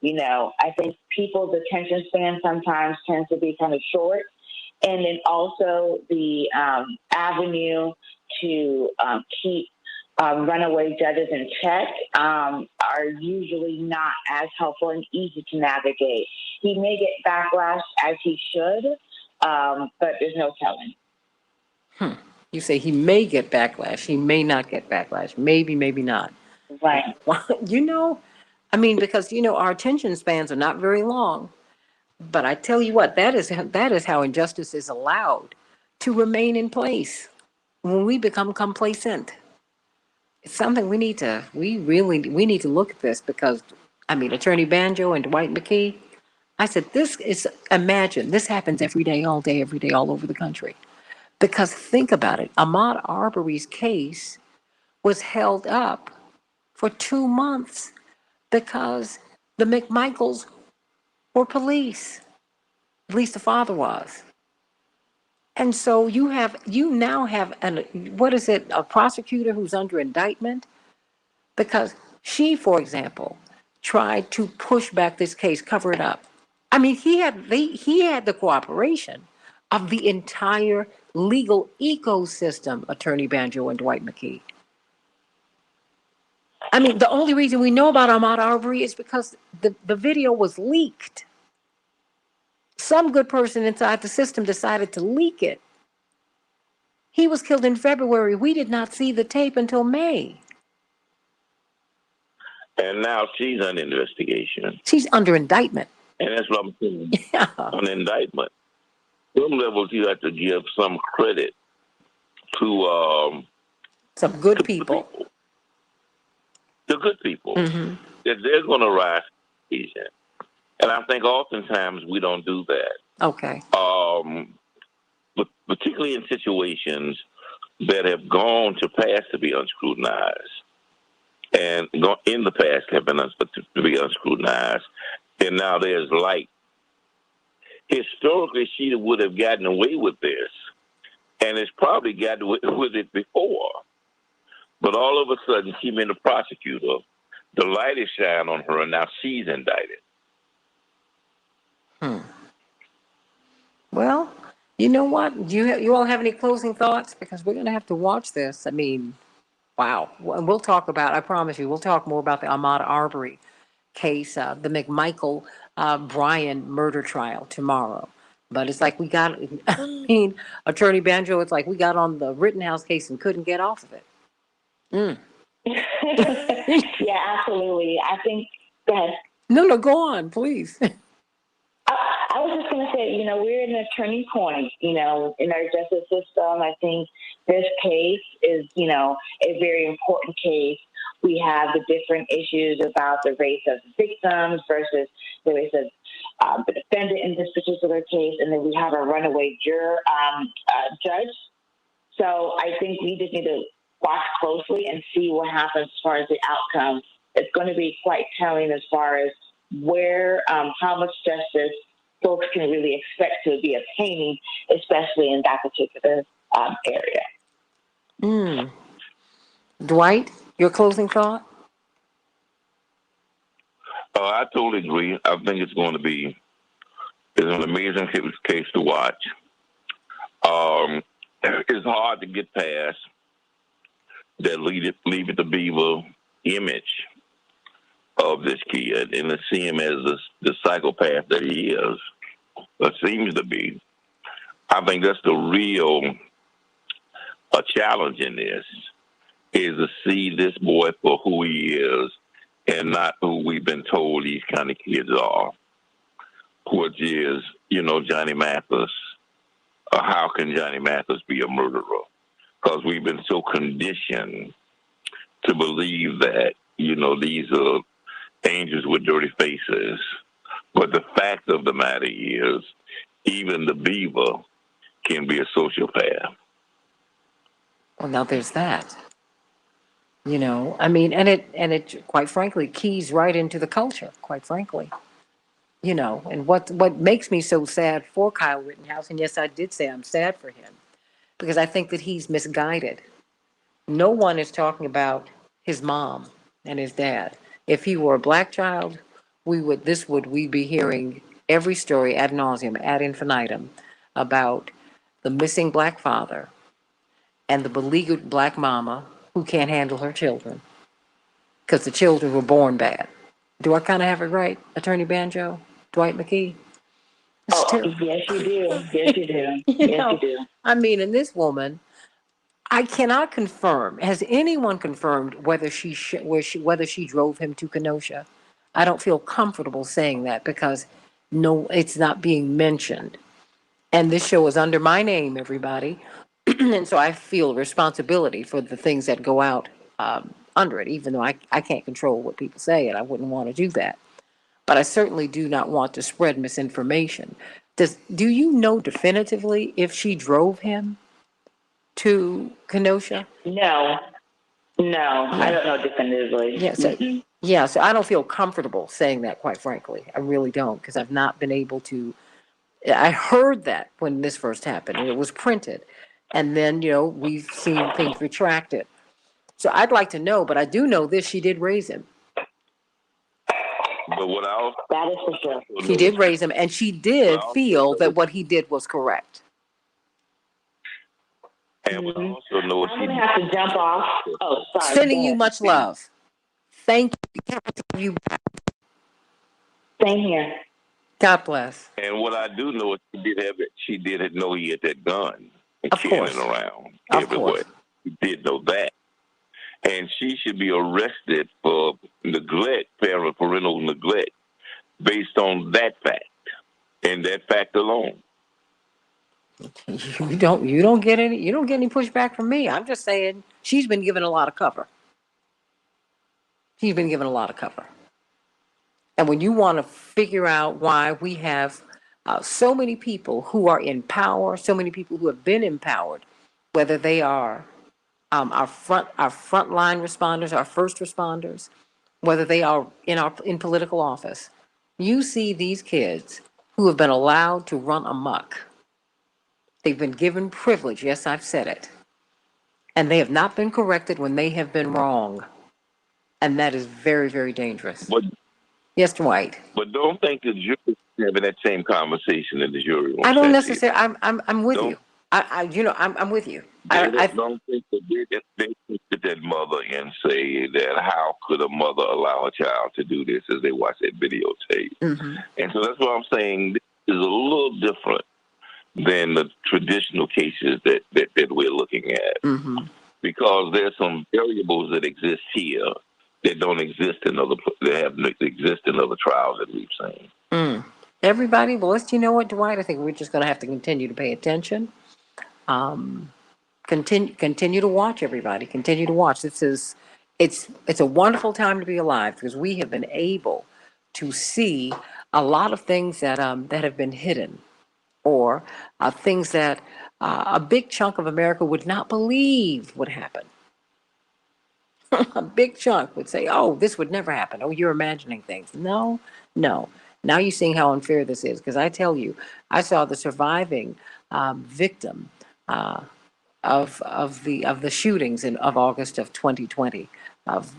I think people's attention span sometimes tends to be kind of short. And then also the avenue to keep runaway judges in check are usually not as helpful and easy to navigate. He may get backlash as he should, but there's no telling. You say he may get backlash. He may not get backlash. Maybe, maybe not. Right. Well, because our attention spans are not very long. But I tell you what, that is how injustice is allowed to remain in place when we become complacent. It's something we need to look at this because, Attorney Banjo and Dwight McKee, I said, imagine this happens every day, all over the country. Because think about it, Ahmaud Arbery's case was held up for 2 months because the McMichaels were police. At least the father was. And so you now have a prosecutor who's under indictment because she, for example, tried to push back this case, cover it up. He had the cooperation of the entire legal ecosystem, Attorney Banjo and Dwight McKee. The only reason we know about Ahmaud Arbery is because the video was leaked. Some good person inside the system decided to leak it. He was killed in February. We did not see the tape until May. And now she's under investigation. She's under indictment. And that's what I'm saying. Yeah. On indictment. Some levels you have to give some credit to some good people. The good people. Mm-hmm. That they're going to rise to the occasion. And I think oftentimes we don't do that. Okay. But particularly in situations that have gone to pass to be unscrutinized, and in the past have been to be unscrutinized, and now there's light. Historically, she would have gotten away with this, and has probably gotten away with it before. But all of a sudden, she been a prosecutor. The light is shined on her, and now she's indicted. Well, you know what? Do you all have any closing thoughts? Because we're going to have to watch this. Wow. And we'll talk about, I promise you, we'll talk more about the Ahmaud Arbery case, the McMichael Bryan murder trial tomorrow. But it's like we got, Attorney Banjo, it's like we got on the Rittenhouse case and couldn't get off of it. Yeah, absolutely. I think, go ahead. No, go on, please. I was just going to say, we're in a turning point, in our justice system. I think this case is, a very important case. We have the different issues about the race of the victims versus the race of the defendant in this particular case. And then we have a runaway juror judge. So I think we just need to watch closely and see what happens as far as the outcome. It's going to be quite telling as far as where, how much justice folks can really expect to be obtaining, especially in that particular area. Dwight, your closing thought? I totally agree. I think it's an amazing case to watch. It's hard to get past that leave it to Beaver image of this kid and to see him as the psychopath that he is, or seems to be. I think that's the real challenge in this, is to see this boy for who he is and not who we've been told these kind of kids are, which is, Johnny Mathis. How can Johnny Mathis be a murderer? Because we've been so conditioned to believe that, these are angels with dirty faces. But the fact of the matter is, even the Beaver can be a sociopath. Well, now there's that. And it quite frankly keys right into the culture, quite frankly. And what makes me so sad for Kyle Rittenhouse, and yes, I did say I'm sad for him, because I think that he's misguided. No one is talking about his mom and his dad. If he were a black child, we'd be hearing every story ad nauseum, ad infinitum, about the missing black father and the beleaguered black mama who can't handle her children because the children were born bad. Do I kind of have it right, Attorney Banjo, Dwight McKee? Yes, you do. Yes, you do. Yes, you do. And this woman, I cannot confirm. Has anyone confirmed whether whether she drove him to Kenosha? I don't feel comfortable saying that because no, it's not being mentioned. And this show is under my name, everybody, and so I feel responsibility for the things that go out under it. Even though I can't control what people say, and I wouldn't want to do that. But I certainly do not want to spread misinformation. Do you know definitively if she drove him to Kenosha? No, I don't know definitively. So I don't feel comfortable saying that, quite frankly. I really don't, because I've not been able to. I heard that when this first happened, and it was printed, and then we've seen things retracted. So I'd like to know, but I do know this: she did raise him. But what else? That is for sure. She did raise him, and she did feel that what he did was correct. And what I also know is I'm gonna have to jump off. Oh, sorry. Sending you much love. Thank you. Same here. God bless. And what I do know is she did know he had that gun and Of carrying course. it around Of everywhere. course. She did know that. And she should be arrested for parental neglect, based on that fact and that fact alone. You don't get any pushback from me. I'm just saying she's been given a lot of cover. She's been given a lot of cover. And when you want to figure out why we have so many people who are in power, so many people who have been empowered, whether they are our frontline responders, our first responders, whether they are in political office, you see these kids who have been allowed to run amok. They've been given privilege. Yes, I've said it. And they have not been corrected when they have been wrong. And that is very, very dangerous. Yes, Dwight. But don't think the jury is having that same conversation in the jury room. I don't necessarily. I'm with you. I'm with you. I don't think that they look at that mother and say that how could a mother allow a child to do this as they watch that videotape. Mm-hmm. And so that's what I'm saying. This is a little different than the traditional cases that we're looking at. Mm-hmm. Because there's some variables that exist here that don't exist in exist in other trials that we've seen. Everybody, well, you know what, Dwight? I think we're just going to have to continue to pay attention. Continue to watch, everybody. Continue to watch. It's a wonderful time to be alive, because we have been able to see a lot of things that have been hidden, or things that a big chunk of America would not believe would happen. A big chunk would say, "Oh, this would never happen. Oh, you're imagining things." No. Now you're seeing how unfair this is, because I tell you, I saw the surviving victim of the shootings of August of 2020 of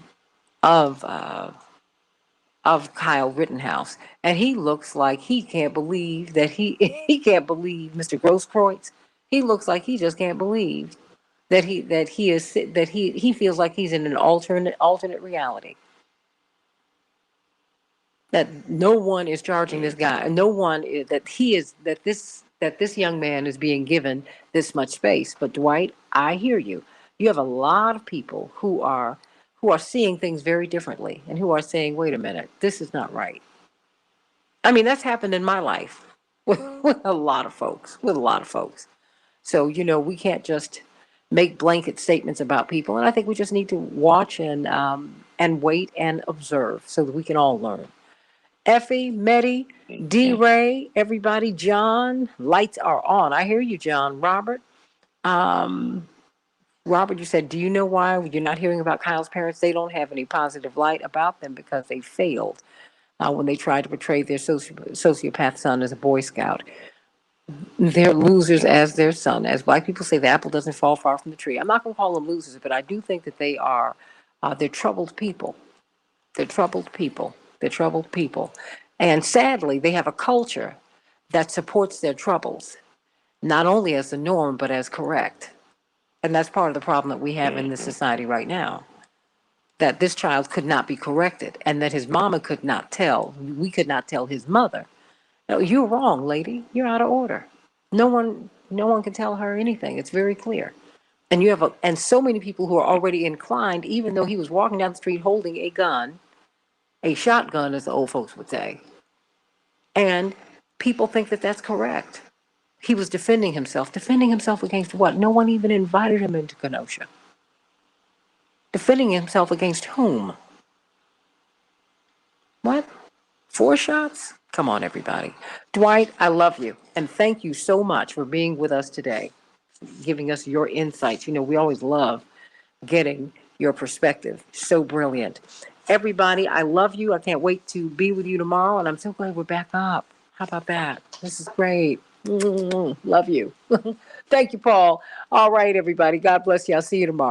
of Kyle Rittenhouse, and he looks like he can't believe that he can't believe Mr. Grosskreutz. He looks like he just can't believe that he feels like he's in an alternate reality. That no one is charging this guy. No one is that this young man is being given this much space. But Dwight, I hear you. You have a lot of people who are seeing things very differently and who are saying, wait a minute, this is not right. I mean, that's happened in my life with a lot of folks, So, we can't just make blanket statements about people. And I think we just need to watch and wait and observe so that we can all learn. Effie, Meddy, D. Ray, everybody, John, lights are on. I hear you, John. Um, Robert, you said, do you know why you're not hearing about Kyle's parents? They don't have any positive light about them because they failed when they tried to portray their sociopath son as a Boy Scout. They're losers as their son. As black people say, the apple doesn't fall far from the tree. I'm not going to call them losers, but I do think that they're troubled people. They're troubled people. They're troubled people. And sadly, they have a culture that supports their troubles, not only as the norm, but as correct. And that's part of the problem that we have in this society right now. That this child could not be corrected and that his mama could not tell. We could not tell his mother. No, you're wrong, lady. You're out of order. No one can tell her anything. It's very clear. And and so many people who are already inclined, even though he was walking down the street holding a gun, a shotgun, as the old folks would say. And people think that that's correct. He was defending himself. Defending himself against what? No one even invited him into Kenosha. Defending himself against whom? What? 4 shots? Come on, everybody. Dwight, I love you. And thank you so much for being with us today, giving us your insights. We always love getting your perspective. So brilliant. Everybody, I love you. I can't wait to be with you tomorrow. And I'm so glad we're back up. How about that? This is great. Love you. Thank you, Paul. All right, everybody. God bless you. I'll see you tomorrow.